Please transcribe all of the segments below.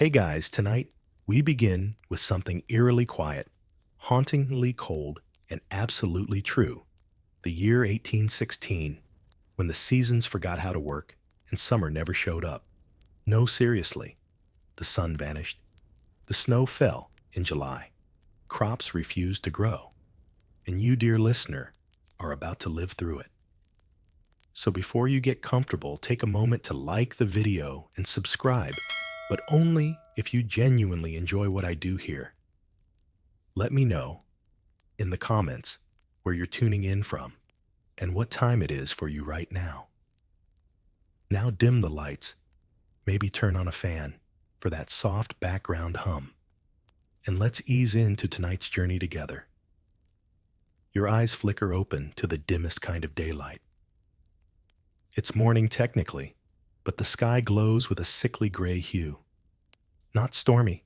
Hey guys, tonight we begin with something eerily quiet, hauntingly cold, and absolutely true. The year 1816, when the seasons forgot how to work and summer never showed up. No, seriously. The sun vanished. The snow fell in July. Crops refused to grow. And you, dear listener, are about to live through it. So before you get comfortable, take a moment to like the video and subscribe, but only if you genuinely enjoy what I do here. Let me know in the comments where you're tuning in from and what time it is for you right now. Now dim the lights, maybe turn on a fan for that soft background hum, and let's ease into tonight's journey together. Your eyes flicker open to the dimmest kind of daylight. It's morning technically, but the sky glows with a sickly gray hue. Not stormy,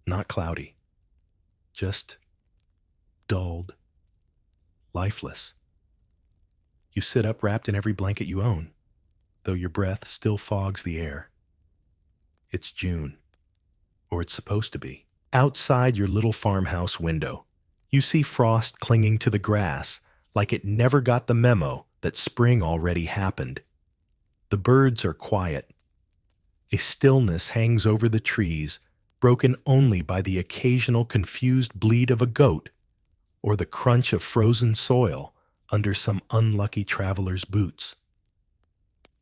not cloudy, just dulled, lifeless. You sit up wrapped in every blanket you own, though your breath still fogs the air. It's June, or it's supposed to be. Outside your little farmhouse window, you see frost clinging to the grass like it never got the memo that spring already happened. The birds are quiet. A stillness hangs over the trees, broken only by the occasional confused bleat of a goat or the crunch of frozen soil under some unlucky traveler's boots.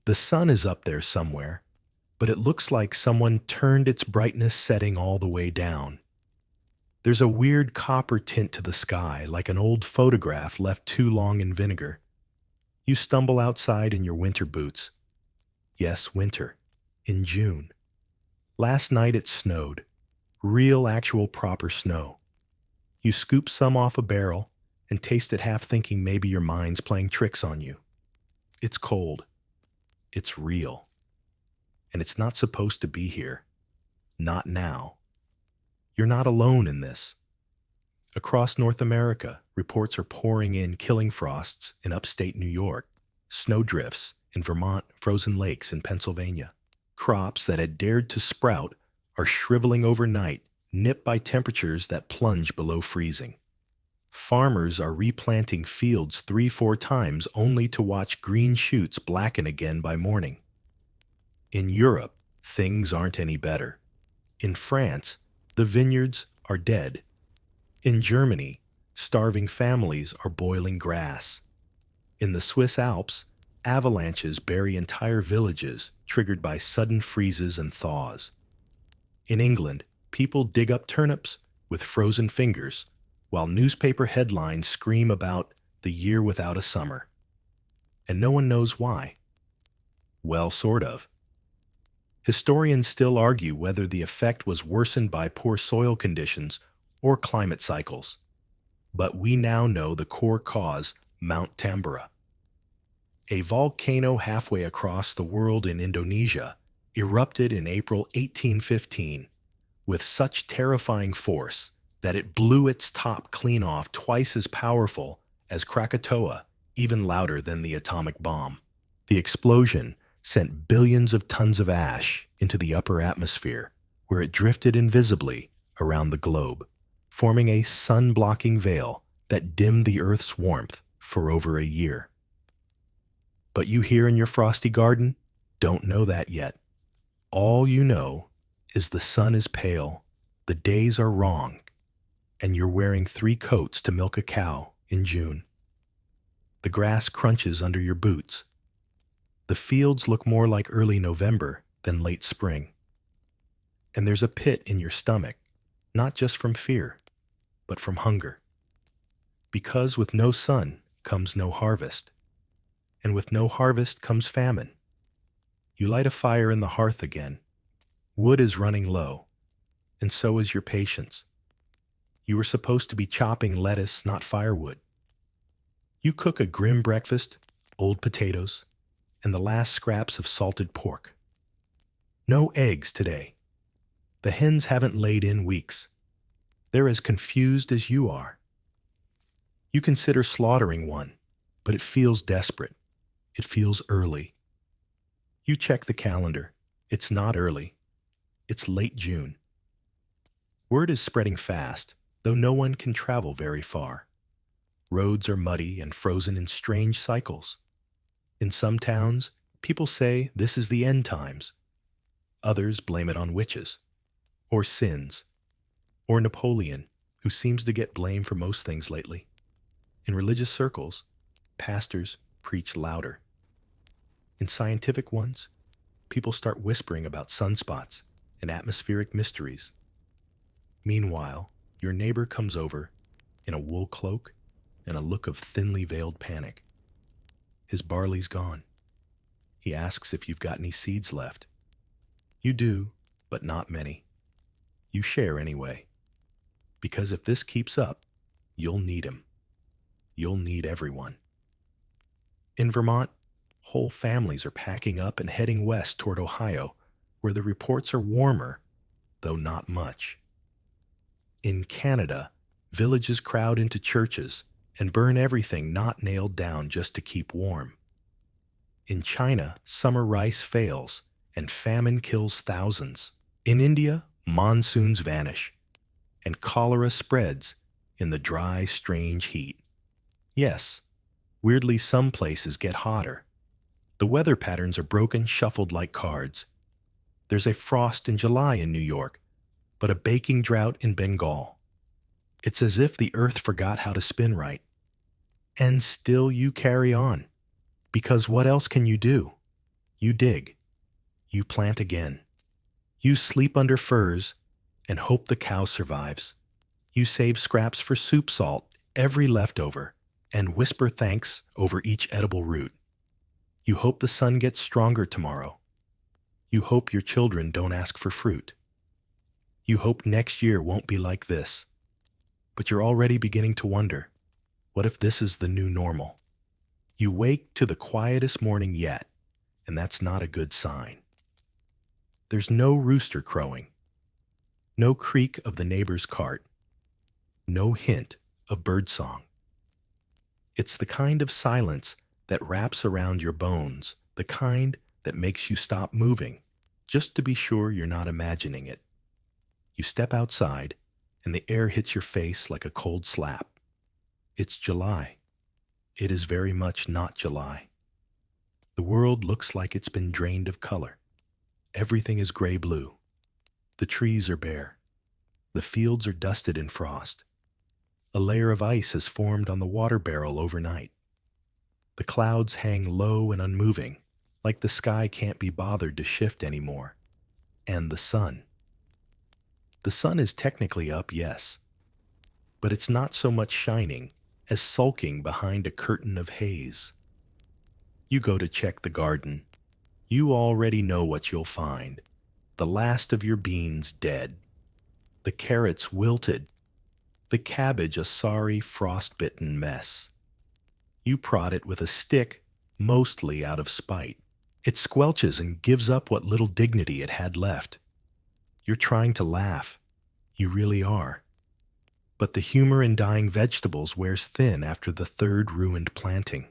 The sun is up there somewhere, but it looks like someone turned its brightness setting all the way down. There's a weird copper tint to the sky, like an old photograph left too long in vinegar. You stumble outside in your winter boots. Yes, winter. In June. Last night it snowed. Real, actual, proper snow. You scoop some off a barrel and taste it half thinking maybe your mind's playing tricks on you. It's cold. It's real. And it's not supposed to be here. Not now. You're not alone in this. Across North America, reports are pouring in killing frosts in upstate New York, snowdrifts in Vermont, frozen lakes in Pennsylvania. Crops that had dared to sprout are shriveling overnight, nipped by temperatures that plunge below freezing. Farmers are replanting fields 3-4 times only to watch green shoots blacken again by morning. In Europe, things aren't any better. In France, the vineyards are dead. In Germany, starving families are boiling grass. In the Swiss Alps, avalanches bury entire villages triggered by sudden freezes and thaws. In England, people dig up turnips with frozen fingers, while newspaper headlines scream about the year without a summer. And no one knows why. Well, sort of. Historians still argue whether the effect was worsened by poor soil conditions or climate cycles. But we now know the core cause, Mount Tambora. A volcano halfway across the world in Indonesia erupted in April 1815 with such terrifying force that it blew its top clean off, twice as powerful as Krakatoa, even louder than the atomic bomb. The explosion sent billions of tons of ash into the upper atmosphere, where it drifted invisibly around the globe, forming a sun-blocking veil that dimmed the Earth's warmth for over a year. But you here in your frosty garden don't know that yet. All you know is the sun is pale, the days are wrong, and you're wearing 3 coats to milk a cow in June. The grass crunches under your boots. The fields look more like early November than late spring. And there's a pit in your stomach, not just from fear, but from hunger. Because with no sun comes no harvest. And with no harvest comes famine. You light a fire in the hearth again. Wood is running low, and so is your patience. You were supposed to be chopping lettuce, not firewood. You cook a grim breakfast, old potatoes, and the last scraps of salted pork. No eggs today. The hens haven't laid in weeks. They're as confused as you are. You consider slaughtering one, but it feels desperate. It feels early. You check the calendar. It's not early. It's late June. Word is spreading fast, though no one can travel very far. Roads are muddy and frozen in strange cycles. In some towns, people say this is the end times. Others blame it on witches, or sins, or Napoleon, who seems to get blamed for most things lately. In religious circles, pastors preach louder. In scientific ones, people start whispering about sunspots and atmospheric mysteries. Meanwhile, your neighbor comes over in a wool cloak and a look of thinly veiled panic. His barley's gone. He asks if you've got any seeds left. You do, but not many. You share anyway. Because if this keeps up, you'll need him. You'll need everyone. In Vermont, whole families are packing up and heading west toward Ohio, where the reports are warmer, though not much. In Canada, villages crowd into churches and burn everything not nailed down just to keep warm. In China, summer rice fails and famine kills thousands. In India, monsoons vanish and cholera spreads in the dry, strange heat. Yes, weirdly, some places get hotter. The weather patterns are broken, shuffled like cards. There's a frost in July in New York, but a baking drought in Bengal. It's as if the earth forgot how to spin right. And still you carry on. Because what else can you do? You dig. You plant again. You sleep under furs and hope the cow survives. You save scraps for soup salt, every leftover, and whisper thanks over each edible root. You hope the sun gets stronger tomorrow. You hope your children don't ask for fruit. You hope next year won't be like this. But you're already beginning to wonder, what if this is the new normal? You wake to the quietest morning yet, and that's not a good sign. There's no rooster crowing, no creak of the neighbor's cart, no hint of birdsong. It's the kind of silence that wraps around your bones, the kind that makes you stop moving, just to be sure you're not imagining it. You step outside, and the air hits your face like a cold slap. It's July. It is very much not July. The world looks like it's been drained of color. Everything is gray-blue. The trees are bare. The fields are dusted in frost. A layer of ice has formed on the water barrel overnight. The clouds hang low and unmoving, like the sky can't be bothered to shift anymore. And the sun. The sun is technically up, yes, but it's not so much shining as sulking behind a curtain of haze. You go to check the garden. You already know what you'll find. The last of your beans dead. The carrots wilted. The cabbage a sorry, frost-bitten mess. You prod it with a stick, mostly out of spite. It squelches and gives up what little dignity it had left. You're trying to laugh. You really are. But the humor in dying vegetables wears thin after the third ruined planting.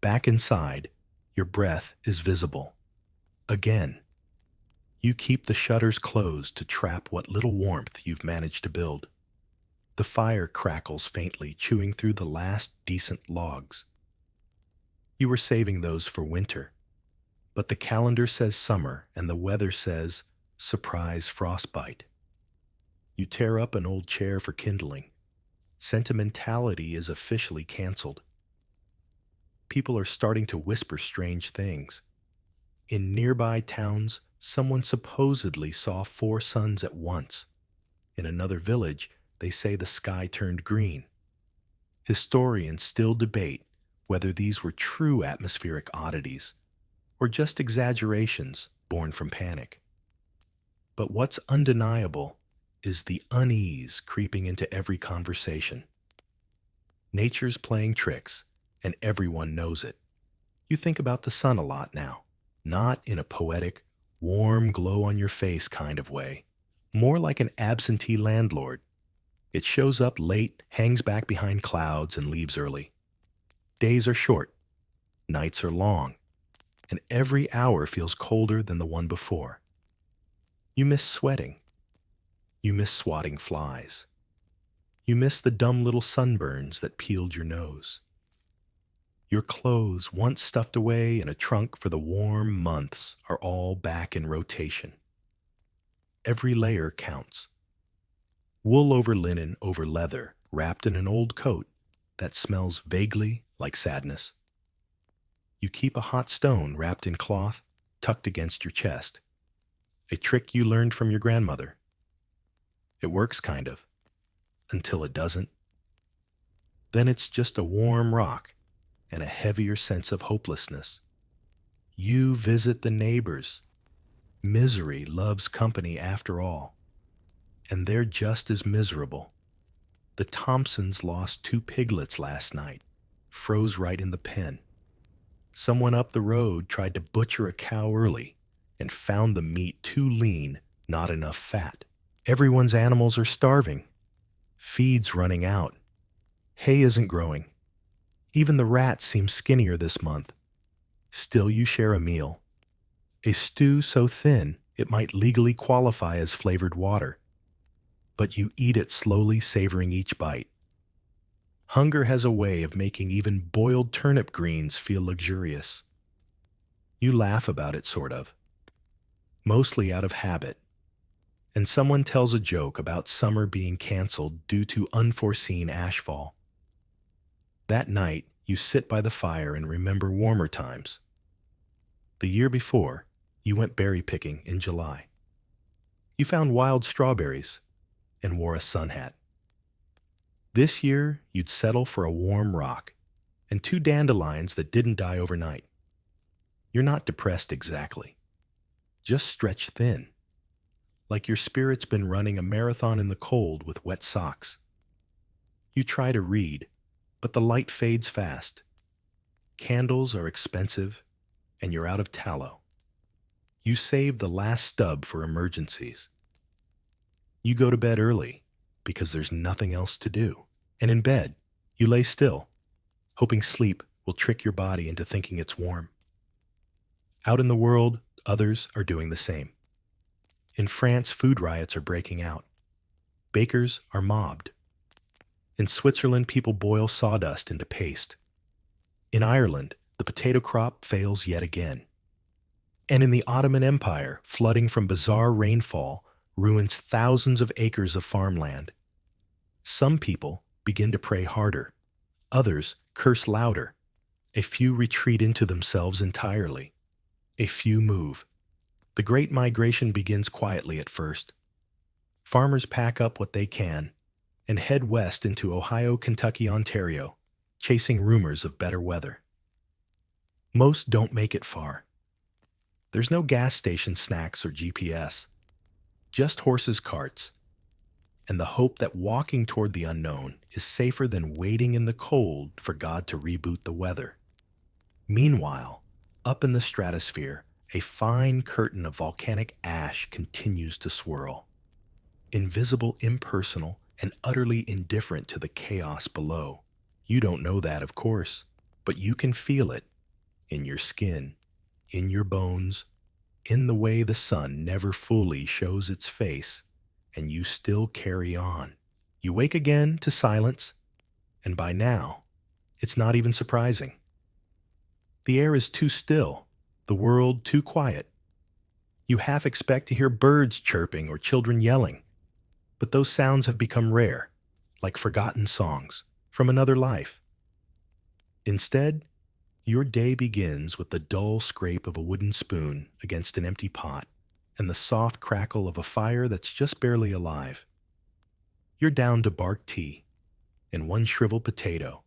Back inside, your breath is visible. Again. You keep the shutters closed to trap what little warmth you've managed to build. The fire crackles faintly, chewing through the last decent logs. You were saving those for winter, but the calendar says summer and the weather says surprise frostbite. You tear up an old chair for kindling. Sentimentality is officially canceled. People are starting to whisper strange things. In nearby towns, someone supposedly saw 4 suns at once. In another village, they say the sky turned green. Historians still debate whether these were true atmospheric oddities or just exaggerations born from panic. But what's undeniable is the unease creeping into every conversation. Nature's playing tricks, and everyone knows it. You think about the sun a lot now, not in a poetic, warm glow on your face kind of way, more like an absentee landlord. It shows up late, hangs back behind clouds, and leaves early. Days are short, nights are long, and every hour feels colder than the one before. You miss sweating. You miss swatting flies. You miss the dumb little sunburns that peeled your nose. Your clothes, once stuffed away in a trunk for the warm months, are all back in rotation. Every layer counts. Wool over linen over leather, wrapped in an old coat that smells vaguely like sadness. You keep a hot stone wrapped in cloth, tucked against your chest. A trick you learned from your grandmother. It works, kind of, until it doesn't. Then it's just a warm rock and a heavier sense of hopelessness. You visit the neighbors. Misery loves company after all. And they're just as miserable. The Thompsons lost 2 piglets last night, froze right in the pen. Someone up the road tried to butcher a cow early and found the meat too lean, not enough fat. Everyone's animals are starving. Feed's running out. Hay isn't growing. Even the rats seem skinnier this month. Still, you share a meal. A stew so thin it might legally qualify as flavored water. But you eat it slowly, savoring each bite. Hunger has a way of making even boiled turnip greens feel luxurious. You laugh about it, sort of. Mostly out of habit. And someone tells a joke about summer being canceled due to unforeseen ashfall. That night, you sit by the fire and remember warmer times. The year before, you went berry picking in July. You found wild strawberries and wore a sun hat. This year, you'd settle for a warm rock and 2 dandelions that didn't die overnight. You're not depressed exactly, just stretched thin, like your spirit's been running a marathon in the cold with wet socks. You try to read, but the light fades fast. Candles are expensive, and you're out of tallow. You save the last stub for emergencies. You go to bed early because there's nothing else to do. And in bed, you lay still, hoping sleep will trick your body into thinking it's warm. Out in the world, others are doing the same. In France, food riots are breaking out. Bakers are mobbed. In Switzerland, people boil sawdust into paste. In Ireland, the potato crop fails yet again. And in the Ottoman Empire, flooding from bizarre rainfall ruins thousands of acres of farmland. Some people begin to pray harder. Others curse louder. A few retreat into themselves entirely. A few move. The Great Migration begins quietly at first. Farmers pack up what they can and head west into Ohio, Kentucky, Ontario, chasing rumors of better weather. Most don't make it far. There's no gas station snacks or GPS, just horses' carts, and the hope that walking toward the unknown is safer than waiting in the cold for God to reboot the weather. Meanwhile, up in the stratosphere, a fine curtain of volcanic ash continues to swirl. Invisible, impersonal, and utterly indifferent to the chaos below. You don't know that, of course, but you can feel it in your skin, in your bones, in the way the sun never fully shows its face, and you still carry on. You wake again to silence, and by now, it's not even surprising. The air is too still, the world too quiet. You half expect to hear birds chirping or children yelling, but those sounds have become rare, like forgotten songs from another life. Instead, your day begins with the dull scrape of a wooden spoon against an empty pot and the soft crackle of a fire that's just barely alive. You're down to bark tea and 1 shriveled potato,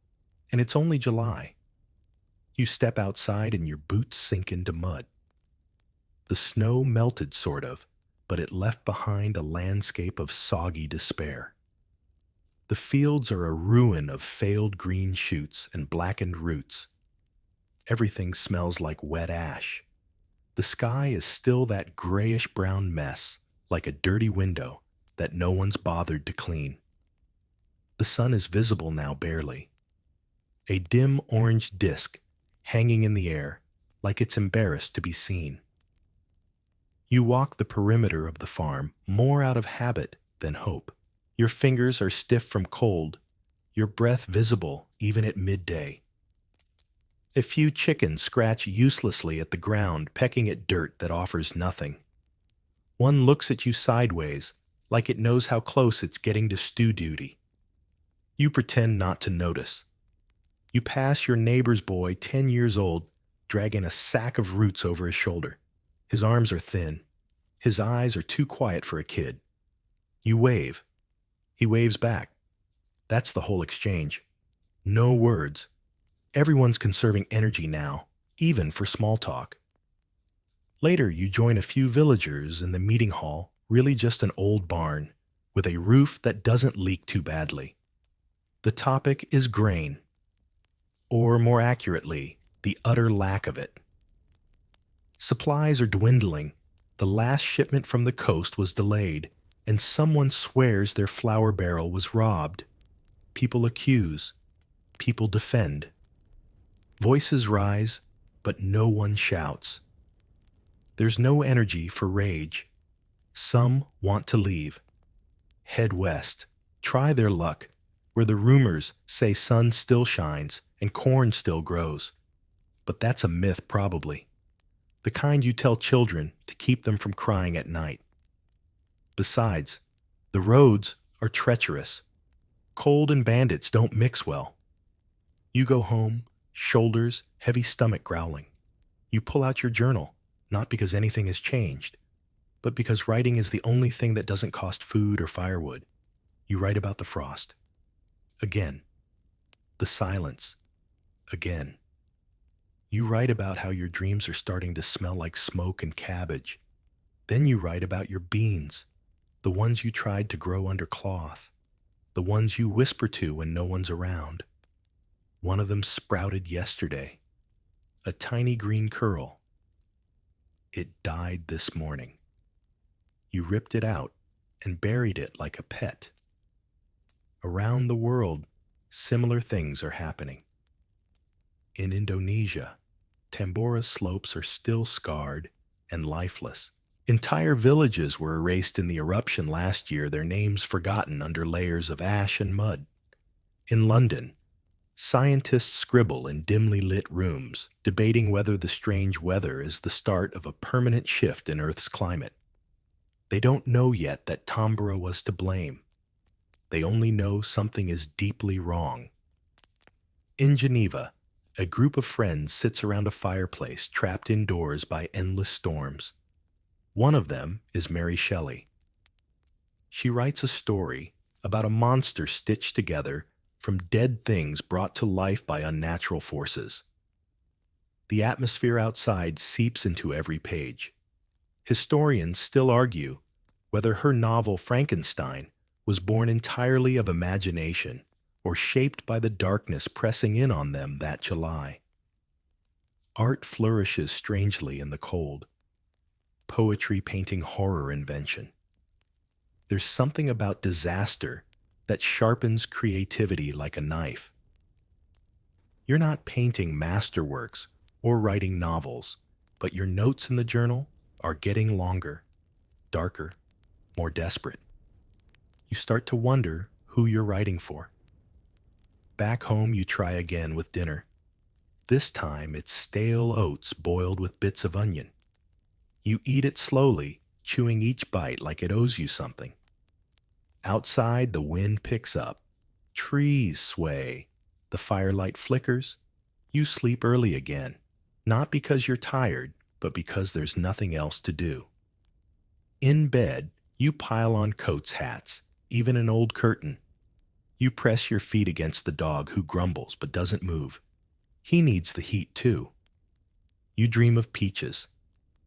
and it's only July. You step outside and your boots sink into mud. The snow melted, sort of, but it left behind a landscape of soggy despair. The fields are a ruin of failed green shoots and blackened roots. Everything smells like wet ash. The sky is still that grayish-brown mess, like a dirty window that no one's bothered to clean. The sun is visible now barely. A dim orange disk hanging in the air, like it's embarrassed to be seen. You walk the perimeter of the farm more out of habit than hope. Your fingers are stiff from cold, your breath visible even at midday. A few chickens scratch uselessly at the ground, pecking at dirt that offers nothing. One looks at you sideways, like it knows how close it's getting to stew duty. You pretend not to notice. You pass your neighbor's boy, 10 years old, dragging a sack of roots over his shoulder. His arms are thin. His eyes are too quiet for a kid. You wave. He waves back. That's the whole exchange. No words. Everyone's conserving energy now, even for small talk. Later, you join a few villagers in the meeting hall, really just an old barn, with a roof that doesn't leak too badly. The topic is grain, or more accurately, the utter lack of it. Supplies are dwindling. The last shipment from the coast was delayed, and someone swears their flour barrel was robbed. People accuse. People defend. Voices rise, but no one shouts. There's no energy for rage. Some want to leave. Head west. Try their luck, where the rumors say sun still shines and corn still grows. But that's a myth, probably. The kind you tell children to keep them from crying at night. Besides, the roads are treacherous. Cold and bandits don't mix well. You go home, shoulders, heavy stomach growling. You pull out your journal, not because anything has changed, but because writing is the only thing that doesn't cost food or firewood. You write about the frost. Again. The silence. Again. You write about how your dreams are starting to smell like smoke and cabbage. Then you write about your beans, the ones you tried to grow under cloth, the ones you whisper to when no one's around. One of them sprouted yesterday, a tiny green curl. It died this morning. You ripped it out and buried it like a pet. Around the world, similar things are happening. In Indonesia, Tambora slopes are still scarred and lifeless. Entire villages were erased in the eruption last year, their names forgotten under layers of ash and mud. In London, scientists scribble in dimly lit rooms, debating whether the strange weather is the start of a permanent shift in Earth's climate. They don't know yet that Tambora was to blame. They only know something is deeply wrong. In Geneva, a group of friends sits around a fireplace trapped indoors by endless storms. One of them is Mary Shelley. She writes a story about a monster stitched together from dead things brought to life by unnatural forces. The atmosphere outside seeps into every page. Historians still argue whether her novel Frankenstein was born entirely of imagination or shaped by the darkness pressing in on them that July. Art flourishes strangely in the cold. Poetry painting horror invention. There's something about disaster that sharpens creativity like a knife. You're not painting masterworks or writing novels, but your notes in the journal are getting longer, darker, more desperate. You start to wonder who you're writing for. Back home, you try again with dinner. This time, it's stale oats boiled with bits of onion. You eat it slowly, chewing each bite like it owes you something. Outside, the wind picks up. Trees sway. The firelight flickers. You sleep early again, not because you're tired, but because there's nothing else to do. In bed, you pile on coats, hats, even an old curtain. You press your feet against the dog who grumbles but doesn't move. He needs the heat too. You dream of peaches,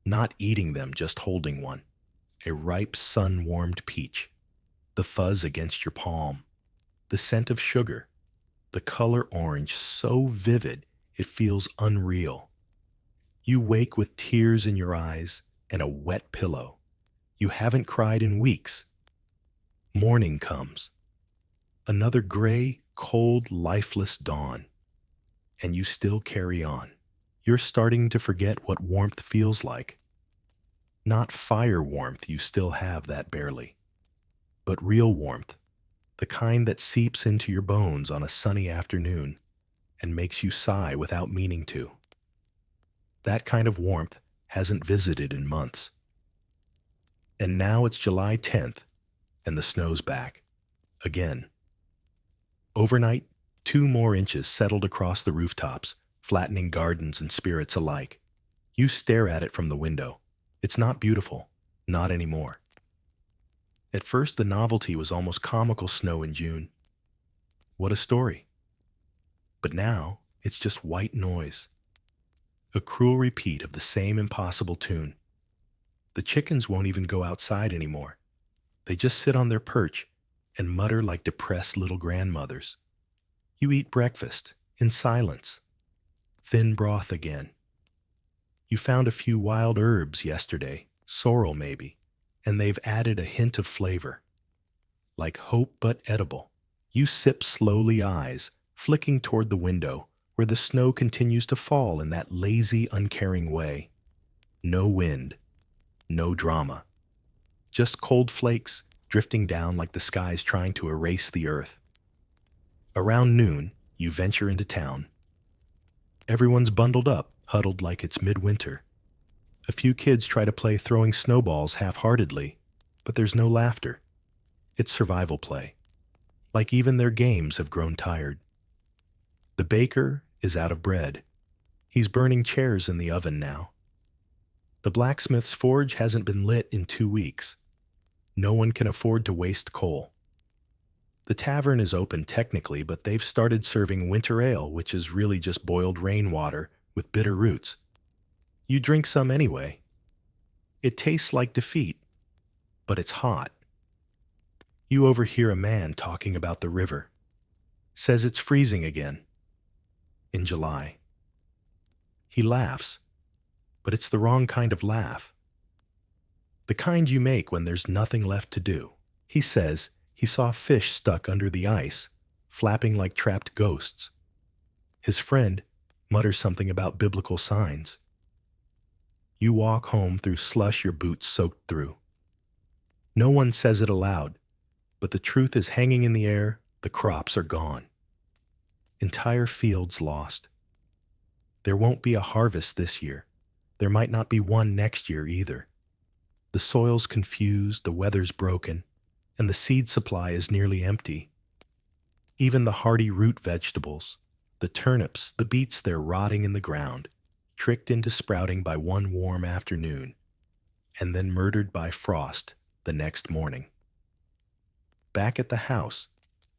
not eating them, just holding one. A ripe, sun-warmed peach. The fuzz against your palm. The scent of sugar. The color orange so vivid it feels unreal. You wake with tears in your eyes and a wet pillow. You haven't cried in weeks. Morning comes. Another gray, cold, lifeless dawn. And you still carry on. You're starting to forget what warmth feels like. Not fire warmth, you still have that barely, but real warmth, the kind that seeps into your bones on a sunny afternoon and makes you sigh without meaning to. That kind of warmth hasn't visited in months. And now it's July 10th, and the snow's back. Again. Overnight, 2 more inches settled across the rooftops, flattening gardens and spirits alike. You stare at it from the window. It's not beautiful. Not anymore. At first, the novelty was almost comical snow in June. What a story. But now, it's just white noise. A cruel repeat of the same impossible tune. The chickens won't even go outside anymore. They just sit on their perch and mutter like depressed little grandmothers. You eat breakfast in silence. Thin broth again. You found a few wild herbs yesterday, sorrel maybe, and they've added a hint of flavor. Like hope but edible. You sip slowly, eyes flicking toward the window where the snow continues to fall in that lazy, uncaring way. No wind. No drama. Just cold flakes drifting down like the sky's trying to erase the earth. Around noon, you venture into town. Everyone's bundled up, huddled like it's midwinter. A few kids try to play throwing snowballs half-heartedly, but there's no laughter. It's survival play. Like even their games have grown tired. The baker is out of bread. He's burning chairs in the oven now. The blacksmith's forge hasn't been lit in 2 weeks. No one can afford to waste coal. The tavern is open technically, but they've started serving winter ale, which is really just boiled rainwater with bitter roots. You drink some anyway. It tastes like defeat, but it's hot. You overhear a man talking about the river. Says it's freezing again. In July. He laughs, but it's the wrong kind of laugh. The kind you make when there's nothing left to do. He says he saw fish stuck under the ice, flapping like trapped ghosts. His friend mutters something about biblical signs. You walk home through slush your boots soaked through. No one says it aloud, but the truth is hanging in the air, the crops are gone. Entire fields lost. There won't be a harvest this year. There might not be one next year either. The soil's confused, the weather's broken, and the seed supply is nearly empty. Even the hardy root vegetables, the turnips, the beets, they're rotting in the ground, tricked into sprouting by one warm afternoon, and then murdered by frost the next morning. Back at the house,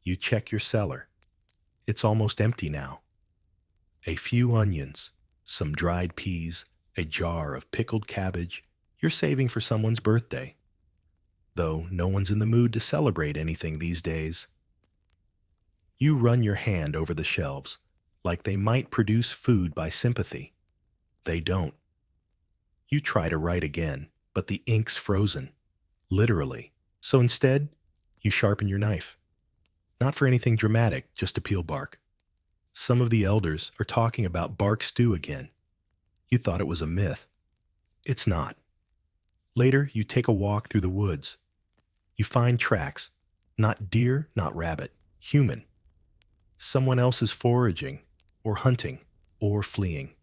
you check your cellar. It's almost empty now. A few onions, some dried peas, a jar of pickled cabbage, you're saving for someone's birthday. Though no one's in the mood to celebrate anything these days. You run your hand over the shelves, like they might produce food by sympathy. They don't. You try to write again, but the ink's frozen. Literally. So instead, you sharpen your knife. Not for anything dramatic, just to peel bark. Some of the elders are talking about bark stew again. You thought it was a myth. It's not. Later, you take a walk through the woods. You find tracks. Not deer, not rabbit. Human. Someone else is foraging, or hunting, or fleeing.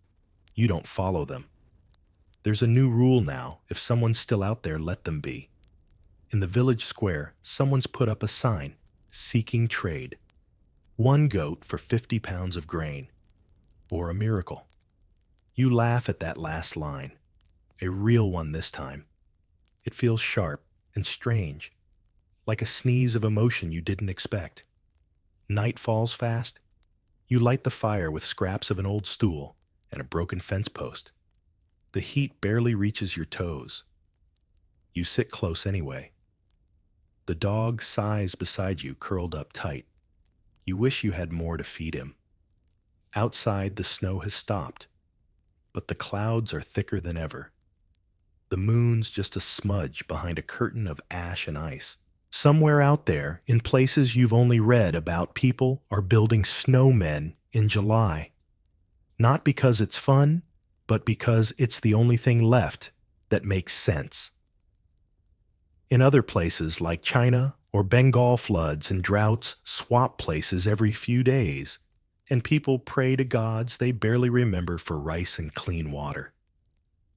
You don't follow them. There's a new rule now. If someone's still out there, let them be. In the village square, someone's put up a sign, seeking trade. 1 goat for 50 pounds of grain. Or a miracle. You laugh at that last line. A real one this time. It feels sharp and strange, like a sneeze of emotion you didn't expect. Night falls fast. You light the fire with scraps of an old stool and a broken fence post. The heat barely reaches your toes. You sit close anyway. The dog sighs beside you, curled up tight. You wish you had more to feed him. Outside, the snow has stopped, but the clouds are thicker than ever. The moon's just a smudge behind a curtain of ash and ice. Somewhere out there, in places you've only read about, people are building snowmen in July. Not because it's fun, but because it's the only thing left that makes sense. In other places like China or Bengal, floods and droughts swap places every few days, and people pray to gods they barely remember for rice and clean water.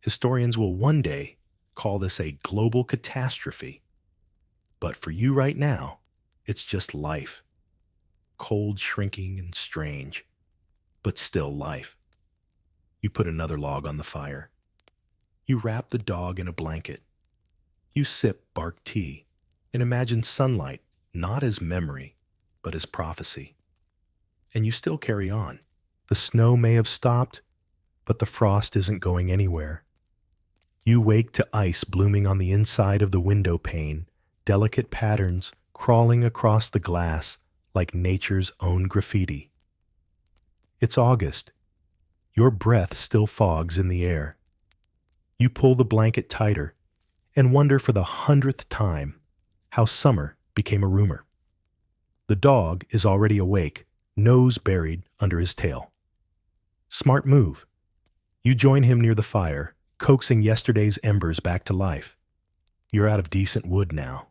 Historians will one day call this a global catastrophe. But for you right now, it's just life. Cold, shrinking, and strange, but still life. You put another log on the fire. You wrap the dog in a blanket. You sip bark tea and imagine sunlight not as memory, but as prophecy. And you still carry on. The snow may have stopped, but the frost isn't going anywhere. You wake to ice blooming on the inside of the window pane, delicate patterns crawling across the glass like nature's own graffiti. It's August. Your breath still fogs in the air. You pull the blanket tighter and wonder for the 100th time how summer became a rumor. The dog is already awake, nose buried under his tail. Smart move. You join him near the fire, coaxing yesterday's embers back to life. You're out of decent wood now.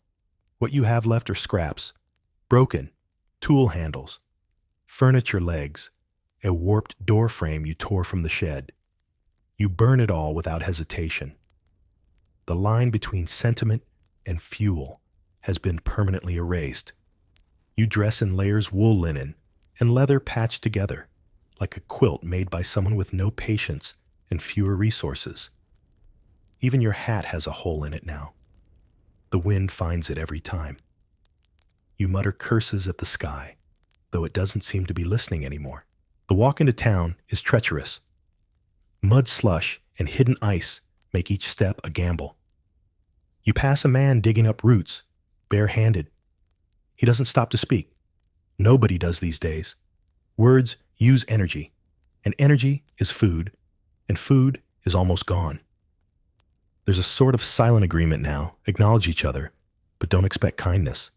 What you have left are scraps, broken, tool handles, furniture legs, a warped door frame you tore from the shed. You burn it all without hesitation. The line between sentiment and fuel has been permanently erased. You dress in layers wool linen and leather patched together, like a quilt made by someone with no patience and fewer resources. Even your hat has a hole in it now. The wind finds it every time. You mutter curses at the sky, though it doesn't seem to be listening anymore. The walk into town is treacherous. Mud slush and hidden ice make each step a gamble. You pass a man digging up roots, bare-handed. He doesn't stop to speak. Nobody does these days. Words use energy, and energy is food, and food is almost gone. There's a sort of silent agreement now. Acknowledge each other, but don't expect kindness.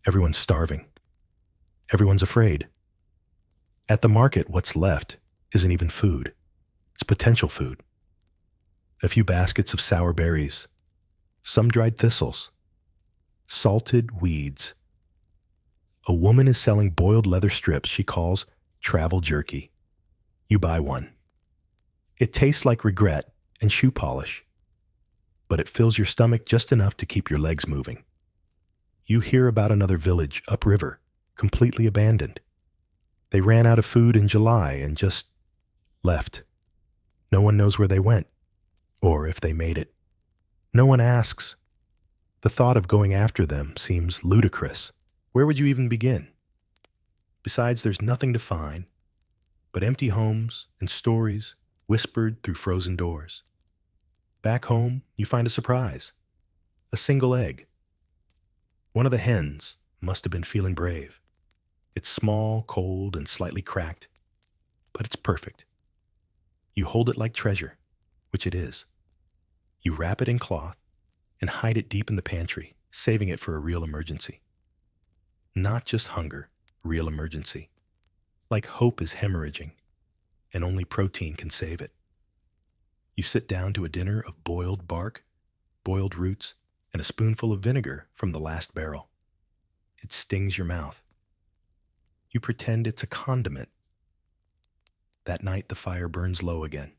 Everyone's starving. Everyone's afraid. At the market, what's left isn't even food. It's potential food. A few baskets of sour berries, some dried thistles, salted weeds. A woman is selling boiled leather strips she calls travel jerky. You buy one. It tastes like regret and shoe polish, but it fills your stomach just enough to keep your legs moving. You hear about another village upriver, completely abandoned. They ran out of food in July and just left. No one knows where they went, or if they made it. No one asks. The thought of going after them seems ludicrous. Where would you even begin? Besides, there's nothing to find but empty homes and stories whispered through frozen doors. Back home, you find a surprise. A single egg. One of the hens must have been feeling brave. It's small, cold, and slightly cracked, but it's perfect. You hold it like treasure, which it is. You wrap it in cloth and hide it deep in the pantry, saving it for a real emergency. Not just hunger, real emergency. Like hope is hemorrhaging, and only protein can save it. You sit down to a dinner of boiled bark, boiled roots, and a spoonful of vinegar from the last barrel. It stings your mouth. You pretend it's a condiment. That night the fire burns low again.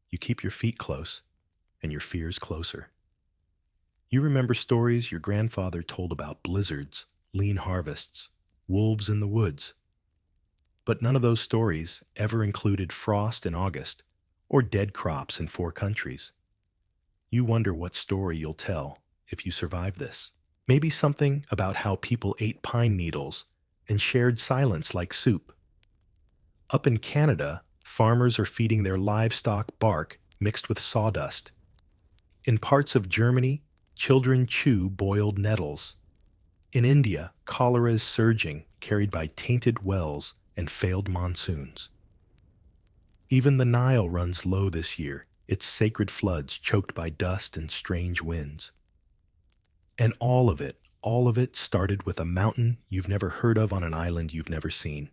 You keep your feet close and your fears closer. You remember stories your grandfather told about blizzards, lean harvests, wolves in the woods. But none of those stories ever included frost in August or dead crops in 4 countries. You wonder what story you'll tell if you survive this. Maybe something about how people ate pine needles and shared silence like soup. Up in Canada, farmers are feeding their livestock bark mixed with sawdust. In parts of Germany, children chew boiled nettles. In India, cholera is surging, carried by tainted wells and failed monsoons. Even the Nile runs low this year, its sacred floods choked by dust and strange winds. And all of it started with a mountain you've never heard of on an island you've never seen.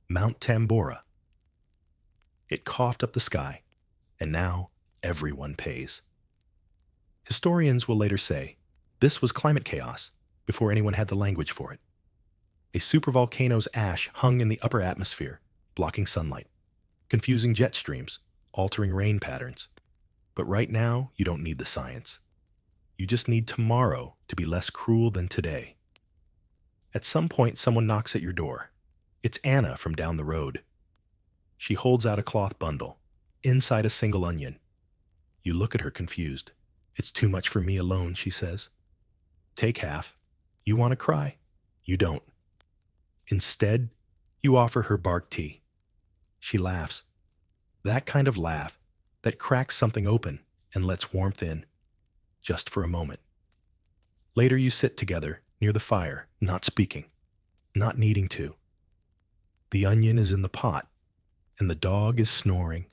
Mount Tambora. It coughed up the sky, and now everyone pays. Historians will later say this was climate chaos before anyone had the language for it. A supervolcano's ash hung in the upper atmosphere, blocking sunlight, confusing jet streams, altering rain patterns. But right now, you don't need the science. You just need tomorrow to be less cruel than today. At some point, someone knocks at your door. It's Anna from down the road. She holds out a cloth bundle, inside a single onion. You look at her confused. It's too much for me alone, she says. Take half. You want to cry? You don't. Instead, you offer her bark tea. She laughs. That kind of laugh that cracks something open and lets warmth in, just for a moment. Later you sit together near the fire, not speaking, not needing to. The onion is in the pot, and the dog is snoring,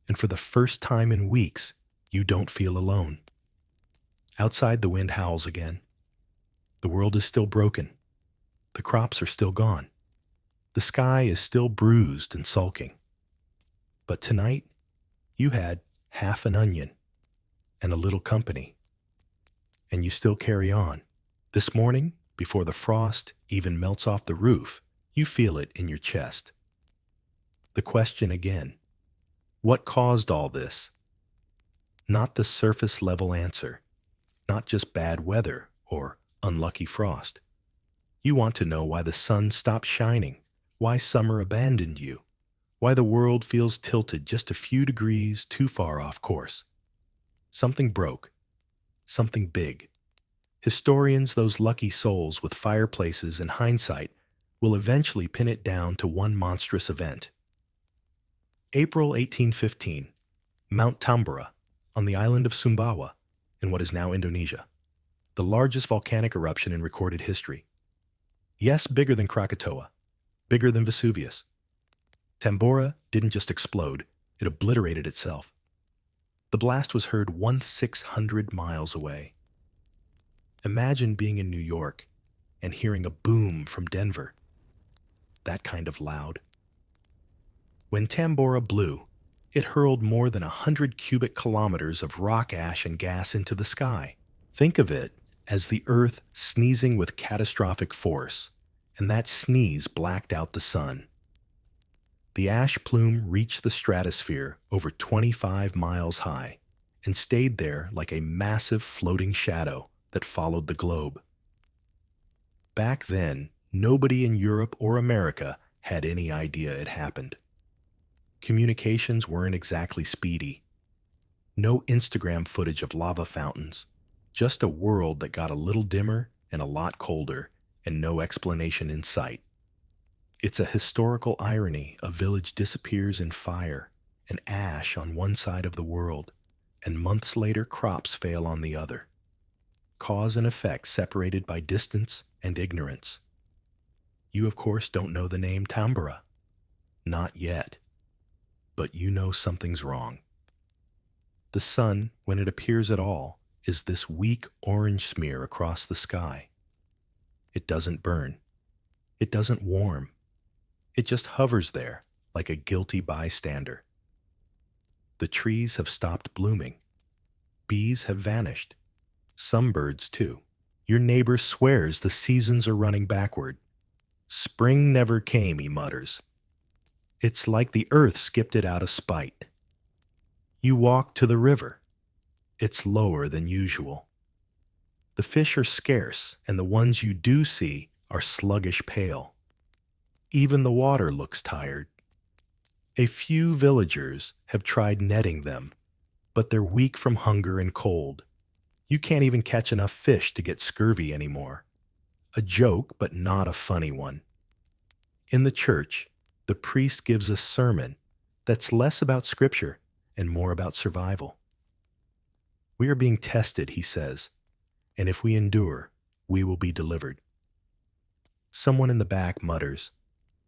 and for the first time in weeks, you don't feel alone. Outside, the wind howls again. The world is still broken. The crops are still gone. The sky is still bruised and sulking. But tonight, you had half an onion and a little company. And you still carry on. This morning, before the frost even melts off the roof, you feel it in your chest. The question again, what caused all this? Not the surface level answer, not just bad weather or unlucky frost. You want to know why the sun stopped shining, why summer abandoned you, why the world feels tilted just a few degrees too far off course. Something broke, something big. Historians, those lucky souls with fireplaces and hindsight, will eventually pin it down to one monstrous event. April 1815, Mount Tambora, on the island of Sumbawa, in what is now Indonesia, the largest volcanic eruption in recorded history. Yes, bigger than Krakatoa, bigger than Vesuvius. Tambora didn't just explode, it obliterated itself. The blast was heard 1,600 miles away. Imagine being in New York and hearing a boom from Denver. That kind of loud. When Tambora blew, it hurled more than 100 cubic kilometers of rock ash and gas into the sky. Think of it as the Earth sneezing with catastrophic force, and that sneeze blacked out the sun. The ash plume reached the stratosphere over 25 miles high and stayed there like a massive floating shadow that followed the globe. Back then, nobody in Europe or America had any idea it happened. Communications weren't exactly speedy. No Instagram footage of lava fountains, just a world that got a little dimmer and a lot colder, and no explanation in sight. It's a historical irony a village disappears in fire and ash on one side of the world, and months later crops fail on the other. Cause and effect separated by distance and ignorance. You, of course, don't know the name Tambora. Not yet. But you know something's wrong. The sun, when it appears at all, is this weak orange smear across the sky. It doesn't burn. It doesn't warm. It just hovers there like a guilty bystander. The trees have stopped blooming. Bees have vanished. Some birds, too. Your neighbor swears the seasons are running backward. Spring never came, he mutters. It's like the earth skipped it out of spite. You walk to the river. It's lower than usual. The fish are scarce, and the ones you do see are sluggish pale. Even the water looks tired. A few villagers have tried netting them, but they're weak from hunger and cold. You can't even catch enough fish to get scurvy anymore. A joke, but not a funny one. In the church, the priest gives a sermon that's less about scripture and more about survival. We are being tested, he says, and if we endure, we will be delivered. Someone in the back mutters,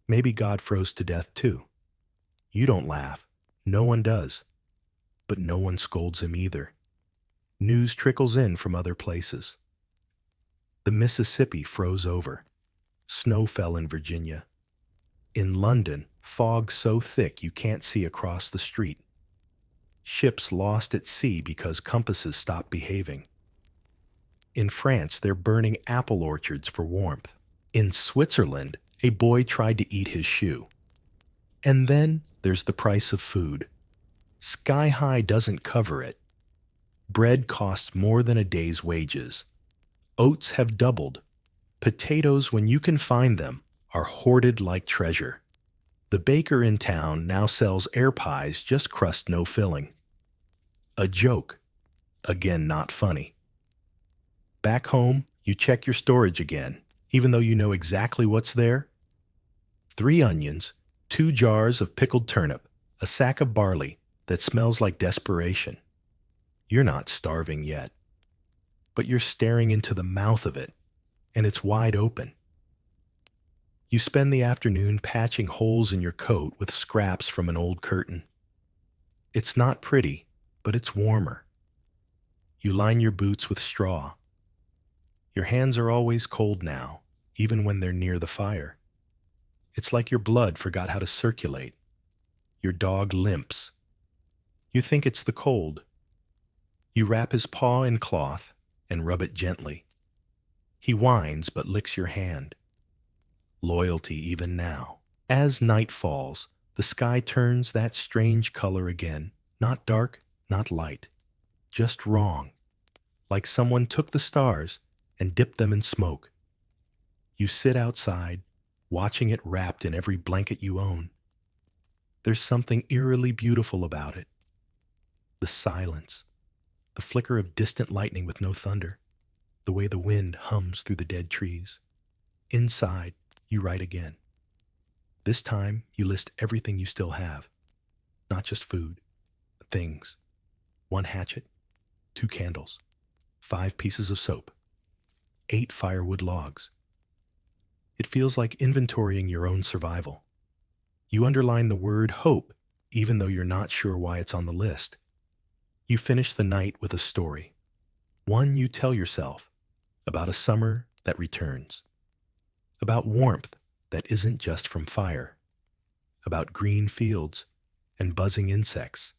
maybe God froze to death too. You don't laugh. No one does. But no one scolds him either. News trickles in from other places. The Mississippi froze over. Snow fell in Virginia. In London, fog so thick you can't see across the street. ships lost at sea because compasses stopped behaving. In France, they're burning apple orchards for warmth. In Switzerland, a boy tried to eat his shoe. And then there's the price of food. Sky High doesn't cover it. Bread costs more than a day's wages. Oats have doubled. Potatoes, when you can find them, are hoarded like treasure. The baker in town now sells air pies, just crust, no filling. A joke. Again, not funny. Back home, you check your storage again, even though you know exactly what's there. 3 onions, 2 jars of pickled turnip, a sack of barley that smells like desperation. You're not starving yet, but you're staring into the mouth of it, and it's wide open. You spend the afternoon patching holes in your coat with scraps from an old curtain. It's not pretty, but it's warmer. You line your boots with straw. Your hands are always cold now, even when they're near the fire. It's like your blood forgot how to circulate. Your dog limps. You think it's the cold. You wrap his paw in cloth and rub it gently. He whines but licks your hand. Loyalty even now. As night falls, the sky turns that strange color again. Not dark, not light. Just wrong. Like someone took the stars and dipped them in smoke. You sit outside, watching it wrapped in every blanket you own. There's something eerily beautiful about it. The silence. The flicker of distant lightning with no thunder. The way the wind hums through the dead trees. Inside, you write again. This time, you list everything you still have. Not just food, but things. 1 hatchet, 2 candles, 5 pieces of soap, 8 firewood logs. It feels like inventorying your own survival. You underline the word hope, even though you're not sure why it's on the list. You finish the night with a story. One you tell yourself, about a summer that returns. About warmth that isn't just from fire. About green fields and buzzing insects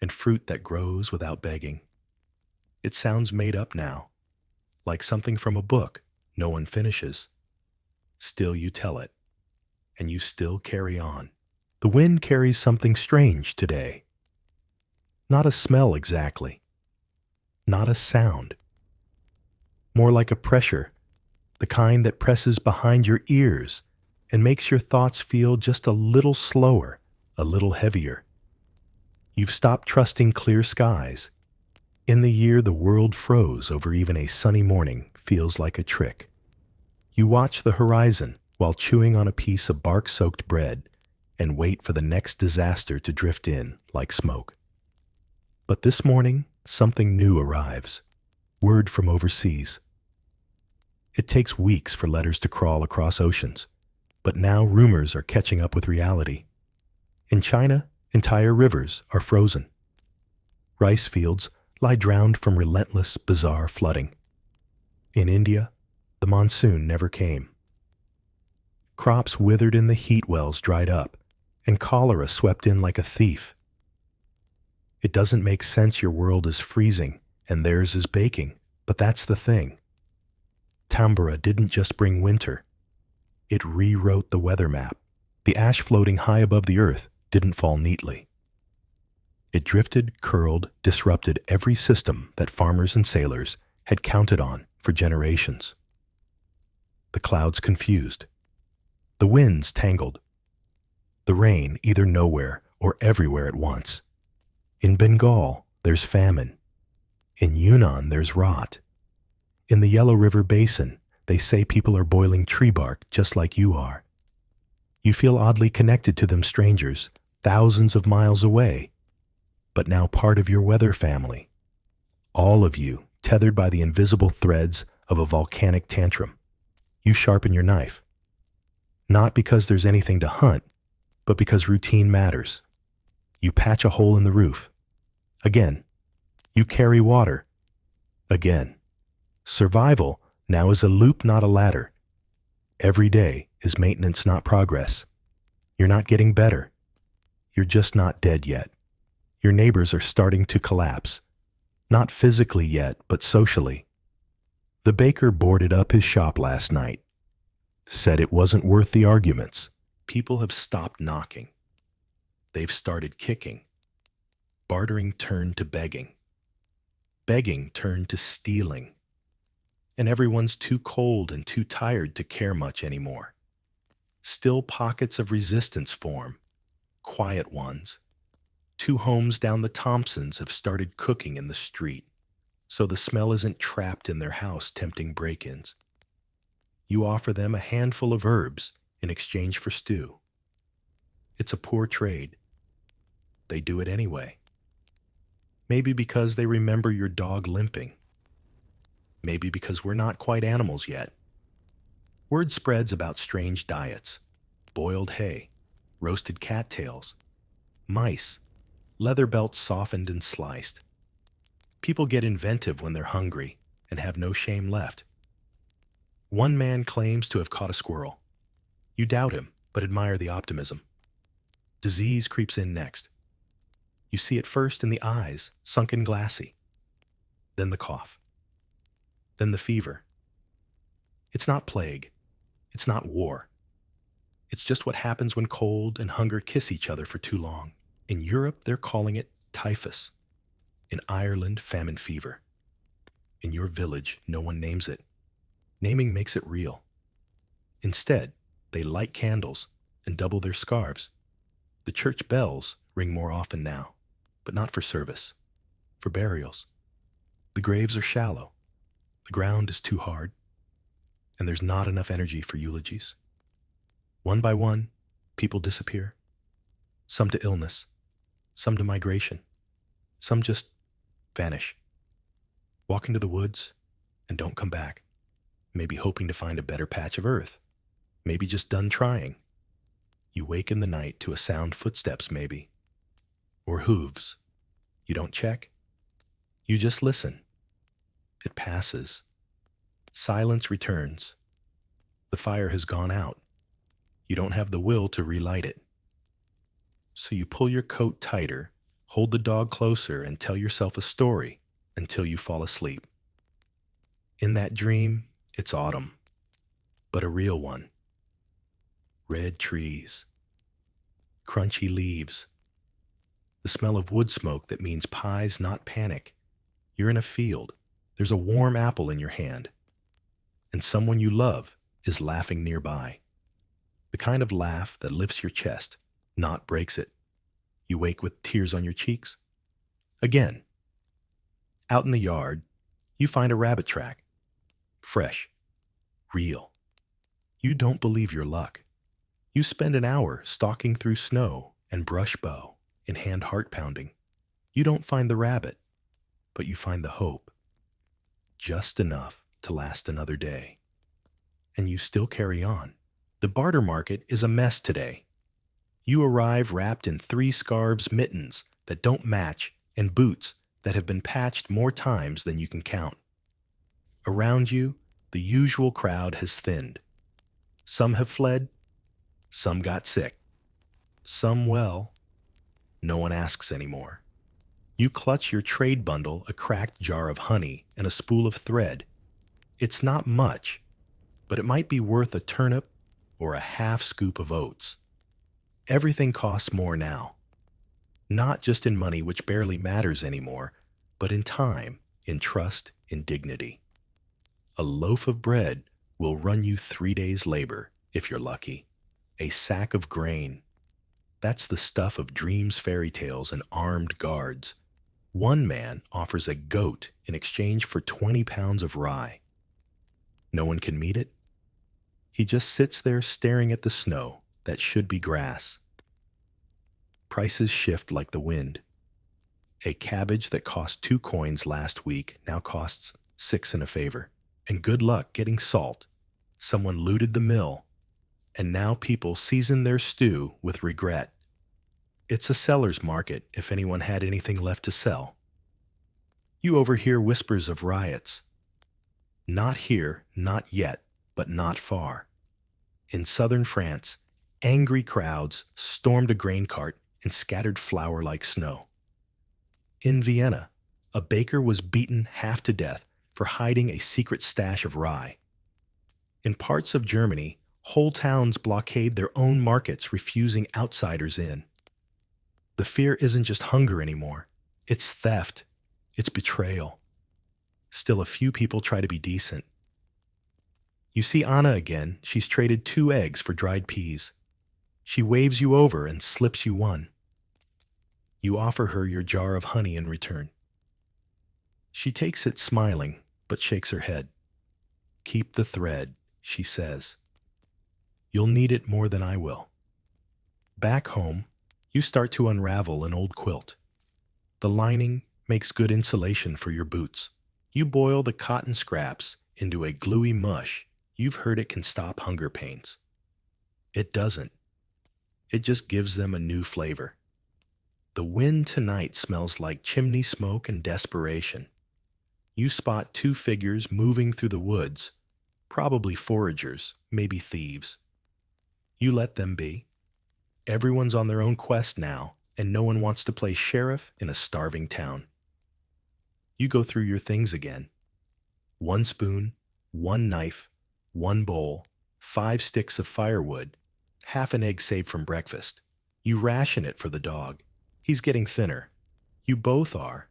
and fruit that grows without begging. It sounds made up now, like something from a book no one finishes. Still you tell it, and you still carry on. The wind carries something strange today. Not a smell exactly. Not a sound. More like a pressure, the kind that presses behind your ears and makes your thoughts feel just a little slower, a little heavier. You've stopped trusting clear skies. In the year the world froze over even a sunny morning feels like a trick. You watch the horizon while chewing on a piece of bark-soaked bread and wait for the next disaster to drift in like smoke. But this morning, something new arrives. Word from overseas. It takes weeks for letters to crawl across oceans, but now rumors are catching up with reality. In China, entire rivers are frozen. Rice fields lie drowned from relentless, bizarre flooding. In India, the monsoon never came. Crops withered in the heat wells dried up, and cholera swept in like a thief. It doesn't make sense your world is freezing and theirs is baking, but that's the thing. Tambora didn't just bring winter. It rewrote the weather map. The ash floating high above the earth didn't fall neatly. It drifted, curled, disrupted every system that farmers and sailors had counted on for generations. The clouds confused. The winds tangled. The rain either nowhere or everywhere at once. In Bengal, there's famine. In Yunnan, there's rot. In the Yellow River Basin, they say people are boiling tree bark just like you are. You feel oddly connected to them strangers, thousands of miles away, but now part of your weather family. All of you tethered by the invisible threads of a volcanic tantrum. You sharpen your knife. Not because there's anything to hunt, but because routine matters. You patch a hole in the roof. Again. You carry water. Again. Survival now is a loop, not a ladder. Every day is maintenance, not progress. You're not getting better. You're just not dead yet. Your neighbors are starting to collapse. Not physically yet, but socially. The baker boarded up his shop last night. Said it wasn't worth the arguments. People have stopped knocking. They've started kicking. Bartering turned to begging. Begging turned to stealing. And everyone's too cold and too tired to care much anymore. Still pockets of resistance form, quiet ones. 2 homes down the Thompsons have started cooking in the street, so the smell isn't trapped in their house tempting break-ins. You offer them a handful of herbs in exchange for stew. It's a poor trade. They do it anyway. Maybe because they remember your dog limping. Maybe because we're not quite animals yet. Word spreads about strange diets, boiled hay, roasted cattails, mice, leather belts softened and sliced. People get inventive when they're hungry and have no shame left. One man claims to have caught a squirrel. You doubt him, but admire the optimism. Disease creeps in next. You see it first in the eyes, sunken glassy. Then the cough. Then the fever. It's not plague. It's not war. It's just what happens when cold and hunger kiss each other for too long. In Europe, they're calling it typhus. In Ireland, famine fever. In your village, no one names it. Naming makes it real. Instead, they light candles and double their scarves. The church bells ring more often now, but not for service, for burials. The graves are shallow. The ground is too hard. And there's not enough energy for eulogies. One by one, people disappear. Some to illness, some to migration, some just vanish. Walk into the woods and don't come back. Maybe hoping to find a better patch of earth. Maybe just done trying. You wake in the night to a sound footsteps maybe. Or hooves. You don't check. You just listen. It passes. Silence returns. The fire has gone out. You don't have the will to relight it. So you pull your coat tighter, hold the dog closer, and tell yourself a story until you fall asleep. In that dream, it's autumn, but a real one. Red trees, crunchy leaves, the smell of wood smoke that means pies, not panic. You're in a field. There's a warm apple in your hand. And someone you love is laughing nearby. The kind of laugh that lifts your chest, not breaks it. You wake with tears on your cheeks. Again. Out in the yard, you find a rabbit track. Fresh. Real. You don't believe your luck. You spend an hour stalking through snow and brush bow in hand heart pounding. You don't find the rabbit, but you find the hope. Just enough to last another day. And you still carry on. The barter market is a mess today. You arrive wrapped in 3 scarves mittens that don't match and boots that have been patched more times than you can count. Around you, the usual crowd has thinned. Some have fled. Some got sick. Some, well, no one asks anymore. You clutch your trade bundle, a cracked jar of honey, and a spool of thread. It's not much, but it might be worth a turnip or a half scoop of oats. Everything costs more now. Not just in money, which barely matters anymore, but in time, in trust, in dignity. A loaf of bread will run you 3 days' labor, if you're lucky. A sack of grain. That's the stuff of dreams, fairy tales, and armed guards. One man offers a goat in exchange for 20 pounds of rye. No one can meet it. He just sits there staring at the snow that should be grass. Prices shift like the wind. A cabbage that cost 2 coins last week now costs 6 in a favor. And good luck getting salt. Someone looted the mill, and now people season their stew with regret. It's a seller's market if anyone had anything left to sell. You overhear whispers of riots. Not here, not yet, but not far. In southern France, angry crowds stormed a grain cart and scattered flour like snow. In Vienna, a baker was beaten half to death for hiding a secret stash of rye. In parts of Germany, whole towns blockade their own markets, refusing outsiders in. The fear isn't just hunger anymore. It's theft. It's betrayal. Still, a few people try to be decent. You see Anna again. She's traded 2 eggs for dried peas. She waves you over and slips you one. You offer her your jar of honey in return. She takes it smiling, but shakes her head. Keep the thread, she says. You'll need it more than I will. Back home, you start to unravel an old quilt. The lining makes good insulation for your boots. You boil the cotton scraps into a gluey mush. You've heard it can stop hunger pains. It doesn't. It just gives them a new flavor. The wind tonight smells like chimney smoke and desperation. You spot 2 figures moving through the woods, probably foragers, maybe thieves. You let them be. Everyone's on their own quest now, and no one wants to play sheriff in a starving town. You go through your things again. 1 spoon, 1 knife, 1 bowl, 5 sticks of firewood, half an egg saved from breakfast. You ration it for the dog. He's getting thinner. You both are.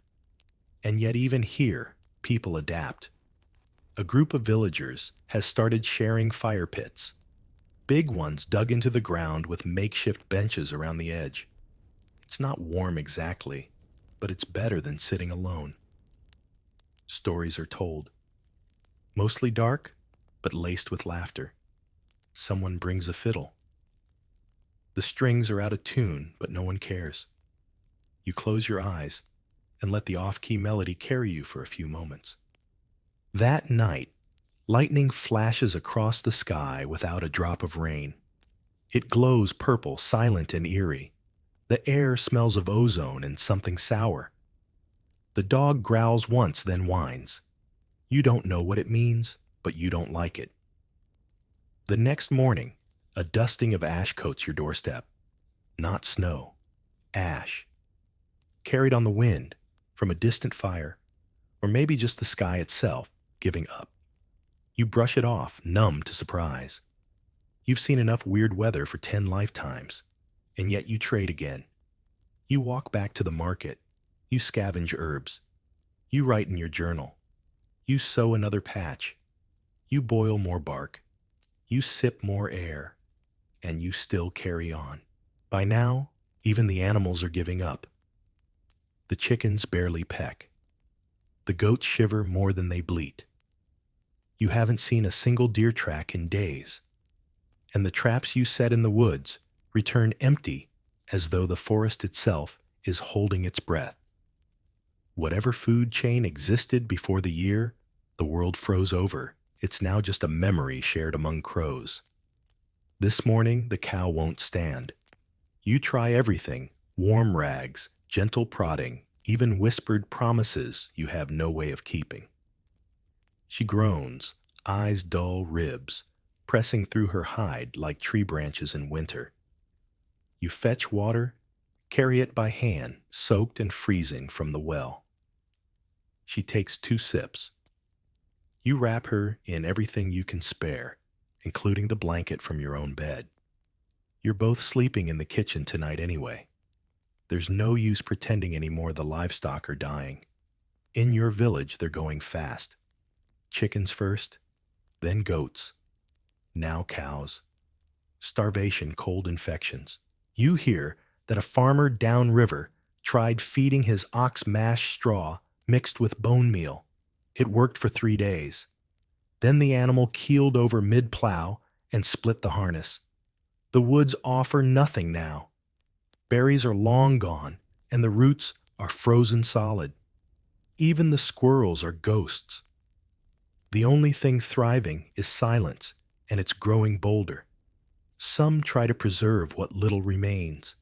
And yet even here, people adapt. A group of villagers has started sharing fire pits. Big ones dug into the ground with makeshift benches around the edge. It's not warm exactly, but it's better than sitting alone. Stories are told. Mostly dark, but laced with laughter. Someone brings a fiddle. The strings are out of tune, but no one cares. You close your eyes and let the off-key melody carry you for a few moments. That night, lightning flashes across the sky without a drop of rain. It glows purple, silent and eerie. The air smells of ozone and something sour. The dog growls once, then whines. You don't know what it means, but you don't like it. The next morning, a dusting of ash coats your doorstep. Not snow, ash. Carried on the wind, from a distant fire, or maybe just the sky itself giving up. You brush it off, numb to surprise. You've seen enough weird weather for 10 lifetimes, and yet you trade again. You walk back to the market. You scavenge herbs. You write in your journal. You sow another patch. You boil more bark. You sip more air. And you still carry on. By now, even the animals are giving up. The chickens barely peck. The goats shiver more than they bleat. You haven't seen a single deer track in days. And the traps you set in the woods return empty, as though the forest itself is holding its breath. Whatever food chain existed before the year, the world froze over. It's now just a memory shared among crows. This morning, the cow won't stand. You try everything: warm rags, gentle prodding, even whispered promises you have no way of keeping. She groans, eyes dull ribs, pressing through her hide like tree branches in winter. You fetch water, carry it by hand, soaked and freezing from the well. She takes 2 sips. You wrap her in everything you can spare, including the blanket from your own bed. You're both sleeping in the kitchen tonight anyway. There's no use pretending anymore the livestock are dying. In your village, they're going fast. Chickens first, then goats, now cows. Starvation, cold infections. You hear that a farmer downriver tried feeding his ox mashed straw mixed with bone meal. It worked for 3 days. Then the animal keeled over mid-plow and split the harness. The woods offer nothing now. Berries are long gone, and the roots are frozen solid. Even the squirrels are ghosts. The only thing thriving is silence, and it's growing bolder. Some try to preserve what little remains.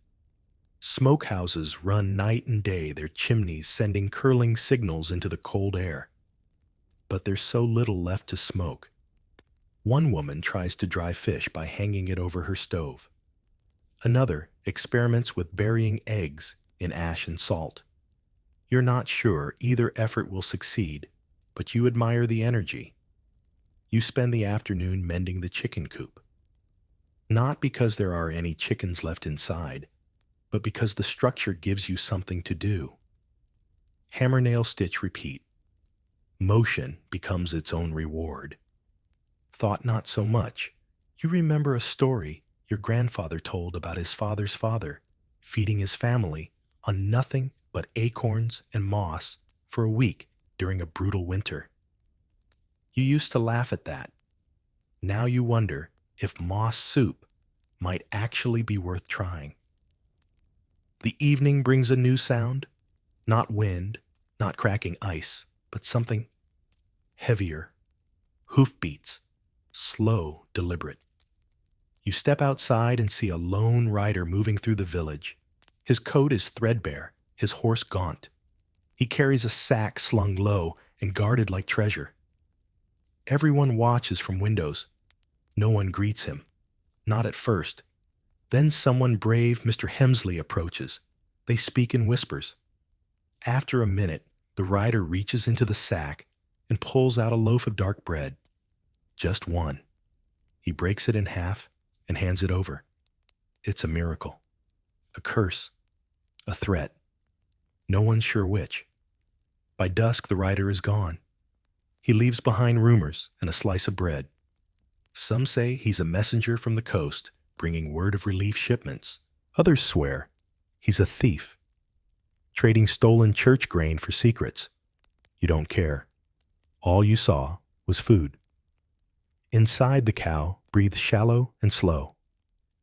Smokehouses run night and day, their chimneys sending curling signals into the cold air. But there's so little left to smoke. One woman tries to dry fish by hanging it over her stove. Another experiments with burying eggs in ash and salt. You're not sure either effort will succeed, but you admire the energy. You spend the afternoon mending the chicken coop. Not because there are any chickens left inside, but because the structure gives you something to do. Hammer, nail, stitch, repeat. Motion becomes its own reward. Thought not so much. You remember a story your grandfather told about his father's father feeding his family on nothing but acorns and moss for a week during a brutal winter. You used to laugh at that. Now you wonder if moss soup might actually be worth trying. The evening brings a new sound, not wind, not cracking ice, but something heavier. Hoofbeats, slow, deliberate. You step outside and see a lone rider moving through the village. His coat is threadbare, his horse gaunt. He carries a sack slung low and guarded like treasure. Everyone watches from windows. No one greets him. Not at first. Then someone brave, Mr. Hemsley, approaches. They speak in whispers. After a minute, the rider reaches into the sack and pulls out a loaf of dark bread. Just one. He breaks it in half and hands it over. It's a miracle. A curse. A threat. No one's sure which. By dusk, the rider is gone. He leaves behind rumors and a slice of bread. Some say he's a messenger from the coast, bringing word of relief shipments. Others swear he's a thief, trading stolen church grain for secrets. You don't care. All you saw was food. Inside, the cow breathes shallow and slow.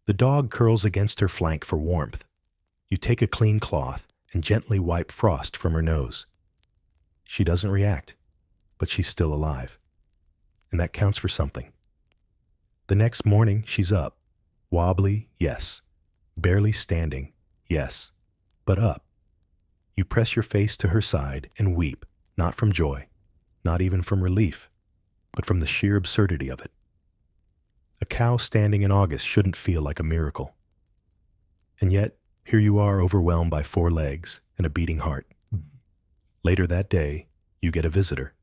The dog curls against her flank for warmth. You take a clean cloth and gently wipe frost from her nose. She doesn't react, but she's still alive. And that counts for something. The next morning, she's up. Wobbly, yes. Barely standing, yes. But up. You press your face to her side and weep, not from joy, not even from relief, but from the sheer absurdity of it. A cow standing in August shouldn't feel like a miracle. And yet, here you are overwhelmed by 4 legs and a beating heart. Later that day, you get a visitor.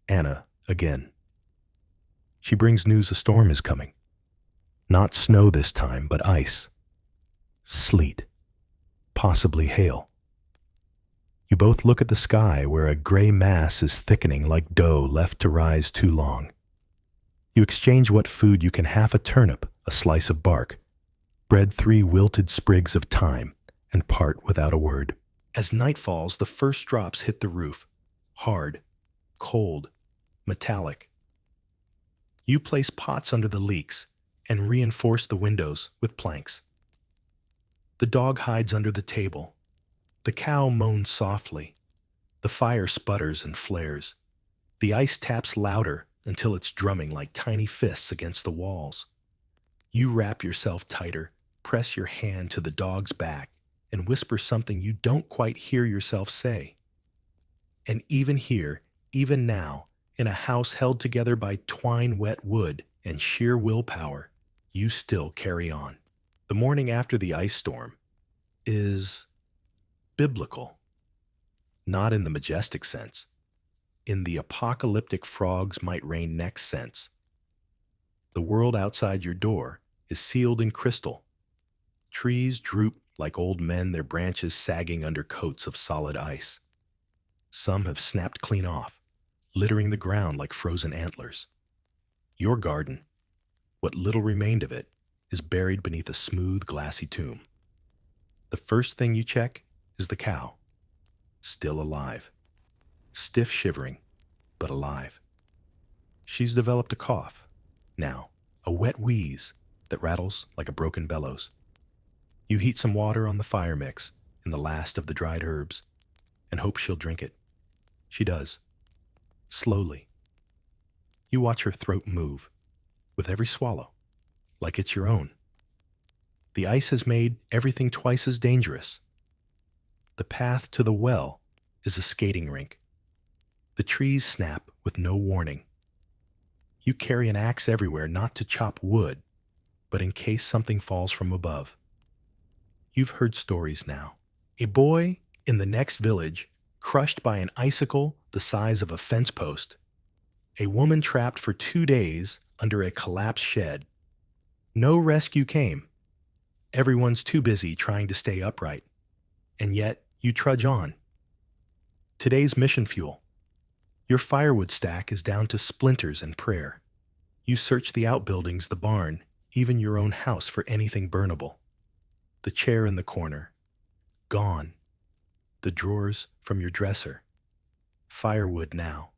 Anna, again. She brings news a storm is coming. Not snow this time, but ice. Sleet. Possibly hail. You both look at the sky where a gray mass is thickening like dough left to rise too long. You exchange what food you can: half a turnip, a slice of bark, bread 3 wilted sprigs of thyme, and part without a word. As night falls, the first drops hit the roof. Hard, cold, metallic. You place pots under the leaks and reinforce the windows with planks. The dog hides under the table. The cow moans softly. The fire sputters and flares. The ice taps louder until it's drumming like tiny fists against the walls. You wrap yourself tighter, press your hand to the dog's back, and whisper something you don't quite hear yourself say. And even here, even now, in a house held together by twine-wet wood and sheer willpower, you still carry on. The morning after the ice storm is biblical. Not in the majestic sense. In the apocalyptic frogs might rain next sense. The world outside your door is sealed in crystal. Trees droop like old men, their branches sagging under coats of solid ice. Some have snapped clean off, littering the ground like frozen antlers. Your garden, what little remained of it, is buried beneath a smooth, glassy tomb. The first thing you check is the cow, still alive, stiff shivering, but alive. She's developed a cough, now, a wet wheeze that rattles like a broken bellows. You heat some water on the fire mix and the last of the dried herbs, and hope she'll drink it. She does. Slowly. You watch her throat move, with every swallow, like it's your own. The ice has made everything twice as dangerous. The path to the well is a skating rink. The trees snap with no warning. You carry an axe everywhere, not to chop wood, but in case something falls from above. You've heard stories now. A boy in the next village crushed by an icicle the size of a fence post. A woman trapped for 2 days under a collapsed shed. No rescue came. Everyone's too busy trying to stay upright. And yet, you trudge on. Today's mission fuel. Your firewood stack is down to splinters and prayer. You search the outbuildings, the barn, even your own house for anything burnable. The chair in the corner. Gone. The drawers from your dresser. Firewood now.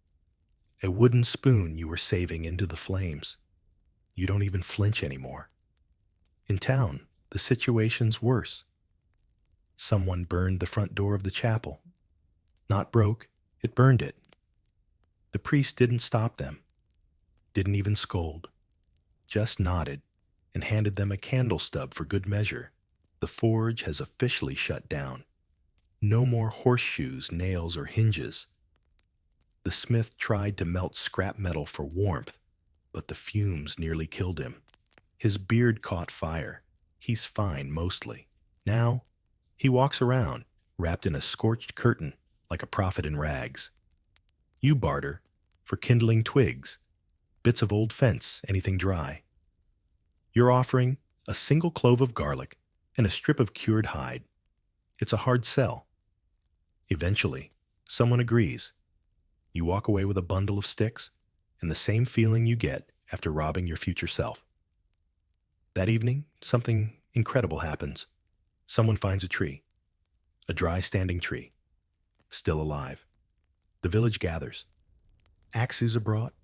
A wooden spoon you were saving into the flames. You don't even flinch anymore. In town, the situation's worse. Someone burned the front door of the chapel. Not broke, it burned it. The priest didn't stop them, didn't even scold, just nodded and handed them a candle stub for good measure. The forge has officially shut down. No more horseshoes, nails, or hinges. The smith tried to melt scrap metal for warmth, but the fumes nearly killed him. His beard caught fire. He's fine mostly. Now, he walks around, wrapped in a scorched curtain, like a prophet in rags. You barter for kindling twigs, bits of old fence, anything dry. You're offering a single clove of garlic and a strip of cured hide. It's a hard sell. Eventually, someone agrees. You walk away with a bundle of sticks and the same feeling you get after robbing your future self. That evening, something incredible happens. Someone finds a tree, a dry standing tree, still alive. The village gathers. Axes are brought.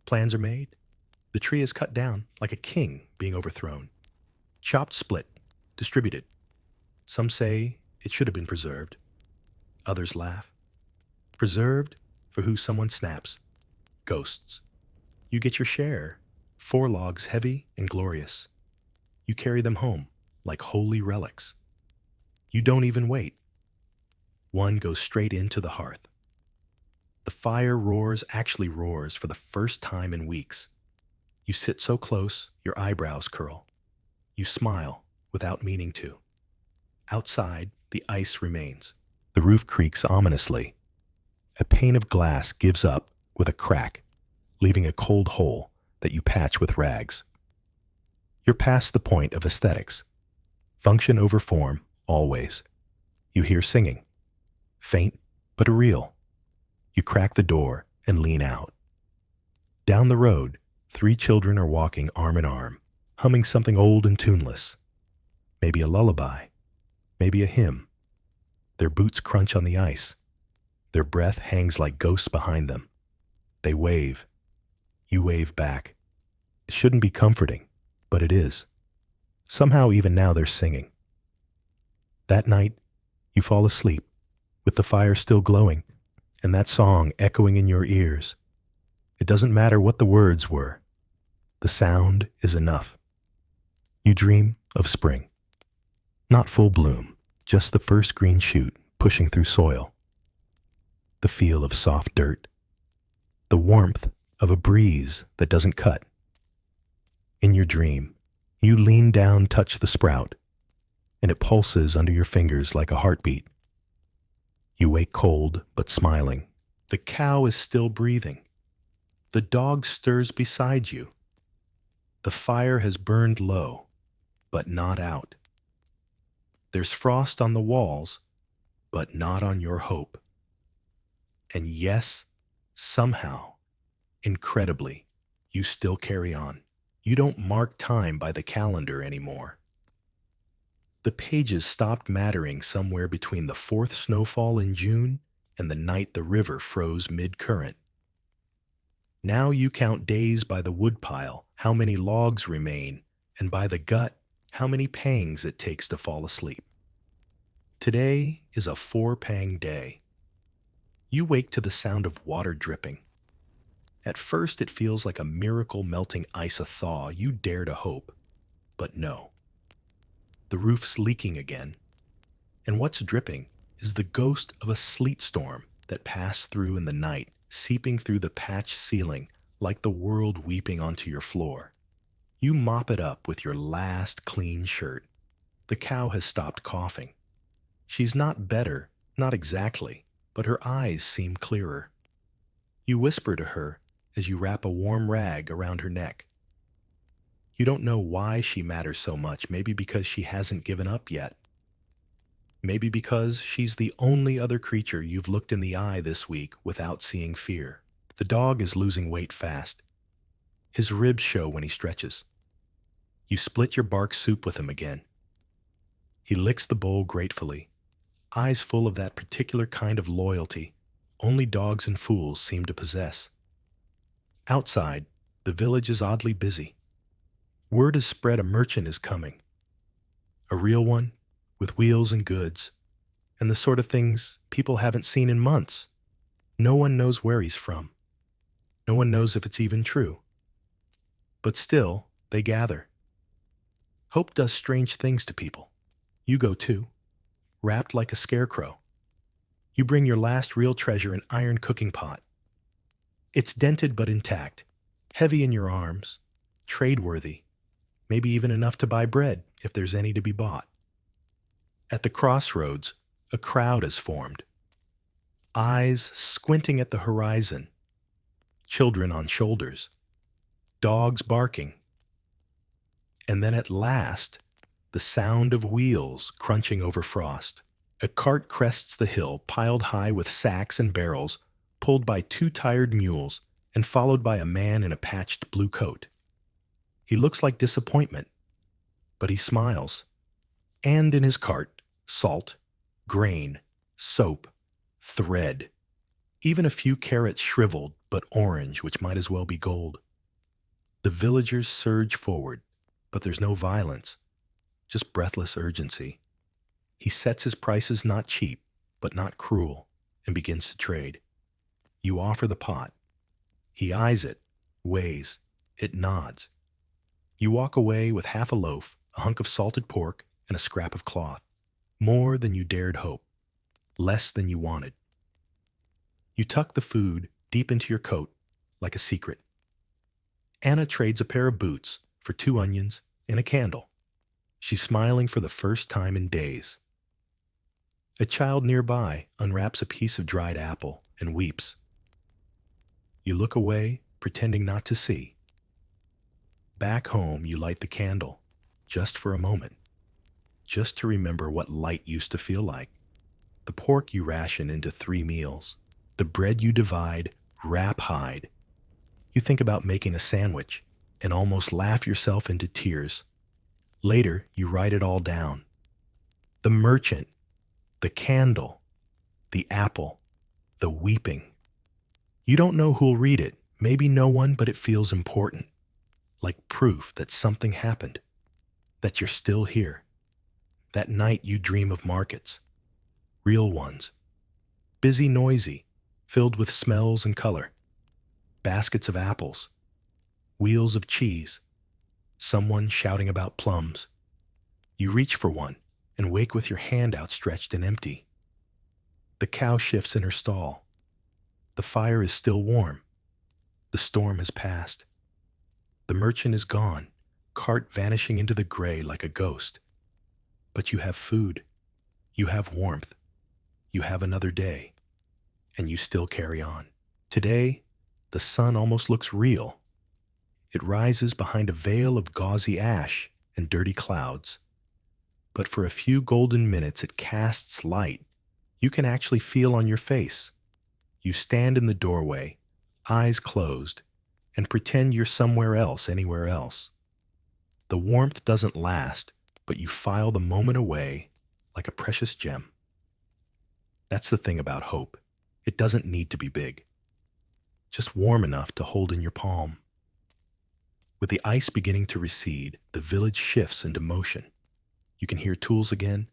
Plans are made. The tree is cut down like a king being overthrown. Chopped, split, distributed. Some say it should have been preserved. Others laugh. Preserved for who someone snaps. Ghosts. You get your share. 4 logs heavy and glorious. You carry them home like holy relics. You don't even wait. One goes straight into the hearth. The fire roars, actually roars for the first time in weeks. You sit so close, your eyebrows curl. You smile without meaning to. Outside, the ice remains. The roof creaks ominously. A pane of glass gives up with a crack, leaving a cold hole that you patch with rags. You're past the point of aesthetics. Function over form, always. You hear singing. Faint, but real. You crack the door and lean out. Down the road, 3 children are walking arm in arm, humming something old and tuneless. Maybe a lullaby, maybe a hymn. Their boots crunch on the ice. Their breath hangs like ghosts behind them. They wave. You wave back. It shouldn't be comforting, but it is. Somehow even now they're singing. That night, you fall asleep, with the fire still glowing, and that song echoing in your ears. It doesn't matter what the words were. The sound is enough. You dream of spring. Not full bloom, just the first green shoot pushing through soil. The feel of soft dirt. The warmth of a breeze that doesn't cut. In your dream, you lean down, touch the sprout, and it pulses under your fingers like a heartbeat. You wake cold but smiling. The cow is still breathing. The dog stirs beside you. The fire has burned low, but not out. There's frost on the walls, but not on your hope. And yes, somehow, incredibly, you still carry on. You don't mark time by the calendar anymore. The pages stopped mattering somewhere between the 4th snowfall in June and the night the river froze mid-current. Now you count days by the woodpile, how many logs remain, and by the gut, how many pangs it takes to fall asleep. Today is a 4-pang day. You wake to the sound of water dripping. At first it feels like a miracle melting ice a-thaw you dare to hope. But no. The roof's leaking again. And what's dripping is the ghost of a sleet storm that passed through in the night, seeping through the patched ceiling like the world weeping onto your floor. You mop it up with your last clean shirt. The cow has stopped coughing. She's not better, not exactly, but her eyes seem clearer. You whisper to her as you wrap a warm rag around her neck. You don't know why she matters so much, maybe because she hasn't given up yet. Maybe because she's the only other creature you've looked in the eye this week without seeing fear. The dog is losing weight fast. His ribs show when he stretches. You split your bark soup with him again. He licks the bowl gratefully, eyes full of that particular kind of loyalty only dogs and fools seem to possess. Outside, the village is oddly busy. Word has spread a merchant is coming. A real one, with wheels and goods, and the sort of things people haven't seen in months. No one knows where he's from. No one knows if it's even true. But still, they gather. Hope does strange things to people. You go too, wrapped like a scarecrow. You bring your last real treasure, an iron cooking pot. It's dented but intact, heavy in your arms, trade-worthy, maybe even enough to buy bread if there's any to be bought. At the crossroads, a crowd has formed. Eyes squinting at the horizon, children on shoulders, dogs barking. And then at last, the sound of wheels crunching over frost. A cart crests the hill, piled high with sacks and barrels, pulled by two tired mules and followed by a man in a patched blue coat. He looks like disappointment, but he smiles. And in his cart, salt, grain, soap, thread, even a few carrots shriveled but orange, which might as well be gold. The villagers surge forward, but there's no violence, just breathless urgency. He sets his prices not cheap, but not cruel, and begins to trade. You offer the pot. He eyes it, weighs, it nods. You walk away with half a loaf, a hunk of salted pork, and a scrap of cloth. More than you dared hope, less than you wanted. You tuck the food deep into your coat, like a secret. Anna trades a pair of boots for 2 onions and a candle. She's smiling for the first time in days. A child nearby unwraps a piece of dried apple and weeps. You look away, pretending not to see. Back home, you light the candle, just for a moment, just to remember what light used to feel like. The pork you ration into 3 meals, the bread you divide, wrap hide. You think about making a sandwich and almost laugh yourself into tears. Later, you write it all down. The merchant, the candle, the apple, the weeping. You don't know who'll read it, maybe no one, but it feels important, like proof that something happened, that you're still here. That night you dream of markets, real ones, busy, noisy, filled with smells and color, baskets of apples, wheels of cheese, someone shouting about plums. You reach for one and wake with your hand outstretched and empty. The cow shifts in her stall. The fire is still warm. The storm has passed. The merchant is gone, cart vanishing into the gray like a ghost. But you have food. You have warmth. You have another day. And you still carry on. Today, the sun almost looks real. It rises behind a veil of gauzy ash and dirty clouds. But for a few golden minutes it casts light you can actually feel on your face. You stand in the doorway, eyes closed, and pretend you're somewhere else, anywhere else. The warmth doesn't last, but you file the moment away like a precious gem. That's the thing about hope. It doesn't need to be big. Just warm enough to hold in your palm. With the ice beginning to recede, the village shifts into motion. You can hear tools again,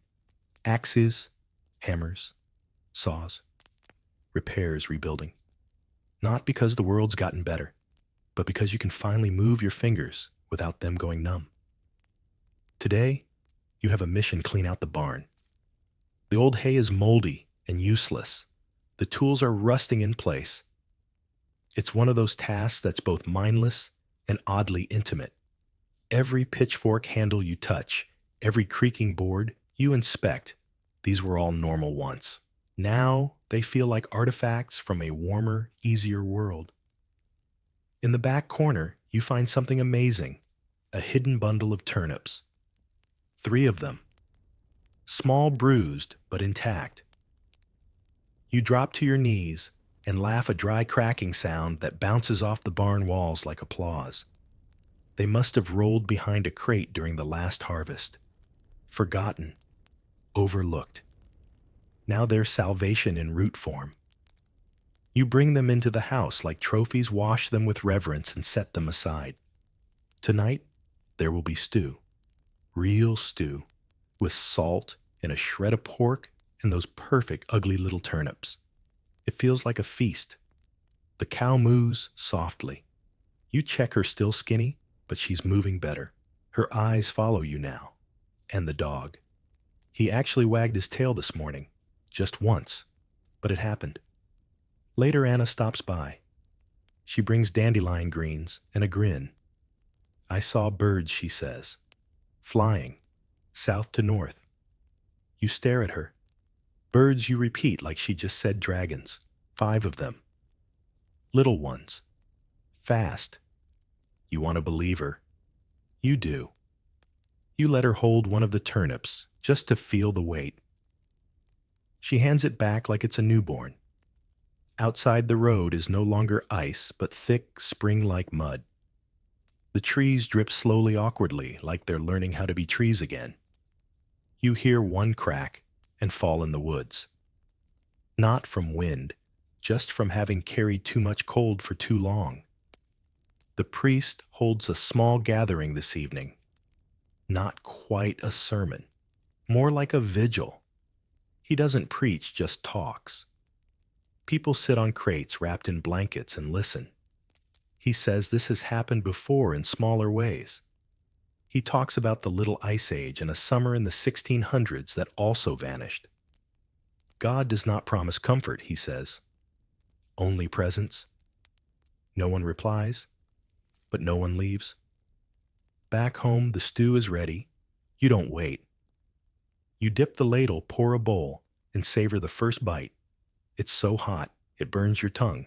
axes, hammers, saws, repairs rebuilding. Not because the world's gotten better, but because you can finally move your fingers without them going numb. Today, you have a mission: clean out the barn. The old hay is moldy and useless. The tools are rusting in place. It's one of those tasks that's both mindless and oddly intimate. Every pitchfork handle you touch, every creaking board you inspect, these were all normal once. Now they feel like artifacts from a warmer, easier world. In the back corner, you find something amazing, a hidden bundle of turnips. 3 of them, small, bruised, but intact. You drop to your knees and laugh a dry cracking sound that bounces off the barn walls like applause. They must have rolled behind a crate during the last harvest. Forgotten, overlooked. Now they're salvation in root form. You bring them into the house like trophies, wash them with reverence, and set them aside. Tonight, there will be stew. Real stew, with salt and a shred of pork and those perfect ugly little turnips. It feels like a feast. The cow moos softly. You check her, still skinny, but she's moving better. Her eyes follow you now. And the dog. He actually wagged his tail this morning. Just once. But it happened. Later, Anna stops by. She brings dandelion greens and a grin. I saw birds, she says, flying, south to north. You stare at her. Birds, you repeat like she just said dragons. 5 of them. Little ones. Fast. You want to believe her. You do. You let her hold one of the turnips just to feel the weight. She hands it back like it's a newborn. Outside, the road is no longer ice, but thick, spring-like mud. The trees drip slowly, awkwardly, like they're learning how to be trees again. You hear one crack and fall in the woods. Not from wind, just from having carried too much cold for too long. The priest holds a small gathering this evening. Not quite a sermon, more like a vigil. He doesn't preach, just talks. People sit on crates wrapped in blankets and listen. He says this has happened before in smaller ways. He talks about the Little Ice Age and a summer in the 1600s that also vanished. God does not promise comfort, he says. Only presence. No one replies, but no one leaves. Back home, the stew is ready. You don't wait. You dip the ladle, pour a bowl, and savor the first bite. It's so hot, it burns your tongue.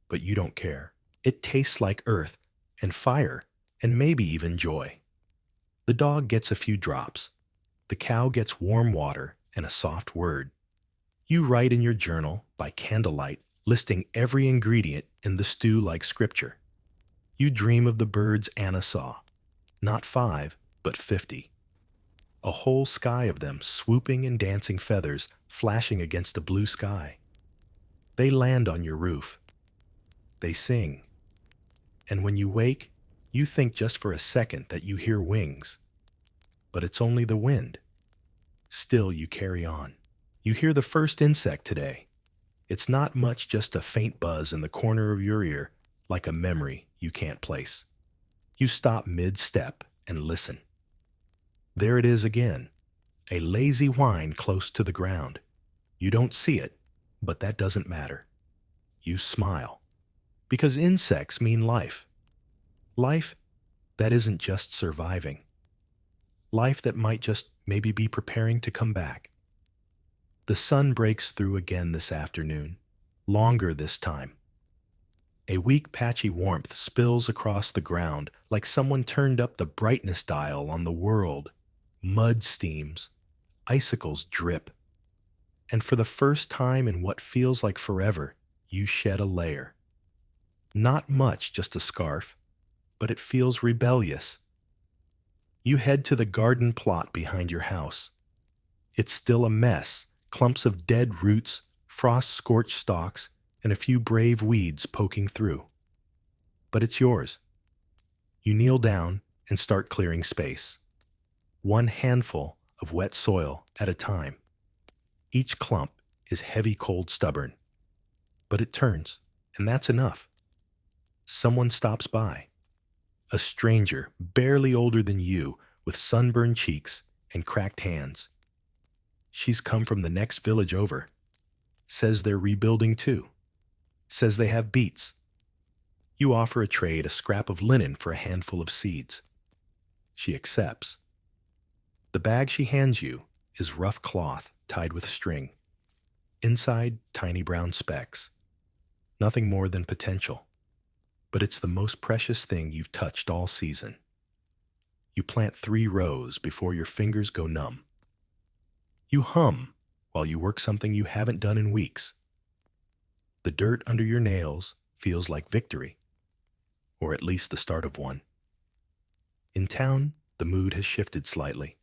But you don't care. It tastes like earth and fire and maybe even joy. The dog gets a few drops. The cow gets warm water and a soft word. You write in your journal by candlelight, listing every ingredient in the stew like scripture. You dream of the birds Anna saw. Not 5, but 50. A whole sky of them, swooping and dancing feathers, flashing against a blue sky. They land on your roof. They sing. And when you wake, you think just for a second that you hear wings. But it's only the wind. Still, you carry on. You hear the first insect today. It's not much, just a faint buzz in the corner of your ear, like a memory you can't place. You stop mid-step and listen. There it is again, a lazy whine close to the ground. You don't see it, but that doesn't matter. You smile, because insects mean life. Life that isn't just surviving. Life that might just maybe be preparing to come back. The sun breaks through again this afternoon, longer this time. A weak, patchy warmth spills across the ground like someone turned up the brightness dial on the world. Mud steams, icicles drip. And for the first time in what feels like forever, you shed a layer. Not much, just a scarf, but it feels rebellious. You head to the garden plot behind your house. It's still a mess, clumps of dead roots, frost-scorched stalks, and a few brave weeds poking through. But it's yours. You kneel down and start clearing space. One handful of wet soil at a time. Each clump is heavy, cold, stubborn. But it turns, and that's enough. Someone stops by. A stranger, barely older than you, with sunburned cheeks and cracked hands. She's come from the next village over. Says they're rebuilding too. Says they have beets. You offer a trade, a scrap of linen for a handful of seeds. She accepts. The bag she hands you is rough cloth tied with string. Inside, tiny brown specks. Nothing more than potential. But it's the most precious thing you've touched all season. You plant 3 rows before your fingers go numb. You hum while you work something you haven't done in weeks. The dirt under your nails feels like victory, or at least the start of one. In town, the mood has shifted slightly.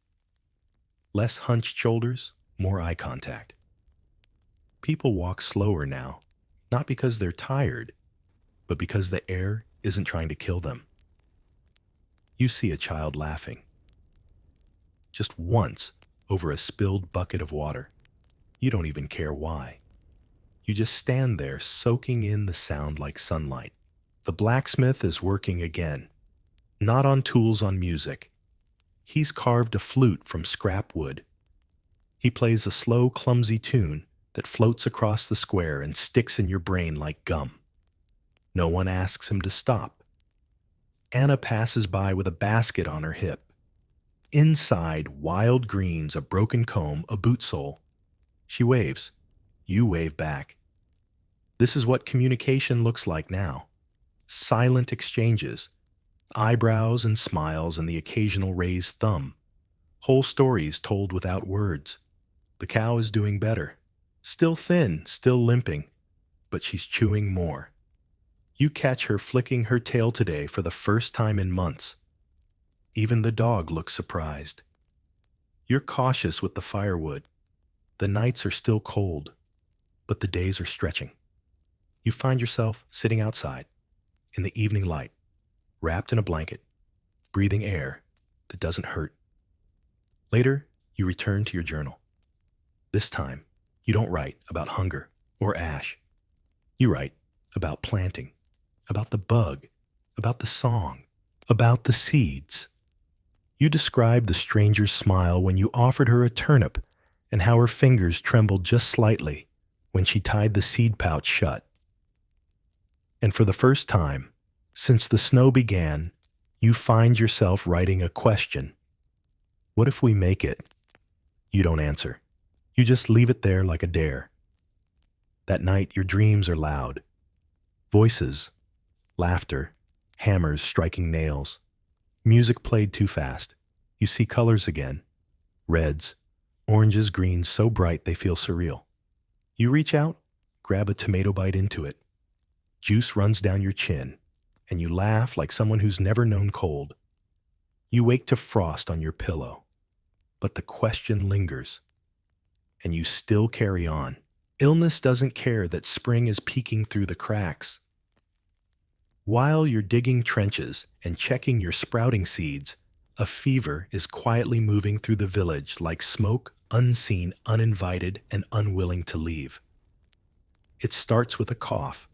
Less hunched shoulders, more eye contact. People walk slower now, not because they're tired, but because the air isn't trying to kill them. You see a child laughing. Just once over a spilled bucket of water. You don't even care why. You just stand there soaking in the sound like sunlight. The blacksmith is working again, not on tools on music. He's carved a flute from scrap wood. He plays a slow, clumsy tune that floats across the square and sticks in your brain like gum. No one asks him to stop. Anna passes by with a basket on her hip. Inside, wild greens, a broken comb, a boot sole. She waves. You wave back. This is what communication looks like now. Silent exchanges, eyebrows and smiles and the occasional raised thumb. Whole stories told without words. The cow is doing better. Still thin, still limping, but she's chewing more. You catch her flicking her tail today for the first time in months. Even the dog looks surprised. You're cautious with the firewood. The nights are still cold, but the days are stretching. You find yourself sitting outside, in the evening light, wrapped in a blanket, breathing air that doesn't hurt. Later, you return to your journal. This time, you don't write about hunger or ash. You write about planting, about the bug, about the song, about the seeds. You describe the stranger's smile when you offered her a turnip and how her fingers trembled just slightly when she tied the seed pouch shut. And for the first time, since the snow began, you find yourself writing a question. What if we make it? You don't answer. You just leave it there like a dare. That night, your dreams are loud. Voices, laughter, hammers striking nails. Music played too fast. You see colors again. Reds, oranges, greens so bright they feel surreal. You reach out, grab a tomato bite into it. Juice runs down your chin, and you laugh like someone who's never known cold. You wake to frost on your pillow, but the question lingers, and you still carry on. Illness doesn't care that spring is peeking through the cracks. While you're digging trenches and checking your sprouting seeds, a fever is quietly moving through the village like smoke, unseen, uninvited, and unwilling to leave. It starts with a cough.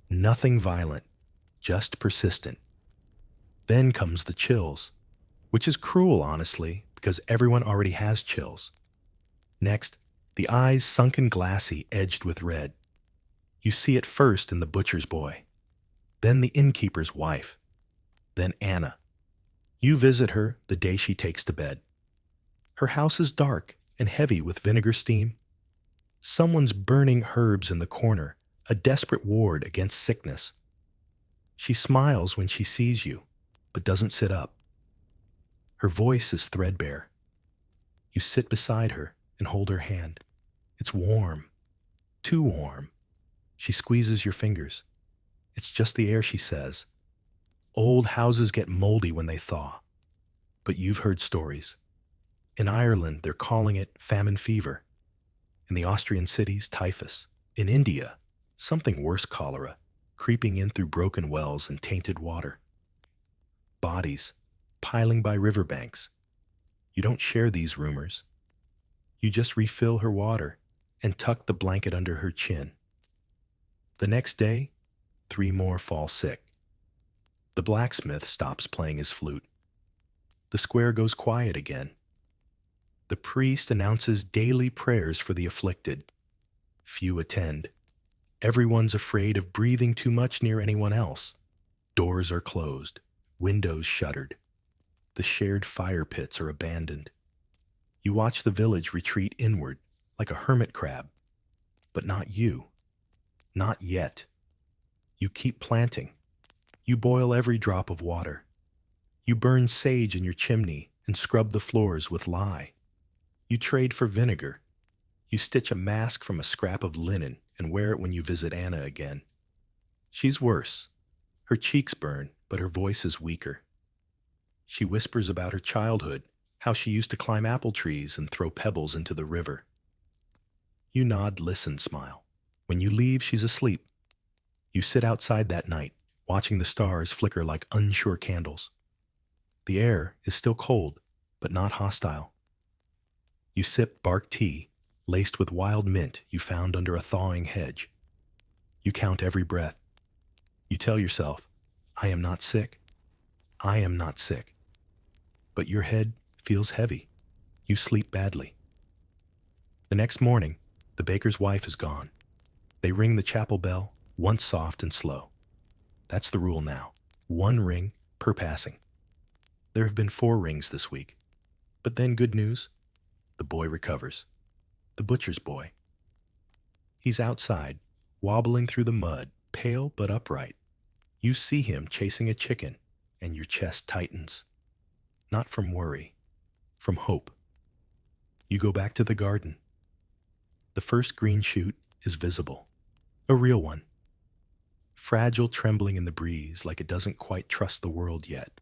Nothing violent, just persistent. Then comes the chills, which is cruel, honestly, because everyone already has chills. Next, the eyes sunken glassy, edged with red. You see it first in the butcher's boy, then the innkeeper's wife, then Anna. You visit her the day she takes to bed. Her house is dark and heavy with vinegar steam. Someone's burning herbs in the corner, a desperate ward against sickness. She smiles when she sees you, but doesn't sit up. Her voice is threadbare. You sit beside her and hold her hand. It's warm, too warm. She squeezes your fingers. It's just the air, she says. Old houses get moldy when they thaw. But you've heard stories. In Ireland, they're calling it famine fever. In the Austrian cities, typhus. In India, something worse, cholera, creeping in through broken wells and tainted water. Bodies, piling by riverbanks. You don't share these rumors. You just refill her water and tuck the blanket under her chin. The next day, 3 more fall sick. The blacksmith stops playing his flute. The square goes quiet again. The priest announces daily prayers for the afflicted. Few attend. Everyone's afraid of breathing too much near anyone else. Doors are closed, windows shuttered. The shared fire pits are abandoned. You watch the village retreat inward like a hermit crab. But not you. Not yet. You keep planting. You boil every drop of water. You burn sage in your chimney and scrub the floors with lye. You trade for vinegar. You stitch a mask from a scrap of linen and wear it when you visit Anna again. She's worse. Her cheeks burn, but her voice is weaker. She whispers about her childhood, how she used to climb apple trees and throw pebbles into the river. You nod, listen, smile. When you leave, she's asleep. You sit outside that night, watching the stars flicker like unsure candles. The air is still cold, but not hostile. You sip bark tea, laced with wild mint you found under a thawing hedge. You count every breath. You tell yourself, I am not sick. I am not sick. But your head feels heavy. You sleep badly. The next morning, the baker's wife is gone. They ring the chapel bell, once soft and slow. That's the rule now. One ring per passing. There have been 4 rings this week. But then good news. The boy recovers. The butcher's boy. He's outside, wobbling through the mud, pale but upright. You see him chasing a chicken, and your chest tightens. Not from worry, from hope. You go back to the garden. The first green shoot is visible. A real one. Fragile, trembling in the breeze like it doesn't quite trust the world yet.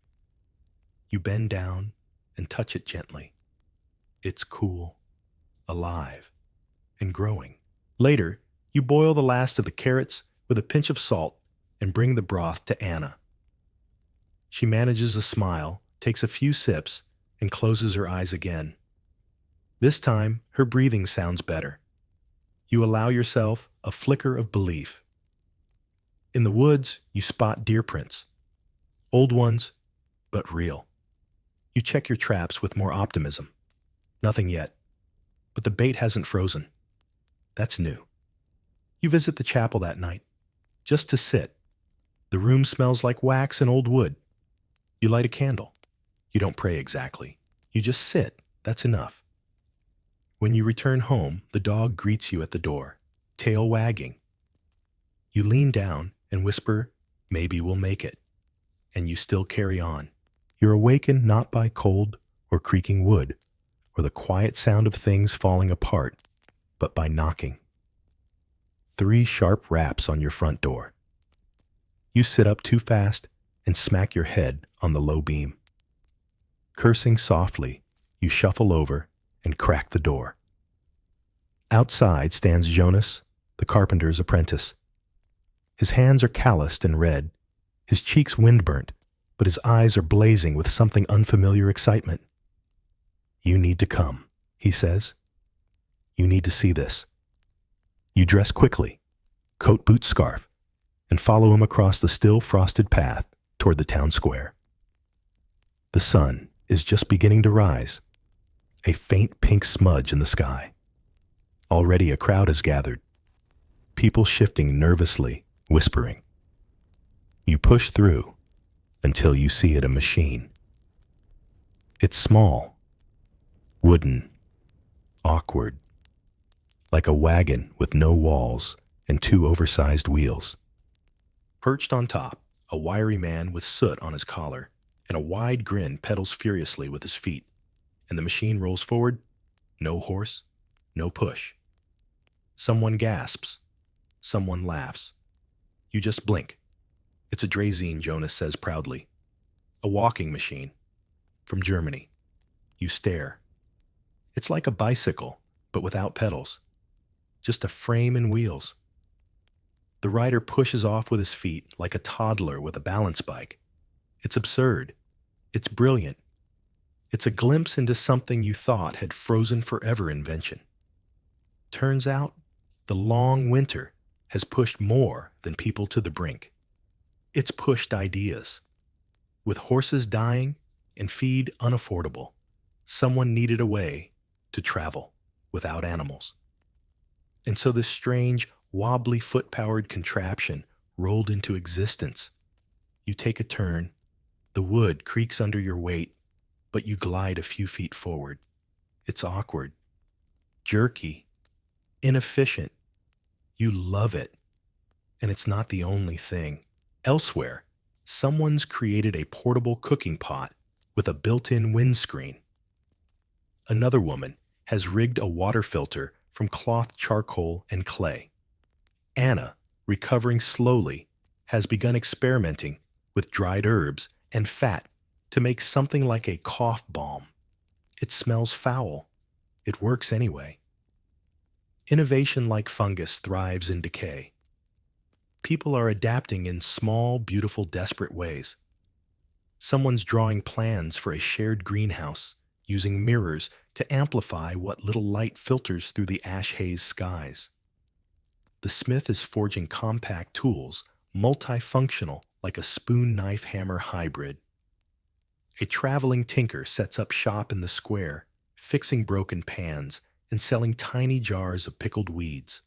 You bend down and touch it gently. It's cool, alive, and growing. Later, you boil the last of the carrots with a pinch of salt and bring the broth to Anna. She manages a smile, takes a few sips, and closes her eyes again. This time, her breathing sounds better. You allow yourself a flicker of belief. In the woods, you spot deer prints. Old ones, but real. You check your traps with more optimism. Nothing yet. But the bait hasn't frozen. That's new. You visit the chapel that night, just to sit. The room smells like wax and old wood. You light a candle. You don't pray exactly. You just sit. That's enough. When you return home, the dog greets you at the door, tail wagging. You lean down and whisper, maybe we'll make it. And you still carry on. You're awakened not by cold or creaking wood, or the quiet sound of things falling apart, but by knocking. 3 sharp raps on your front door. You sit up too fast and smack your head on the low beam. Cursing softly, you shuffle over and crack the door. Outside stands Jonas, the carpenter's apprentice. His hands are calloused and red, his cheeks windburnt, but his eyes are blazing with something unfamiliar excitement. You need to come, he says. You need to see this. You dress quickly, coat, boot, scarf, and follow him across the still frosted path toward the town square. The sun is just beginning to rise, a faint pink smudge in the sky. Already a crowd has gathered, people shifting nervously, whispering. You push through until you see it a machine. It's small, wooden, awkward, like a wagon with no walls and 2 oversized wheels. Perched on top, a wiry man with soot on his collar and a wide grin pedals furiously with his feet, and the machine rolls forward. No horse, no push. Someone gasps. Someone laughs. You just blink. It's a Draisine, Jonas says proudly. A walking machine. From Germany. You stare. It's like a bicycle, but without pedals. Just a frame and wheels. The rider pushes off with his feet like a toddler with a balance bike. It's absurd. It's brilliant. It's a glimpse into something you thought had frozen forever invention. Turns out, the long winter has pushed more than people to the brink. It's pushed ideas. With horses dying and feed unaffordable, someone needed a way to travel without animals. And so this strange, wobbly, foot-powered contraption rolled into existence. You take a turn. The wood creaks under your weight, but you glide a few feet forward. It's awkward, jerky, inefficient, You love it. And it's not the only thing. Elsewhere, someone's created a portable cooking pot with a built-in windscreen. Another woman has rigged a water filter from cloth, charcoal, and clay. Anna, recovering slowly, has begun experimenting with dried herbs and fat to make something like a cough balm. It smells foul. It works anyway. Innovation like fungus thrives in decay. People are adapting in small, beautiful, desperate ways. Someone's drawing plans for a shared greenhouse, using mirrors to amplify what little light filters through the ash haze skies. The smith is forging compact tools, multifunctional like a spoon-knife hammer hybrid. A traveling tinker sets up shop in the square, fixing broken pans and selling tiny jars of pickled weeds.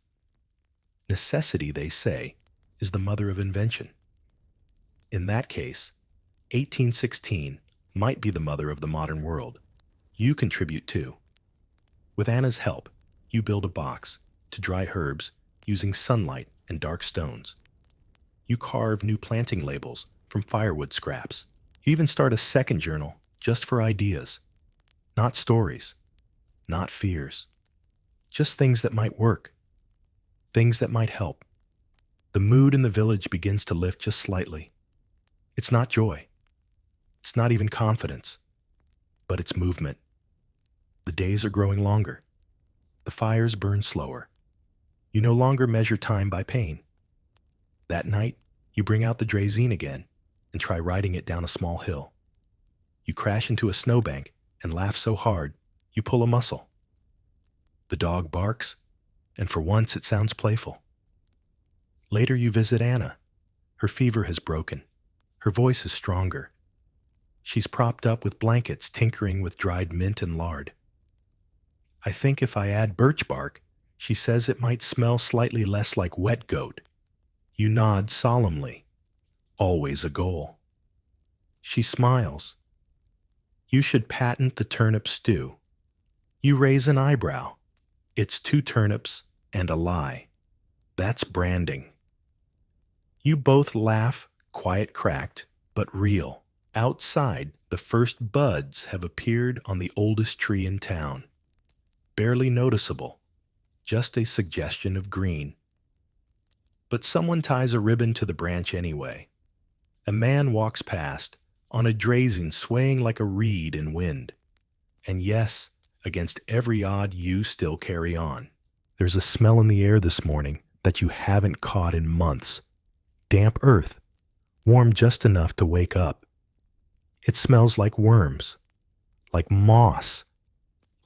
Necessity, they say, is the mother of invention. In that case, 1816 might be the mother of the modern world. You contribute too. With Anna's help, you build a box to dry herbs using sunlight and dark stones. You carve new planting labels from firewood scraps. You even start a second journal just for ideas. Not stories, not fears. Just things that might work. Things that might help. The mood in the village begins to lift just slightly. It's not joy. It's not even confidence. But it's movement. The days are growing longer. The fires burn slower. You no longer measure time by pain. That night, you bring out the draisine again and try riding it down a small hill. You crash into a snowbank and laugh so hard, you pull a muscle. The dog barks, and for once it sounds playful. Later you visit Anna. Her fever has broken. Her voice is stronger. She's propped up with blankets tinkering with dried mint and lard. I think if I add birch bark, she says it might smell slightly less like wet goat. You nod solemnly. Always a goal. She smiles. You should patent the turnip stew. You raise an eyebrow. It's 2 turnips and a lie. That's branding. You both laugh, quiet cracked, but real. Outside, the first buds have appeared on the oldest tree in town. Barely noticeable, just a suggestion of green. But someone ties a ribbon to the branch anyway. A man walks past, on a draisine swaying like a reed in wind. And yes, against every odd you still carry on. There's a smell in the air this morning that you haven't caught in months. Damp earth, warm just enough to wake up. It smells like worms, like moss,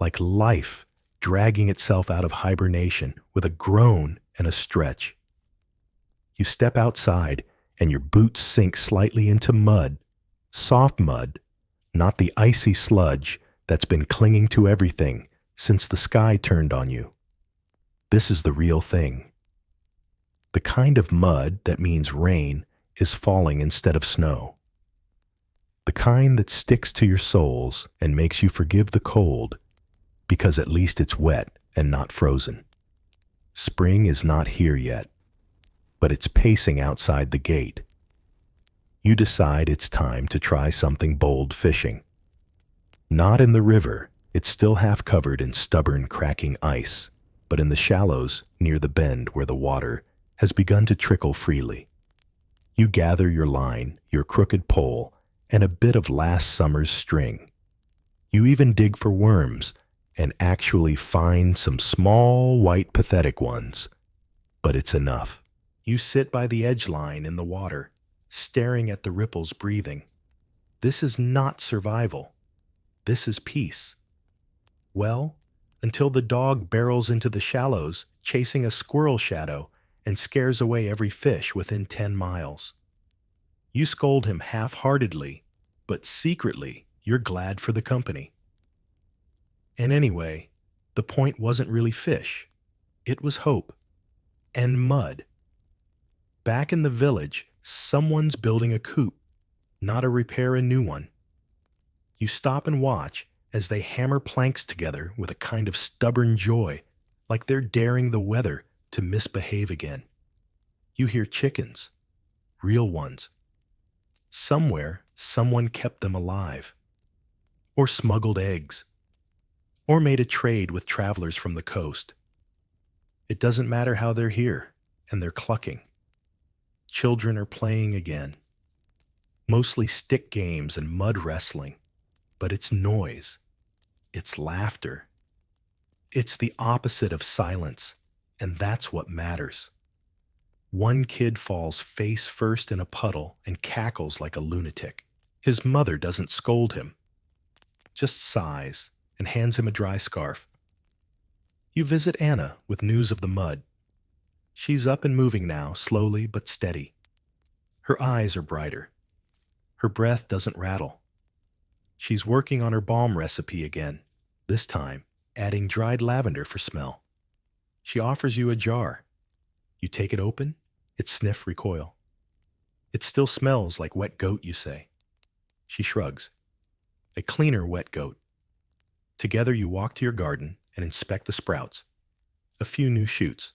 like life dragging itself out of hibernation with a groan and a stretch. You step outside and your boots sink slightly into mud, soft mud, not the icy sludge that's been clinging to everything since the sky turned on you. This is the real thing. The kind of mud that means rain is falling instead of snow. The kind that sticks to your soles and makes you forgive the cold, because at least it's wet and not frozen. Spring is not here yet, but it's pacing outside the gate. You decide it's time to try something bold fishing. Not in the river, it's still half covered in stubborn, cracking ice, but in the shallows near the bend where the water has begun to trickle freely. You gather your line, your crooked pole, and a bit of last summer's string. You even dig for worms and actually find some small, white, pathetic ones. But it's enough. You sit by the edge line in the water, staring at the ripples breathing. This is not survival. This is peace. Well, until the dog barrels into the shallows, chasing a squirrel shadow, and scares away every fish within 10 miles. You scold him half-heartedly, but secretly you're glad for the company. And anyway, the point wasn't really fish. It was hope. And mud. Back in the village, someone's building a coop, not to repair a new one. You stop and watch as they hammer planks together with a kind of stubborn joy, like they're daring the weather to misbehave again. You hear chickens, real ones. Somewhere, someone kept them alive, or smuggled eggs, or made a trade with travelers from the coast. It doesn't matter how they're here, and they're clucking. Children are playing again, mostly stick games and mud wrestling, but it's noise, it's laughter. It's the opposite of silence, and that's what matters. One kid falls face first in a puddle and cackles like a lunatic. His mother doesn't scold him, just sighs and hands him a dry scarf. You visit Anna with news of the mud. She's up and moving now, slowly but steady. Her eyes are brighter. Her breath doesn't rattle. She's working on her balm recipe again, this time adding dried lavender for smell. She offers you a jar. You take it open, its sniff recoil. It still smells like wet goat, you say. She shrugs. A cleaner wet goat. Together you walk to your garden and inspect the sprouts. A few new shoots.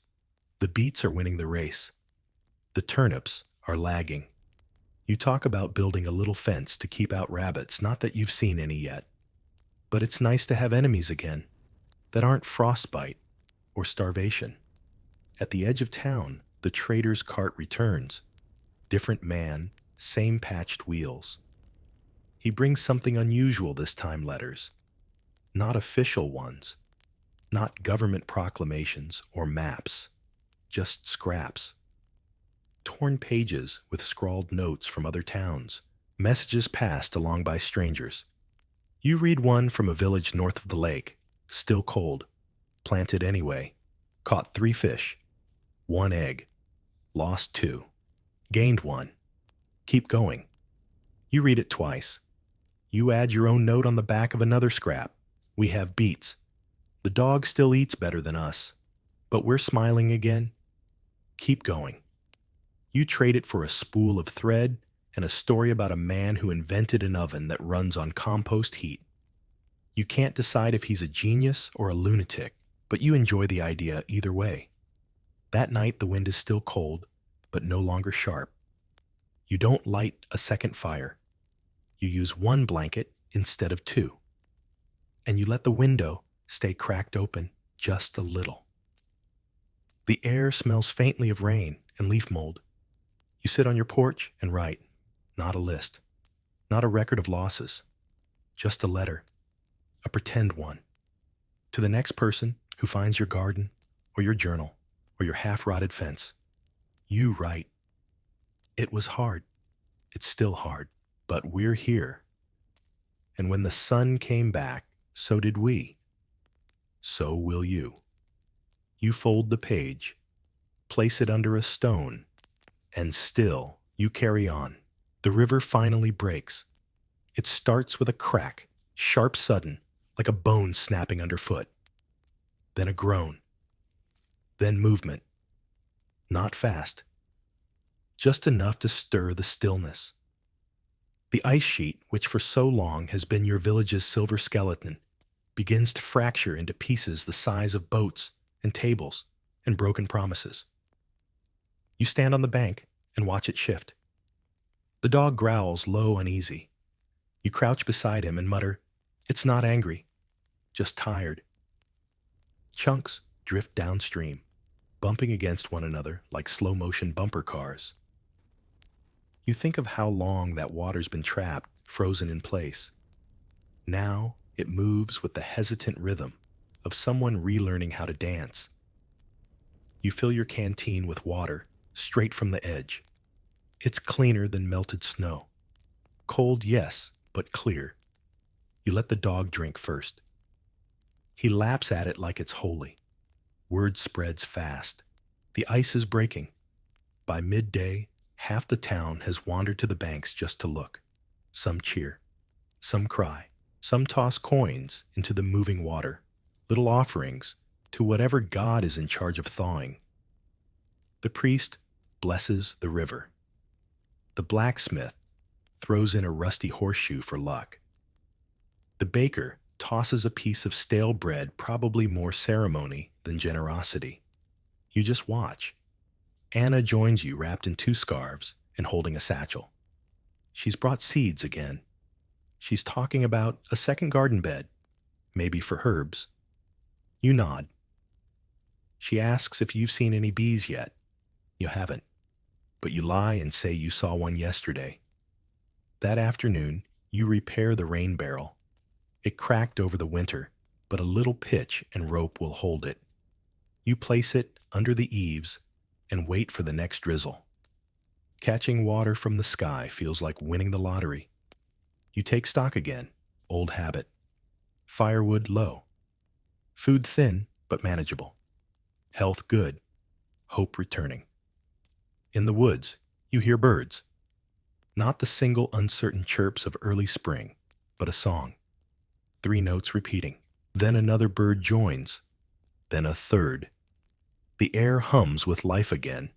The beets are winning the race. The turnips are lagging. You talk about building a little fence to keep out rabbits, not that you've seen any yet. But it's nice to have enemies again that aren't frostbite or starvation. At the edge of town, the trader's cart returns. Different man, same patched wheels. He brings something unusual this time, letters. Not official ones. Not government proclamations or maps. Just scraps. Torn pages with scrawled notes from other towns. Messages passed along by strangers. You read one from a village north of the lake. Still cold. Planted anyway. Caught 3 fish. 1 egg. Lost 2. Gained 1. Keep going. You read it twice. You add your own note on the back of another scrap. We have beets. The dog still eats better than us. But we're smiling again. Keep going. You trade it for a spool of thread and a story about a man who invented an oven that runs on compost heat. You can't decide if he's a genius or a lunatic, but you enjoy the idea either way. That night the wind is still cold, but no longer sharp. You don't light a second fire. You use 1 blanket instead of 2. And you let the window stay cracked open just a little. The air smells faintly of rain and leaf mold. You sit on your porch and write. Not a list. Not a record of losses. Just a letter. A pretend one. To the next person who finds your garden or your journal or your half-rotted fence. You write. It was hard. It's still hard. But we're here. And when the sun came back, so did we. So will you. You fold the page, place it under a stone, and still you carry on. The river finally breaks. It starts with a crack, sharp sudden, like a bone snapping underfoot. Then a groan. Then movement. Not fast. Just enough to stir the stillness. The ice sheet, which for so long has been your village's silver skeleton, begins to fracture into pieces the size of boats and tables and broken promises. You stand on the bank and watch it shift. The dog growls low, uneasy. You crouch beside him and mutter, "It's not angry, just tired." Chunks drift downstream, bumping against one another like slow-motion bumper cars. You think of how long that water's been trapped, frozen in place. Now it moves with the hesitant rhythm of someone relearning how to dance. You fill your canteen with water, straight from the edge. It's cleaner than melted snow. Cold, yes, but clear. You let the dog drink first. He laps at it like it's holy. Word spreads fast. The ice is breaking. By midday, half the town has wandered to the banks just to look. Some cheer. Some cry. Some toss coins into the moving water, little offerings to whatever god is in charge of thawing. The priest blesses the river. The blacksmith throws in a rusty horseshoe for luck. The baker tosses a piece of stale bread, probably more ceremony than generosity. You just watch. Anna joins you wrapped in two scarves and holding a satchel. She's brought seeds again. She's talking about a second garden bed, maybe for herbs. You nod. She asks if you've seen any bees yet. You haven't, but you lie and say you saw one yesterday. That afternoon, you repair the rain barrel. It cracked over the winter, but a little pitch and rope will hold it. You place it under the eaves and wait for the next drizzle. Catching water from the sky feels like winning the lottery. You take stock again, old habit. Firewood low. Food thin, but manageable. Health good. Hope returning. In the woods, you hear birds. Not the single uncertain chirps of early spring, but a song. 3 notes repeating. Then another bird joins. Then a third. The air hums with life again.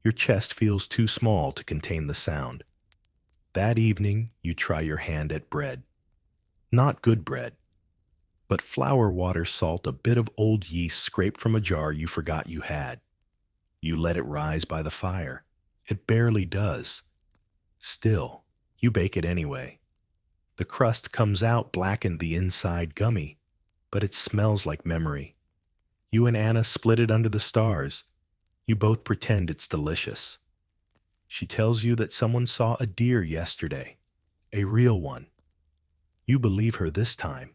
Your chest feels too small to contain the sound. That evening, you try your hand at bread. Not good bread, but flour, water, salt, a bit of old yeast scraped from a jar you forgot you had. You let it rise by the fire. It barely does. Still, you bake it anyway. The crust comes out blackened, the inside gummy, but it smells like memory. You and Anna split it under the stars. You both pretend it's delicious. She tells you that someone saw a deer yesterday, a real one. You believe her this time,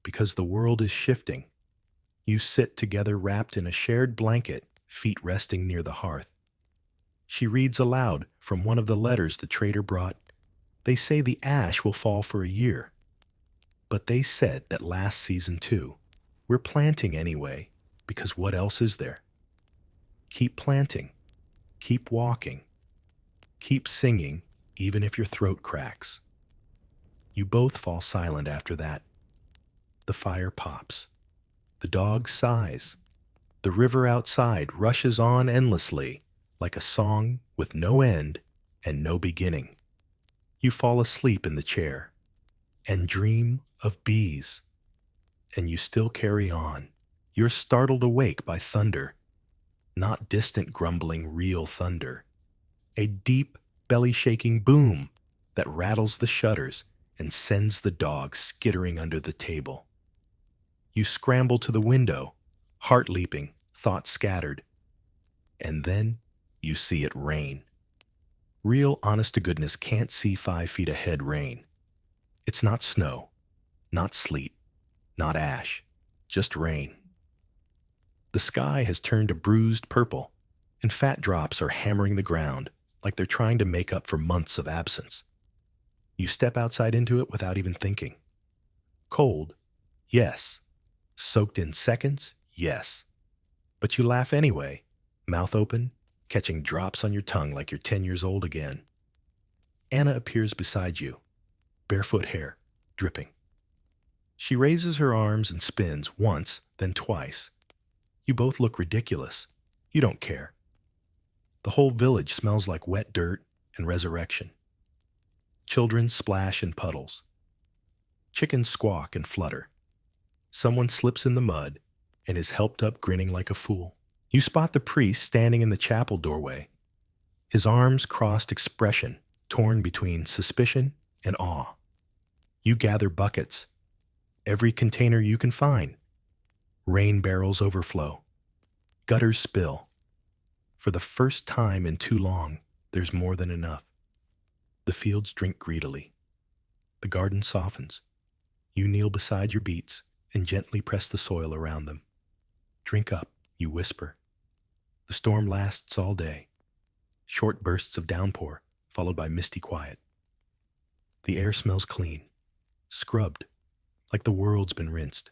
because the world is shifting. You sit together wrapped in a shared blanket, feet resting near the hearth. She reads aloud from one of the letters the trader brought. They say the ash will fall for a year. But they said that last season too. We're planting anyway, because what else is there? Keep planting. Keep walking. Keep singing, even if your throat cracks. You both fall silent after that. The fire pops. The dog sighs. The river outside rushes on endlessly, like a song with no end and no beginning. You fall asleep in the chair and dream of bees. And you still carry on. You're startled awake by thunder. Not distant grumbling, real thunder. A deep, belly-shaking boom that rattles the shutters and sends the dog skittering under the table. You scramble to the window, heart leaping, thoughts scattered. And then you see it rain. Real honest-to-goodness can't see 5 feet ahead rain. It's not snow, not sleet, not ash, just rain. The sky has turned a bruised purple, and fat drops are hammering the ground like they're trying to make up for months of absence. You step outside into it without even thinking. Cold, yes. Soaked in seconds, yes. But you laugh anyway, mouth open, catching drops on your tongue like you're 10 years old again. Anna appears beside you, barefoot hair, dripping. She raises her arms and spins once, then twice. You both look ridiculous. You don't care. The whole village smells like wet dirt and resurrection. Children splash in puddles. Chickens squawk and flutter. Someone slips in the mud and is helped up grinning like a fool. You spot the priest standing in the chapel doorway. His arms crossed expression, torn between suspicion and awe. You gather buckets. Every container you can find. Rain barrels overflow. Gutters spill. For the first time in too long, there's more than enough. The fields drink greedily. The garden softens. You kneel beside your beets and gently press the soil around them. Drink up, you whisper. The storm lasts all day. Short bursts of downpour, followed by misty quiet. The air smells clean, scrubbed, like the world's been rinsed.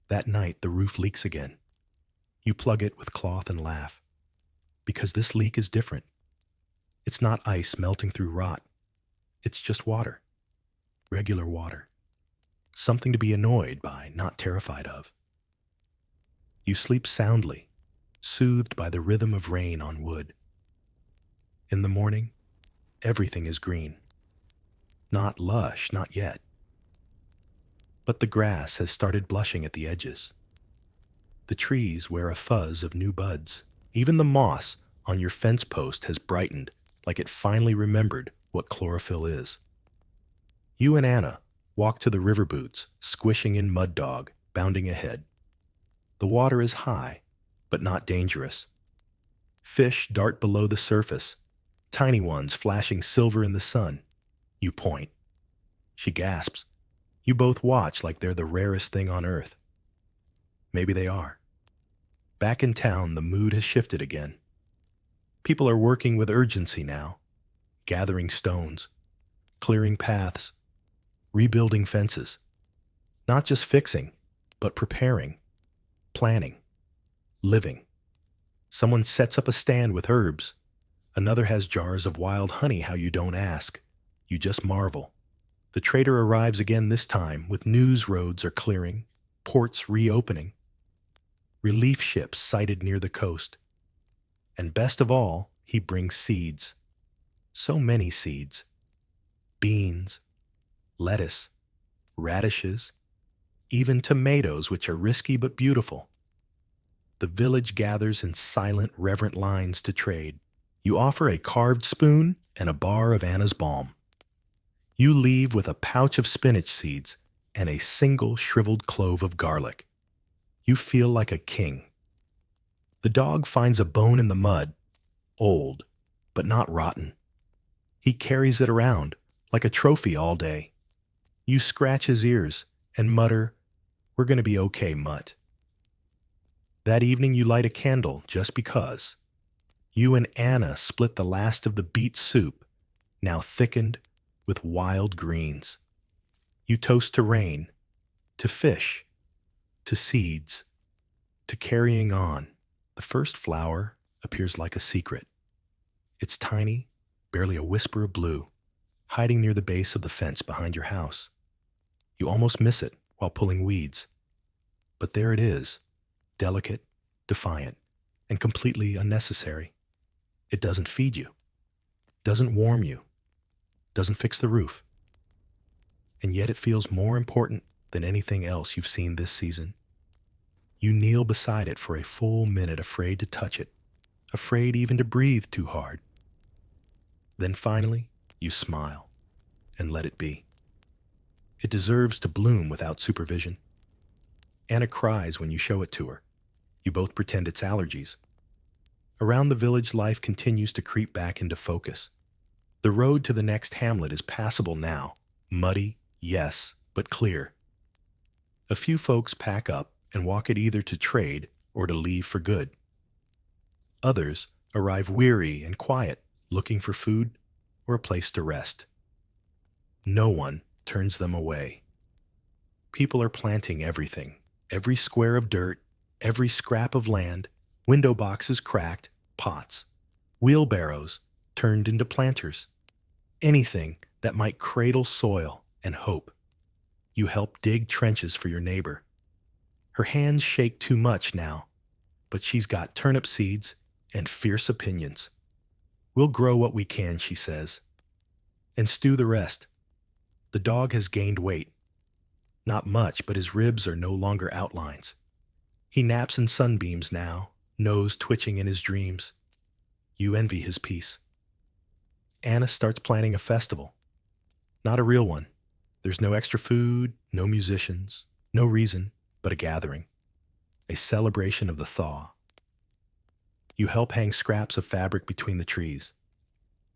That night, the roof leaks again. You plug it with cloth and laugh. Because this leak is different. It's not ice melting through rot. It's just water. Regular water. Something to be annoyed by, not terrified of. You sleep soundly, soothed by the rhythm of rain on wood. In the morning, everything is green. Not lush, not yet. But the grass has started blushing at the edges. The trees wear a fuzz of new buds. Even the moss on your fence post has brightened, like it finally remembered what chlorophyll is. You and Anna walk to the river boots, squishing in Mud Dog, bounding ahead. The water is high, but not dangerous. Fish dart below the surface, tiny ones flashing silver in the sun. You point. She gasps. You both watch like they're the rarest thing on earth. Maybe they are. Back in town, the mood has shifted again. People are working with urgency now, gathering stones, clearing paths, rebuilding fences. Not just fixing, but preparing, planning, living. Someone sets up a stand with herbs. Another has jars of wild honey. How you don't ask. You just marvel. The trader arrives again, this time with news. Roads are clearing, ports reopening, relief ships sighted near the coast. And best of all, he brings seeds. So many seeds. Beans, lettuce, radishes, even tomatoes, which are risky but beautiful. The village gathers in silent, reverent lines to trade. You offer a carved spoon and a bar of Anna's balm. You leave with a pouch of spinach seeds and a single shriveled clove of garlic. You feel like a king. The dog finds a bone in the mud, old, but not rotten. He carries it around like a trophy all day. You scratch his ears and mutter, "We're going to be okay, Mutt." That evening you light a candle just because. You and Anna split the last of the beet soup, now thickened with wild greens. You toast to rain, to fish, to seeds, to carrying on. The first flower appears like a secret. It's tiny, barely a whisper of blue, hiding near the base of the fence behind your house. You almost miss it while pulling weeds. But there it is, delicate, defiant, and completely unnecessary. It doesn't feed you, doesn't warm you, doesn't fix the roof. And yet it feels more important than anything else you've seen this season. You kneel beside it for a full minute, afraid to touch it, afraid even to breathe too hard. Then finally, you smile and let it be. It deserves to bloom without supervision. Anna cries when you show it to her. You both pretend it's allergies. Around the village, life continues to creep back into focus. The road to the next hamlet is passable now. Muddy, yes, but clear. A few folks pack up and walk it either to trade or to leave for good. Others arrive weary and quiet, looking for food or a place to rest. No one turns them away. People are planting everything, every square of dirt, every scrap of land, window boxes cracked, pots, wheelbarrows turned into planters. Anything that might cradle soil and hope. You help dig trenches for your neighbor. Her hands shake too much now, but she's got turnip seeds and fierce opinions. "We'll grow what we can," she says, "and stew the rest." The dog has gained weight. Not much, but his ribs are no longer outlines. He naps in sunbeams now, nose twitching in his dreams. You envy his peace. Anna starts planning a festival. Not a real one. There's no extra food, no musicians, no reason, but a gathering. A celebration of the thaw. You help hang scraps of fabric between the trees.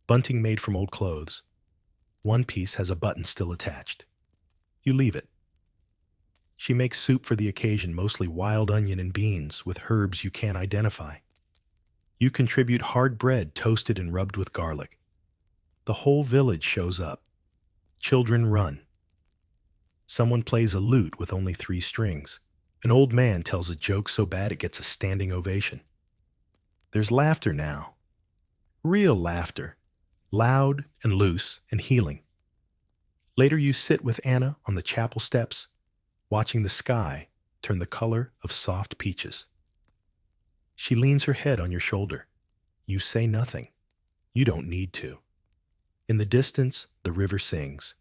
Bunting made from old clothes. One piece has a button still attached. You leave it. She makes soup for the occasion, mostly wild onion and beans with herbs you can't identify. You contribute hard bread toasted and rubbed with garlic. The whole village shows up. Children run. Someone plays a lute with only 3 strings. An old man tells a joke so bad it gets a standing ovation. There's laughter now. Real laughter. Loud and loose and healing. Later you sit with Anna on the chapel steps, watching the sky turn the color of soft peaches. She leans her head on your shoulder. You say nothing. You don't need to. In the distance, the river sings.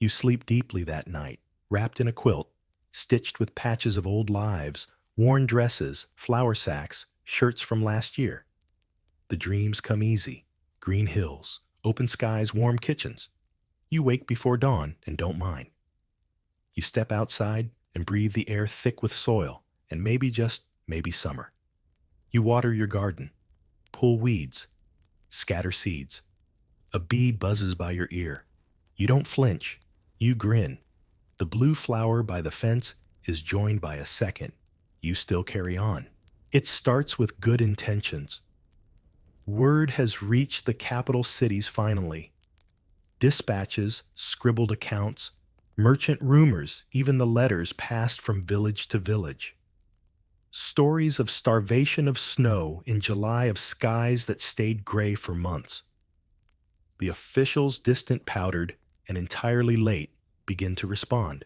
You sleep deeply that night, wrapped in a quilt, stitched with patches of old lives Worn dresses, flour sacks, shirts from last year. The dreams come easy. Green hills, open skies, warm kitchens. You wake before dawn and don't mind. You step outside and breathe the air thick with soil and maybe just maybe summer. You water your garden, pull weeds, scatter seeds. A bee buzzes by your ear. You don't flinch. You grin. The blue flower by the fence is joined by a second. You still carry on. It starts with good intentions. Word has reached the capital cities finally. Dispatches, scribbled accounts, merchant rumors, even the letters passed from village to village. Stories of starvation of snow in July of skies that stayed gray for months. The officials, distant powdered and entirely late, begin to respond.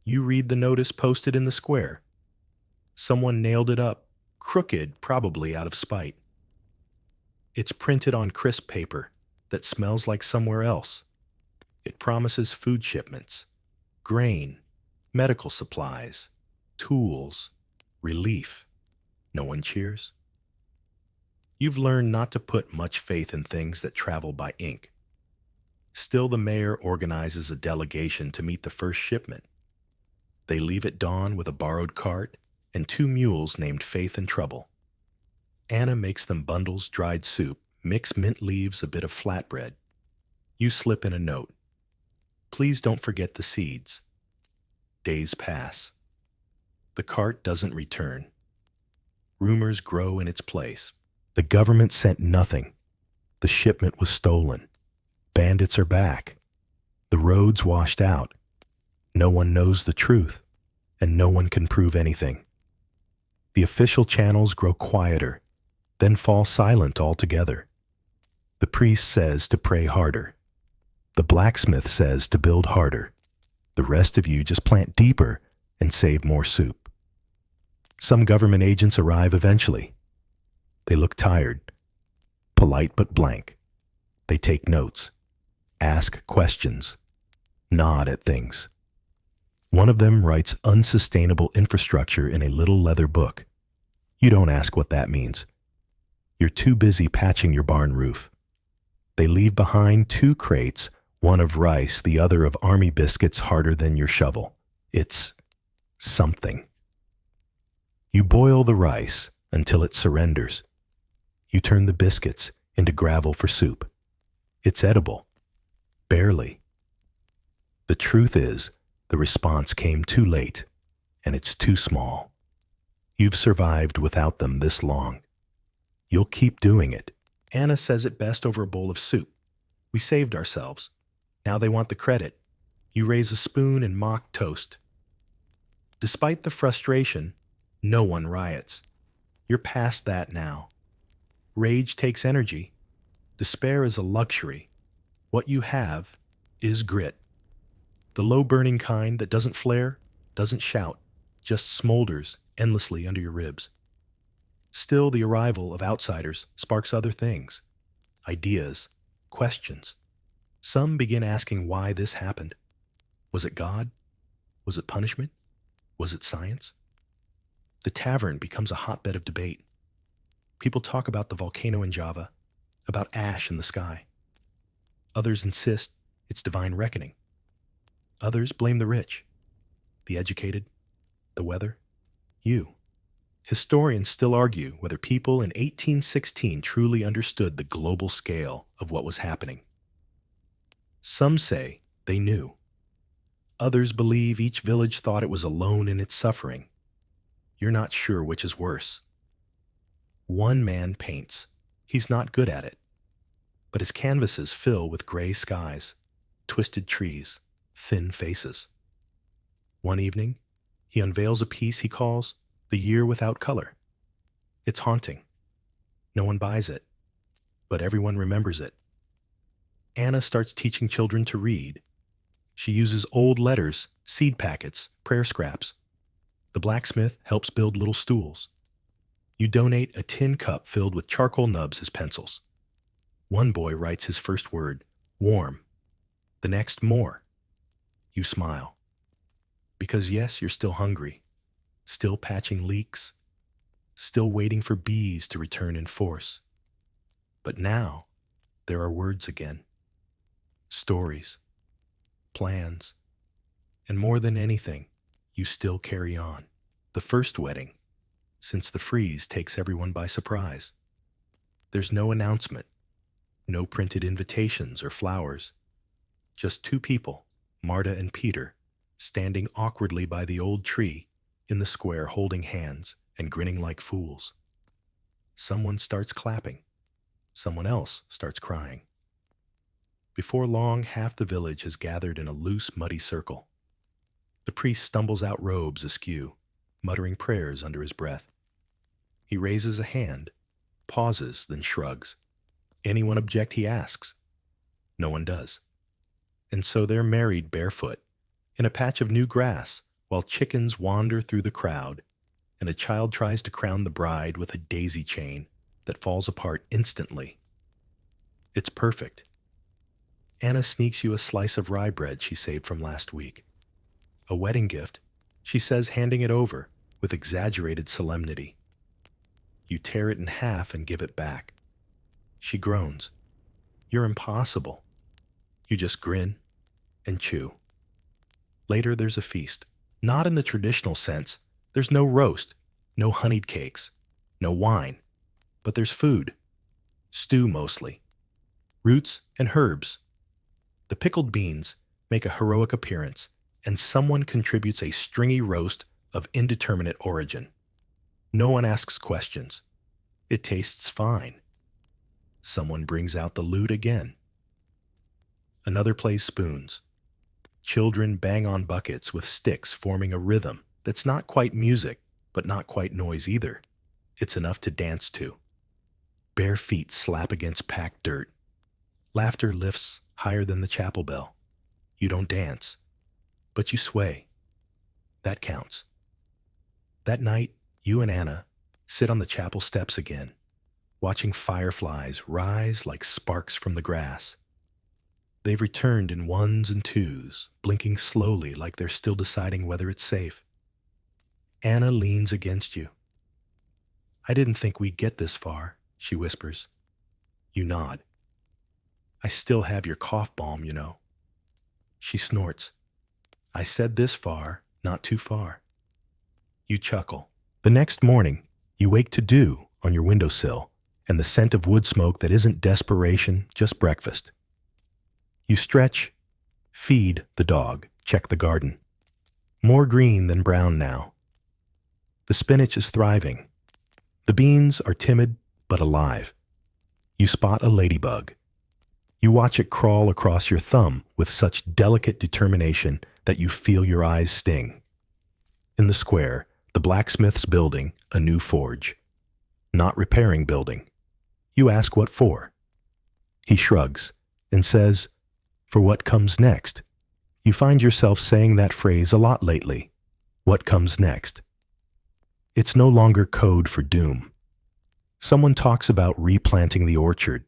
You read the notice posted in the square. Someone nailed it up, crooked, probably out of spite. It's printed on crisp paper that smells like somewhere else. It promises food shipments, grain, medical supplies, tools, relief. No one cheers. You've learned not to put much faith in things that travel by ink. Still, the mayor organizes a delegation to meet the first shipment. They leave at dawn with a borrowed cart and 2 mules named Faith and Trouble. Anna makes them bundles, dried soup, mix mint leaves, a bit of flatbread. You slip in a note. Please don't forget the seeds. Days pass. The cart doesn't return. Rumors grow in its place. The government sent nothing. The shipment was stolen. Bandits are back. The roads washed out. No one knows the truth, and no one can prove anything. The official channels grow quieter, then fall silent altogether. The priest says to pray harder. The blacksmith says to build harder. The rest of you just plant deeper and save more soup. Some government agents arrive eventually. They look tired, polite but blank. They take notes, ask questions, nod at things. One of them writes unsustainable infrastructure in a little leather book. You don't ask what that means. You're too busy patching your barn roof. They leave behind 2 crates, one of rice, the other of army biscuits harder than your shovel. It's something. You boil the rice until it surrenders. You turn the biscuits into gravel for soup. It's edible. Barely. The truth is, the response came too late, and it's too small. You've survived without them this long. You'll keep doing it. Anna says it best over a bowl of soup. We saved ourselves. Now they want the credit. You raise a spoon and mock toast. Despite the frustration, no one riots. You're past that now. Rage takes energy. Despair is a luxury. What you have is grit. The low-burning kind that doesn't flare, doesn't shout, just smolders endlessly under your ribs. Still, the arrival of outsiders sparks other things. Ideas, questions. Some begin asking why this happened. Was it God? Was it punishment? Was it science? The tavern becomes a hotbed of debate. People talk about the volcano in Java, about ash in the sky. Others insist it's divine reckoning. Others blame the rich, the educated, the weather, you. Historians still argue whether people in 1816 truly understood the global scale of what was happening. Some say they knew. Others believe each village thought it was alone in its suffering. You're not sure which is worse. One man paints. He's not good at it. But his canvases fill with gray skies, twisted trees, thin faces. One evening, he unveils a piece he calls The Year Without Color. It's haunting. No one buys it, but everyone remembers it. Anna starts teaching children to read. She uses old letters, seed packets, prayer scraps. The blacksmith helps build little stools. You donate a tin cup filled with charcoal nubs as pencils. One boy writes his first word, warm. The next, more. You smile. Because yes, you're still hungry. still patching leaks, still waiting for bees to return in force. But now, there are words again, stories, plans, and more than anything, you still carry on. The first wedding, since the freeze takes everyone by surprise. There's no announcement, no printed invitations or flowers, just two people, Marta and Peter, standing awkwardly by the old tree in the square holding hands and grinning like fools. Someone starts clapping. Someone else starts crying. Before long, half the village has gathered in a loose, muddy circle. The priest stumbles out robes askew, muttering prayers under his breath. He raises a hand, pauses, then shrugs. Anyone object, he asks. No one does. And so they're married barefoot, in a patch of new grass, while chickens wander through the crowd, and a child tries to crown the bride with a daisy chain that falls apart instantly. It's perfect. Anna sneaks you a slice of rye bread she saved from last week. A wedding gift, she says, handing it over with exaggerated solemnity. You tear it in half and give it back. She groans. You're impossible. You just grin and chew. Later, there's a feast. Not in the traditional sense. There's no roast, no honeyed cakes, no wine. But there's food. Stew mostly. Roots and herbs. The pickled beans make a heroic appearance, and someone contributes a stringy roast of indeterminate origin. No one asks questions. It tastes fine. Someone brings out the lute again. Another plays spoons. Children bang on buckets with sticks, forming a rhythm that's not quite music, but not quite noise either. It's enough to dance to. Bare feet slap against packed dirt. Laughter lifts higher than the chapel bell. You don't dance, but you sway. That counts. That night, you and Anna sit on the chapel steps again, watching fireflies rise like sparks from the grass. They've returned in ones and twos, blinking slowly like they're still deciding whether it's safe. Anna leans against you. I didn't think we'd get this far, she whispers. You nod. I still have your cough balm, you know. She snorts. I said this far, not too far. You chuckle. The next morning, you wake to dew on your windowsill and the scent of wood smoke that isn't desperation, just breakfast. You stretch, feed the dog, check the garden. More green than brown now. The spinach is thriving. The beans are timid but alive. You spot a ladybug. You watch it crawl across your thumb with such delicate determination that you feel your eyes sting. In the square, the blacksmith's building a new forge. Not repairing building. You ask what for. He shrugs and says, for what comes next. You find yourself saying that phrase a lot lately. What comes next? It's no longer code for doom. Someone talks about replanting the orchard.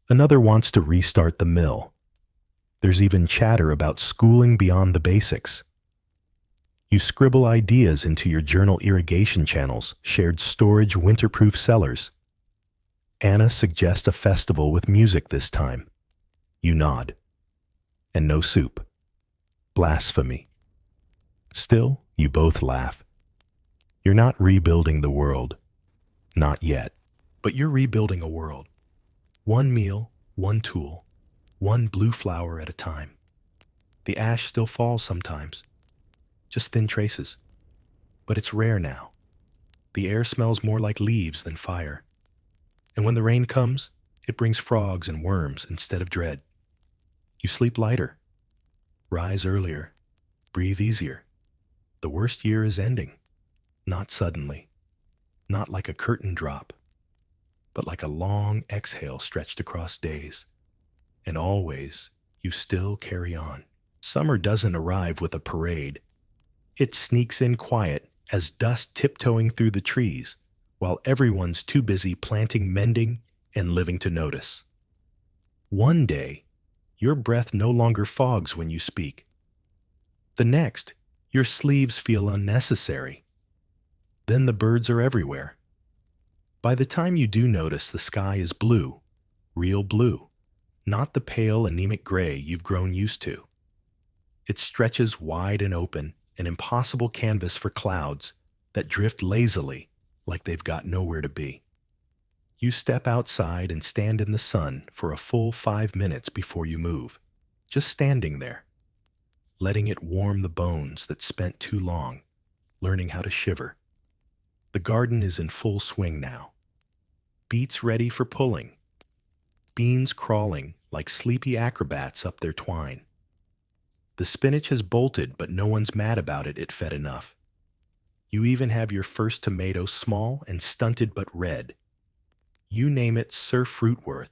Another wants to restart the mill. There's even chatter about schooling beyond the basics. You scribble ideas into your journal irrigation channels, shared storage winterproof cellars. Anna suggests a festival with music this time. You nod. And no soup. Blasphemy. Still, you both laugh. You're not rebuilding the world. Not yet. But you're rebuilding a world. One meal, one tool, one blue flower at a time. The ash still falls sometimes. Just thin traces. But it's rare now. The air smells more like leaves than fire. And when the rain comes, it brings frogs and worms instead of dread. You sleep lighter. Rise earlier. Breathe easier. The worst year is ending. Not suddenly. Not like a curtain drop. But like a long exhale stretched across days. And always, you still carry on. Summer doesn't arrive with a parade. It sneaks in quiet as dust tiptoeing through the trees, while everyone's too busy planting, mending, and living to notice. One day, your breath no longer fogs when you speak. The next, your sleeves feel unnecessary. Then the birds are everywhere. By the time you do notice, the sky is blue, real blue, not the pale anemic gray you've grown used to. It stretches wide and open, an impossible canvas for clouds that drift lazily like they've got nowhere to be. You step outside and stand in the sun for a full 5 minutes before you move, just standing there, letting it warm the bones that spent too long learning how to shiver. The garden is in full swing now. Beets ready for pulling, beans crawling like sleepy acrobats up their twine. The spinach has bolted, but no one's mad about it fed enough. You even have your first tomato, small and stunted but red. You name it Sir Fruitworth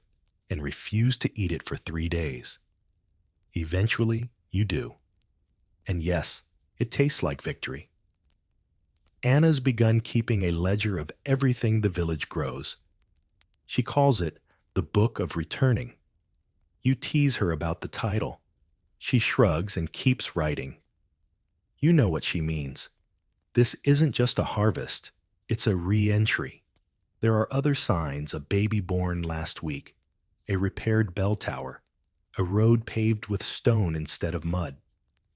and refuse to eat it for 3 days. Eventually, you do. And yes, it tastes like victory. Anna's begun keeping a ledger of everything the village grows. She calls it the Book of Returning. You tease her about the title. She shrugs and keeps writing. You know what she means. This isn't just a harvest, it's a re-entry. There are other signs: a baby born last week, a repaired bell tower, a road paved with stone instead of mud.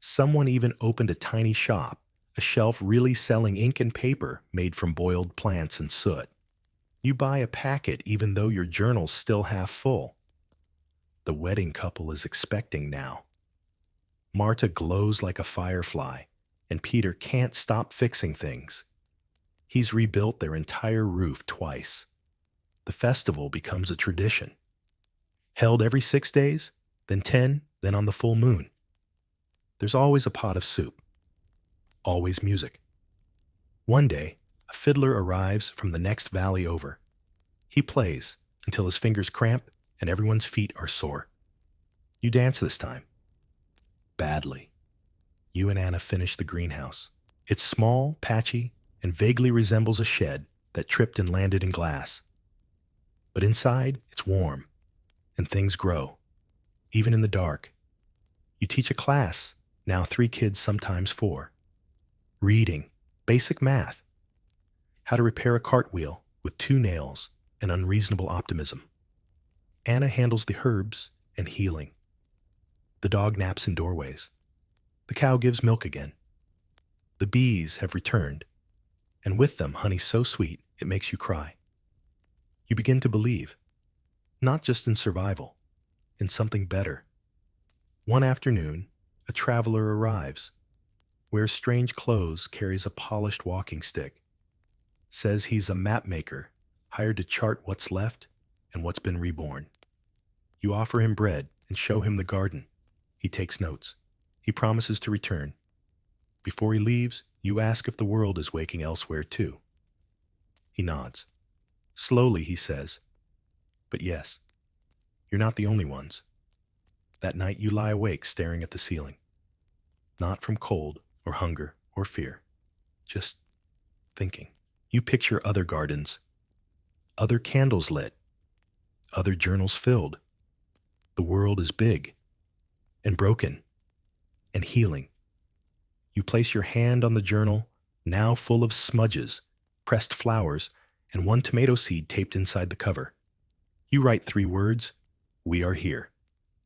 Someone even opened a tiny shop, a shelf really selling ink and paper made from boiled plants and soot. You buy a packet even though your journal's still half full. The wedding couple is expecting now. Marta glows like a firefly, and Peter can't stop fixing things. He's rebuilt their entire roof twice. The festival becomes a tradition. Held every 6 days, then 10, then on the full moon. There's always a pot of soup. Always music. One day, a fiddler arrives from the next valley over. He plays until his fingers cramp and everyone's feet are sore. You dance this time. Badly. You and Anna finish the greenhouse. It's small, patchy, and vaguely resembles a shed that tripped and landed in glass. But inside, it's warm, and things grow, even in the dark. You teach a class, now 3 kids, sometimes 4. Reading, basic math, how to repair a cartwheel with 2 nails, and unreasonable optimism. Anna handles the herbs and healing. The dog naps in doorways. The cow gives milk again. The bees have returned, and with them honey so sweet it makes you cry. You begin to believe, not just in survival, in something better. One afternoon, a traveler arrives, wears strange clothes, carries a polished walking stick, says he's a map maker, hired to chart what's left and what's been reborn. You offer him bread and show him the garden. He takes notes. He promises to return. Before he leaves, you ask if the world is waking elsewhere too. He nods. Slowly, he says, "But yes, you're not the only ones." That night you lie awake staring at the ceiling. Not from cold or hunger or fear. Just thinking. You picture other gardens, other candles lit, other journals filled. The world is big and broken and healing. You place your hand on the journal, now full of smudges, pressed flowers, and 1 tomato seed taped inside the cover. You write 3 words, "We are here."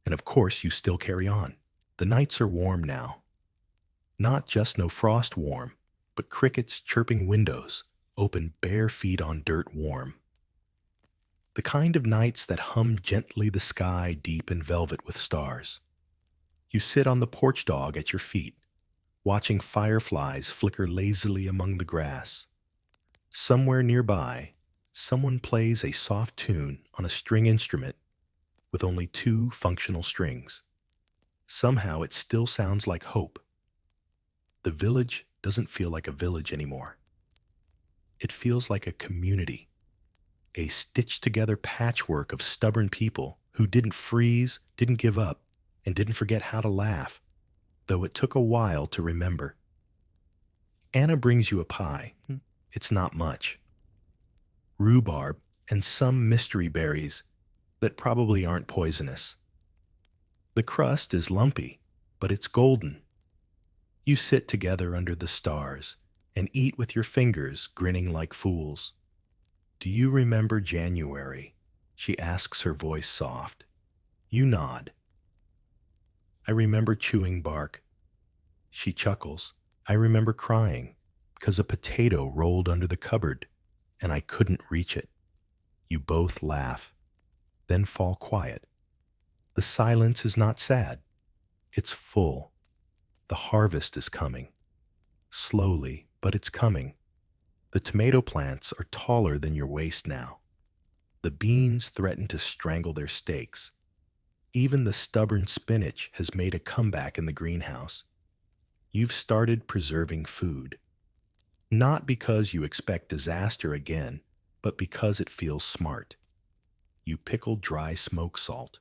And of course, you still carry on. The nights are warm now. Not just no frost warm, but crickets chirping windows, open bare feet on dirt warm. The kind of nights that hum gently the sky deep in velvet with stars. You sit on the porch dog at your feet, watching fireflies flicker lazily among the grass. Somewhere nearby, someone plays a soft tune on a string instrument with only 2 functional strings. Somehow it still sounds like hope. The village doesn't feel like a village anymore. It feels like a community, a stitched-together patchwork of stubborn people who didn't freeze, didn't give up, and didn't forget how to laugh, though it took a while to remember. Anna brings you a pie. It's not much. Rhubarb and some mystery berries that probably aren't poisonous. The crust is lumpy, but it's golden. You sit together under the stars, and eat with your fingers, grinning like fools. Do you remember January? She asks, her voice soft. You nod. I remember chewing bark. She chuckles. I remember crying because a potato rolled under the cupboard and I couldn't reach it. You both laugh, then fall quiet. The silence is not sad. It's full. The harvest is coming. Slowly, but it's coming. The tomato plants are taller than your waist now. The beans threaten to strangle their stakes. Even the stubborn spinach has made a comeback in the greenhouse. You've started preserving food. Not because you expect disaster again, but because it feels smart. You pickle dry smoke salt.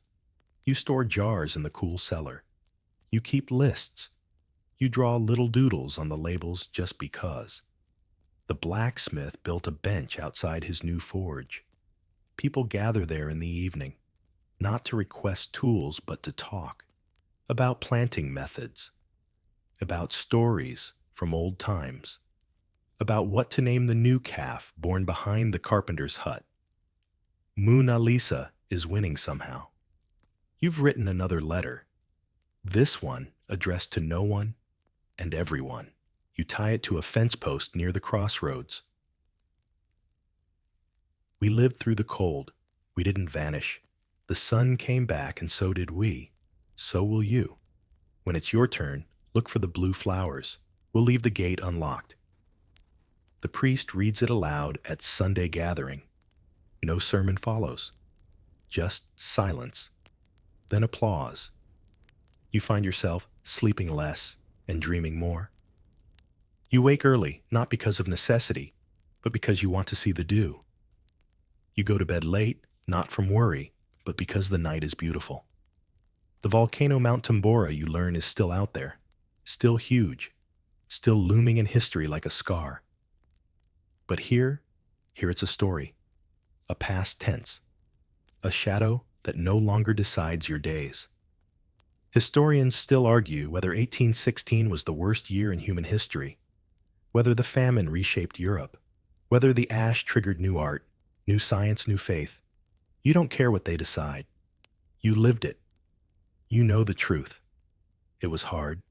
You store jars in the cool cellar. You keep lists. You draw little doodles on the labels just because. The blacksmith built a bench outside his new forge. People gather there in the evening, not to request tools, but to talk about planting methods, about stories from old times, about what to name the new calf born behind the carpenter's hut. Mona Lisa is winning somehow. You've written another letter, this one addressed to no one and everyone. You tie it to a fence post near the crossroads. We lived through the cold. We didn't vanish. The sun came back, and so did we. So will you. When it's your turn, look for the blue flowers. We'll leave the gate unlocked. The priest reads it aloud at Sunday gathering. No sermon follows. Just silence. Then applause. You find yourself sleeping less and dreaming more. You wake early, not because of necessity, but because you want to see the dew. You go to bed late, not from worry, but because the night is beautiful. The volcano Mount Tambora, you learn, is still out there, still huge, still looming in history like a scar. But here it's a story, a past tense, a shadow that no longer decides your days. Historians still argue whether 1816 was the worst year in human history, whether the famine reshaped Europe, whether the ash triggered new art, new science, new faith. You don't care what they decide. You lived it. You know the truth. It was hard.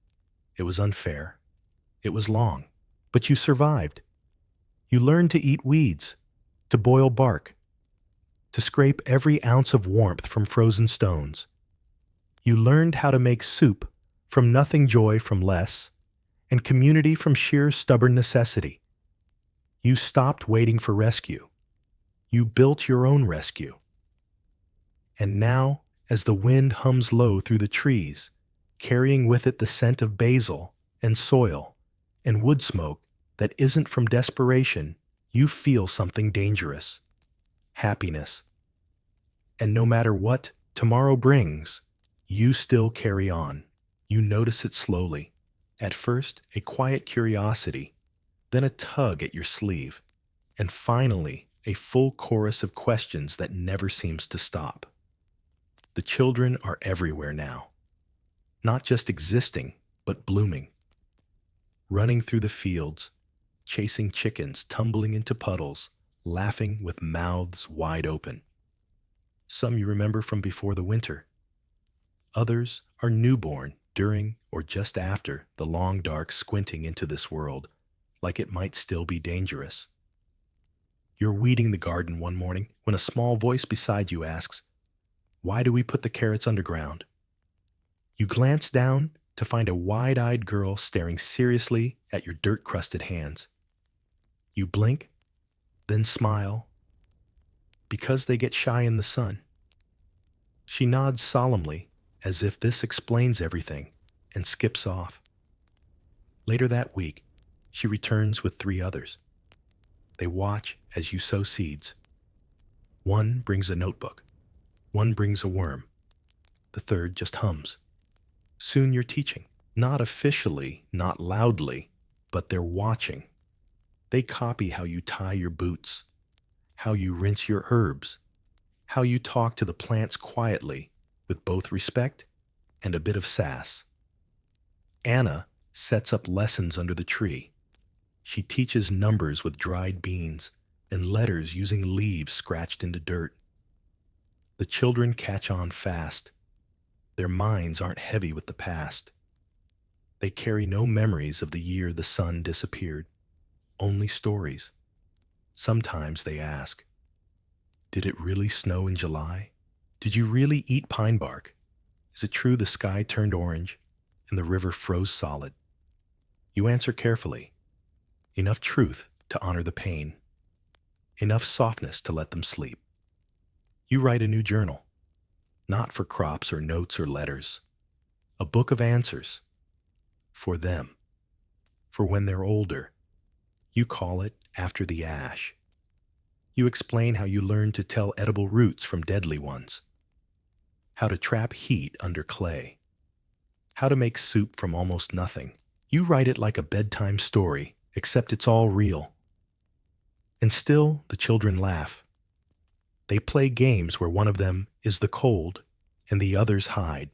It was unfair. It was long. But you survived. You learned to eat weeds, to boil bark, to scrape every ounce of warmth from frozen stones. You learned how to make soup from nothing, joy from less, and community from sheer stubborn necessity. You stopped waiting for rescue. You built your own rescue. And now, as the wind hums low through the trees, carrying with it the scent of basil and soil and wood smoke that isn't from desperation, you feel something dangerous. Happiness. And no matter what tomorrow brings, you still carry on. You notice it slowly. At first, a quiet curiosity, then a tug at your sleeve, and finally, a full chorus of questions that never seems to stop. The children are everywhere now, not just existing, but blooming. Running through the fields, chasing chickens, tumbling into puddles, laughing with mouths wide open. Some you remember from before the winter. Others are newborn during or just after the long dark squinting into this world, like it might still be dangerous. You're weeding the garden one morning when a small voice beside you asks, "Why do we put the carrots underground?" You glance down to find a wide-eyed girl staring seriously at your dirt-crusted hands. You blink, then smile, because they get shy in the sun. She nods solemnly, as if this explains everything, and skips off. Later that week, she returns with 3 others. They watch as you sow seeds. One brings a notebook. One brings a worm. The third just hums. Soon you're teaching. Not officially, not loudly, but they're watching. They copy how you tie your boots, how you rinse your herbs, how you talk to the plants quietly, with both respect and a bit of sass. Anna sets up lessons under the tree. She teaches numbers with dried beans and letters using leaves scratched into dirt. The children catch on fast. Their minds aren't heavy with the past. They carry no memories of the year the sun disappeared, only stories. Sometimes they ask, did it really snow in July? Did you really eat pine bark? Is it true the sky turned orange and the river froze solid? You answer carefully, enough truth to honor the pain, enough softness to let them sleep. You write a new journal, not for crops or notes or letters, a book of answers for them, for when they're older. You call it After the Ash. You explain how you learned to tell edible roots from deadly ones, how to trap heat under clay, how to make soup from almost nothing. You write it like a bedtime story, except it's all real. And still, the children laugh. They play games where one of them is the cold and the others hide.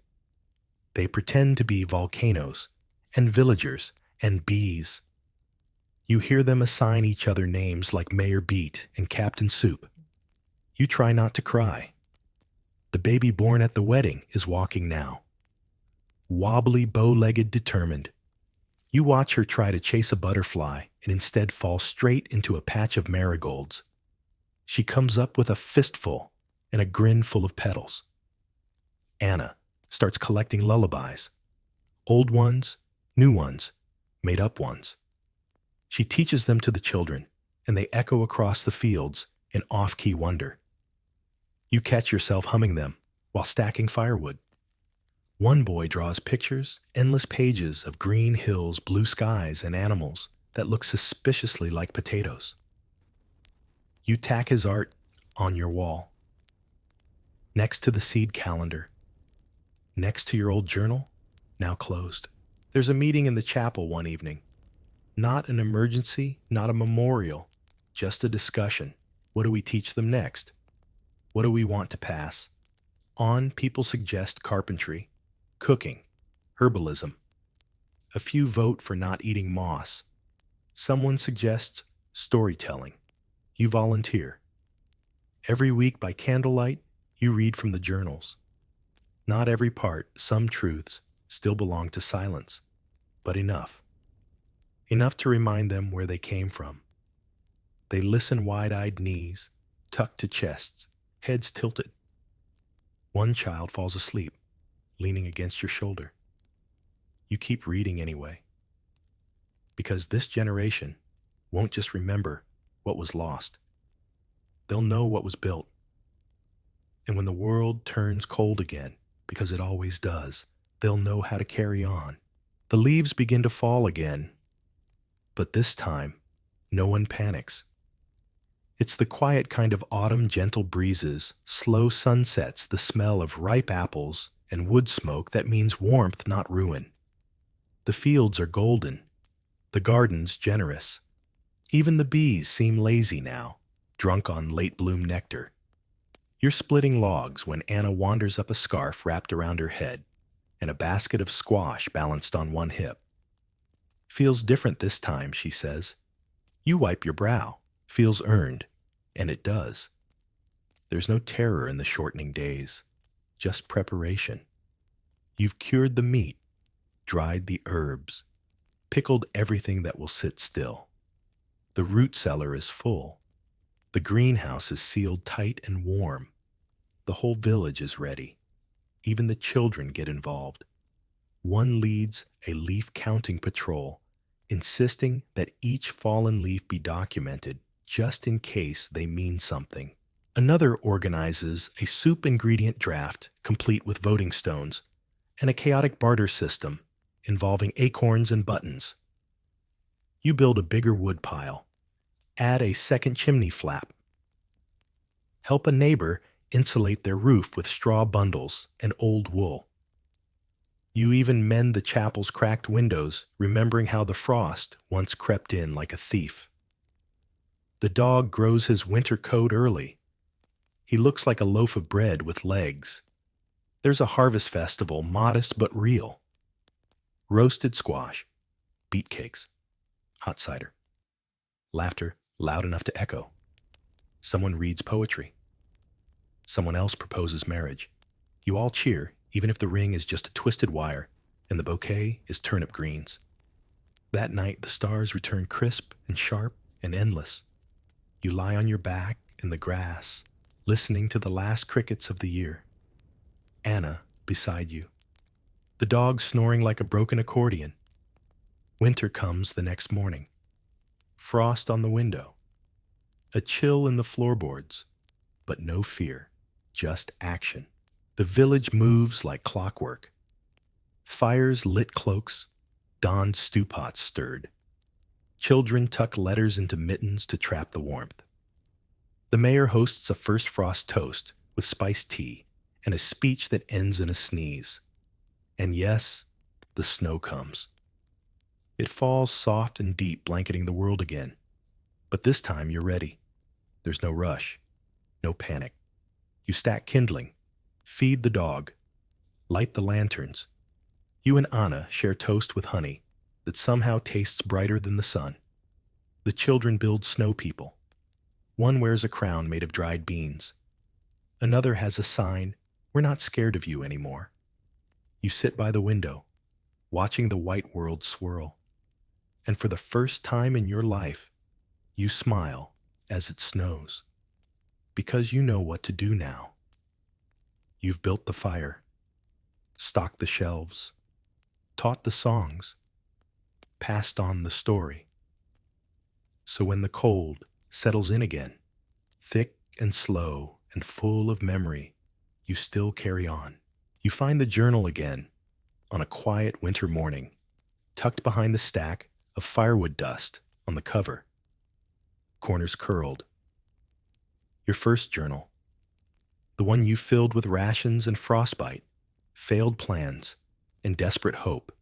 They pretend to be volcanoes and villagers and bees. You hear them assign each other names like Mayor Beat and Captain Soup. You try not to cry. The baby born at the wedding is walking now. Wobbly, bow-legged, determined. You watch her try to chase a butterfly and instead fall straight into a patch of marigolds. She comes up with a fistful and a grin full of petals. Anna starts collecting lullabies. Old ones, new ones, made-up ones. She teaches them to the children, and they echo across the fields in off-key wonder. You catch yourself humming them while stacking firewood. One boy draws pictures, endless pages of green hills, blue skies, and animals that look suspiciously like potatoes. You tack his art on your wall, next to the seed calendar, next to your old journal, now closed. There's a meeting in the chapel one evening. Not an emergency, not a memorial, just a discussion. What do we teach them next? What do we want to pass? On, people suggest carpentry, cooking, herbalism. A few vote for not eating moss. Someone suggests storytelling. You volunteer. Every week by candlelight, you read from the journals. Not every part, some truths, still belong to silence, but enough. Enough to remind them where they came from. They listen wide-eyed, knees tucked to chests, heads tilted. One child falls asleep, leaning against your shoulder. You keep reading anyway, because this generation won't just remember what was lost. They'll know what was built. And when the world turns cold again, because it always does, they'll know how to carry on. The leaves begin to fall again, but this time, no one panics. It's the quiet kind of autumn gentle breezes, slow sunsets, the smell of ripe apples, and wood smoke that means warmth, not ruin. The fields are golden, the gardens generous. Even the bees seem lazy now, drunk on late-bloom nectar. You're splitting logs when Anna wanders up a scarf wrapped around her head and a basket of squash balanced on one hip. Feels different this time, she says. You wipe your brow. Feels earned. And it does. There's no terror in the shortening days, just preparation. You've cured the meat, dried the herbs, pickled everything that will sit still. The root cellar is full. The greenhouse is sealed tight and warm. The whole village is ready. Even the children get involved. One leads a leaf counting patrol, insisting that each fallen leaf be documented just in case they mean something. Another organizes a soup ingredient draft complete with voting stones and a chaotic barter system involving acorns and buttons. You build a bigger wood pile, add a second chimney flap, help a neighbor insulate their roof with straw bundles and old wool. You even mend the chapel's cracked windows, remembering how the frost once crept in like a thief. The dog grows his winter coat early. He looks like a loaf of bread with legs. There's a harvest festival, modest but real. Roasted squash, beet cakes, hot cider. laughter loud enough to echo. Someone reads poetry. Someone else proposes marriage. You all cheer, even if the ring is just a twisted wire and the bouquet is turnip greens. That night, the stars return crisp and sharp and endless. You lie on your back in the grass, listening to the last crickets of the year. Anna beside you. The dog snoring like a broken accordion. Winter comes the next morning. Frost on the window. A chill in the floorboards, but no fear, just action. The village moves like clockwork. Fires lit cloaks, donned stew pots stirred. Children tuck letters into mittens to trap the warmth. The mayor hosts a first frost toast with spiced tea and a speech that ends in a sneeze. And yes, the snow comes. It falls soft and deep, blanketing the world again. But this time you're ready. There's no rush, no panic. You stack kindling, feed the dog, light the lanterns. You and Anna share toast with honey that somehow tastes brighter than the sun. The children build snow people. One wears a crown made of dried beans. Another has a sign, "We're not scared of you anymore." You sit by the window, watching the white world swirl. And for the first time in your life, you smile as it snows. Because you know what to do now. You've built the fire, stocked the shelves, taught the songs, passed on the story. So when the cold settles in again, thick and slow and full of memory, you still carry on. You find the journal again on a quiet winter morning, tucked behind the stack of firewood dust on the cover, corners curled. Your first journal, the one you filled with rations and frostbite, failed plans, and desperate hope.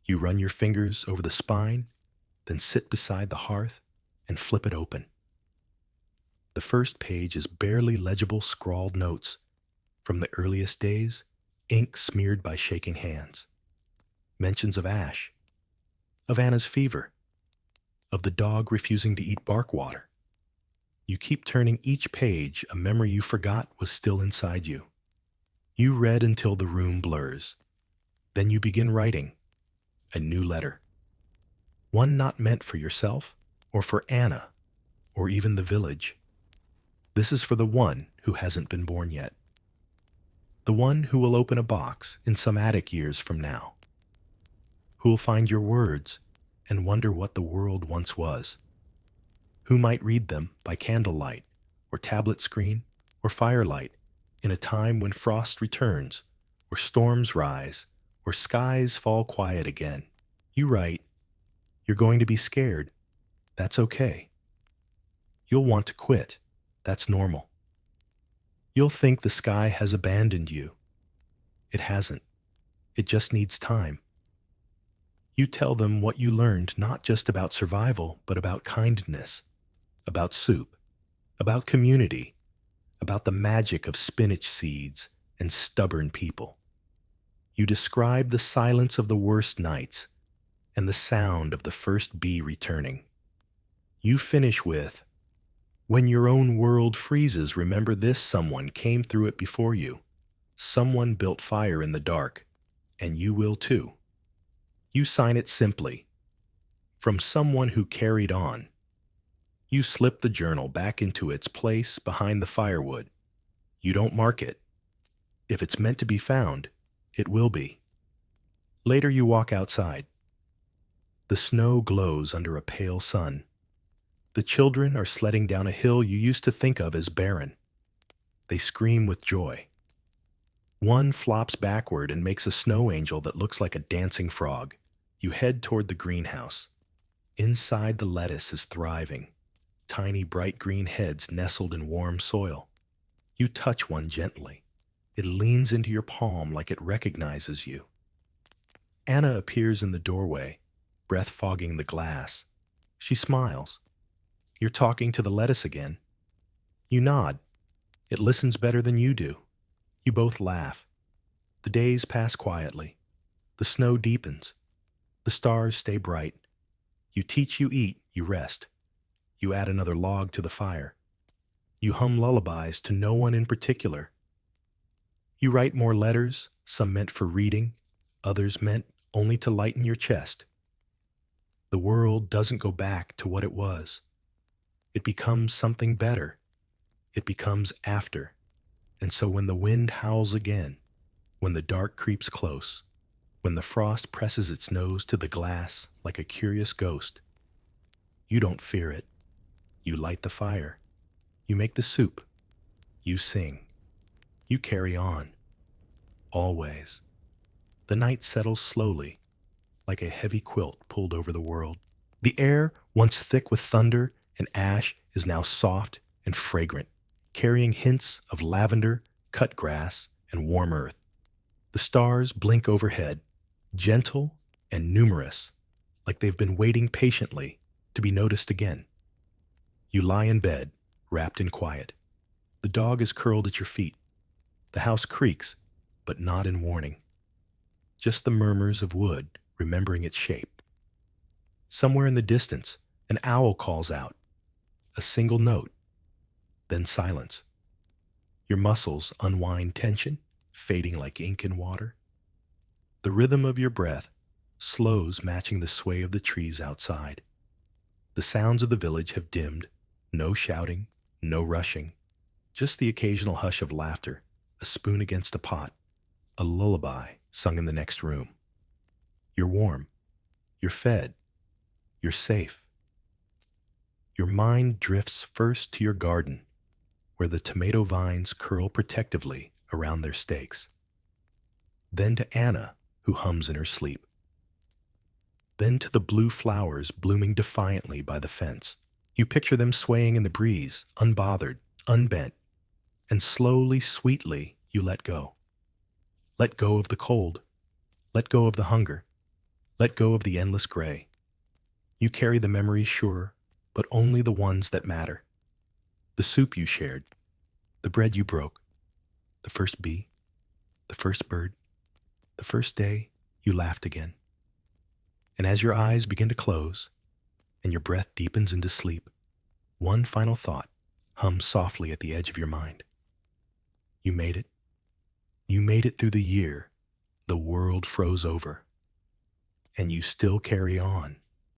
You run your fingers over the spine, then sit beside the hearth and flip it open. The first page is barely legible scrawled notes from the earliest days, ink smeared by shaking hands. Mentions of ash, of Anna's fever, of the dog refusing to eat bark water. You keep turning each page, a memory you forgot was still inside you. You read until the room blurs. Then you begin writing a new letter. One not meant for yourself or for Anna or even the village. This is for the one who hasn't been born yet. The one who will open a box in some attic years from now. Who will find your words and wonder what the world once was. Who might read them by candlelight or tablet screen or firelight in a time when frost returns or storms rise or skies fall quiet again. You write, you're going to be scared. That's okay. You'll want to quit. That's normal. You'll think the sky has abandoned you. It hasn't. It just needs time. You tell them what you learned not just about survival, but about kindness, about soup, about community, about the magic of spinach seeds and stubborn people. You describe the silence of the worst nights and the sound of the first bee returning. You finish with, when your own world freezes, remember this: someone came through it before you. Someone built fire in the dark, and you will too. You sign it simply, from someone who carried on. You slip the journal back into its place behind the firewood. You don't mark it. If it's meant to be found, it will be. Later you walk outside. The snow glows under a pale sun. The children are sledding down a hill you used to think of as barren. They scream with joy. One flops backward and makes a snow angel that looks like a dancing frog. You head toward the greenhouse. Inside, the lettuce is thriving. Tiny bright green heads nestled in warm soil. You touch one gently. It leans into your palm like it recognizes you. Anna appears in the doorway, breath fogging the glass. She smiles. You're talking to the lettuce again. You nod. It listens better than you do. You both laugh. The days pass quietly. The snow deepens. The stars stay bright. You teach, you eat, you rest. You add another log to the fire. You hum lullabies to no one in particular. You write more letters, some meant for reading, others meant only to lighten your chest. The world doesn't go back to what it was. It becomes something better. It becomes after. And so when the wind howls again, when the dark creeps close, when the frost presses its nose to the glass like a curious ghost, you don't fear it. You light the fire. You make the soup. You sing. You carry on. Always. The night settles slowly, like a heavy quilt pulled over the world. The air, once thick with thunder and ash, is now soft and fragrant, carrying hints of lavender, cut grass, and warm earth. The stars blink overhead, gentle and numerous, like they've been waiting patiently to be noticed again. You lie in bed, wrapped in quiet. The dog is curled at your feet. The house creaks, but not in warning. Just the murmurs of wood remembering its shape. Somewhere in the distance, an owl calls out. A single note, then silence. Your muscles unwind tension, fading like ink in water. The rhythm of your breath slows, matching the sway of the trees outside. The sounds of the village have dimmed. No shouting, no rushing, just the occasional hush of laughter, a spoon against a pot, a lullaby sung in the next room. You're warm, you're fed, you're safe. Your mind drifts first to your garden, where the tomato vines curl protectively around their stakes. Then to Anna, who hums in her sleep. Then to the blue flowers blooming defiantly by the fence. You picture them swaying in the breeze, unbothered, unbent, and slowly, sweetly, you let go. Let go of the cold. Let go of the hunger. Let go of the endless gray. You carry the memories, sure, but only the ones that matter. The soup you shared, the bread you broke, the first bee, the first bird, the first day you laughed again. And as your eyes begin to close, and your breath deepens into sleep, one final thought hums softly at the edge of your mind. You made it. You made it through the year the world froze over. And you still carry on.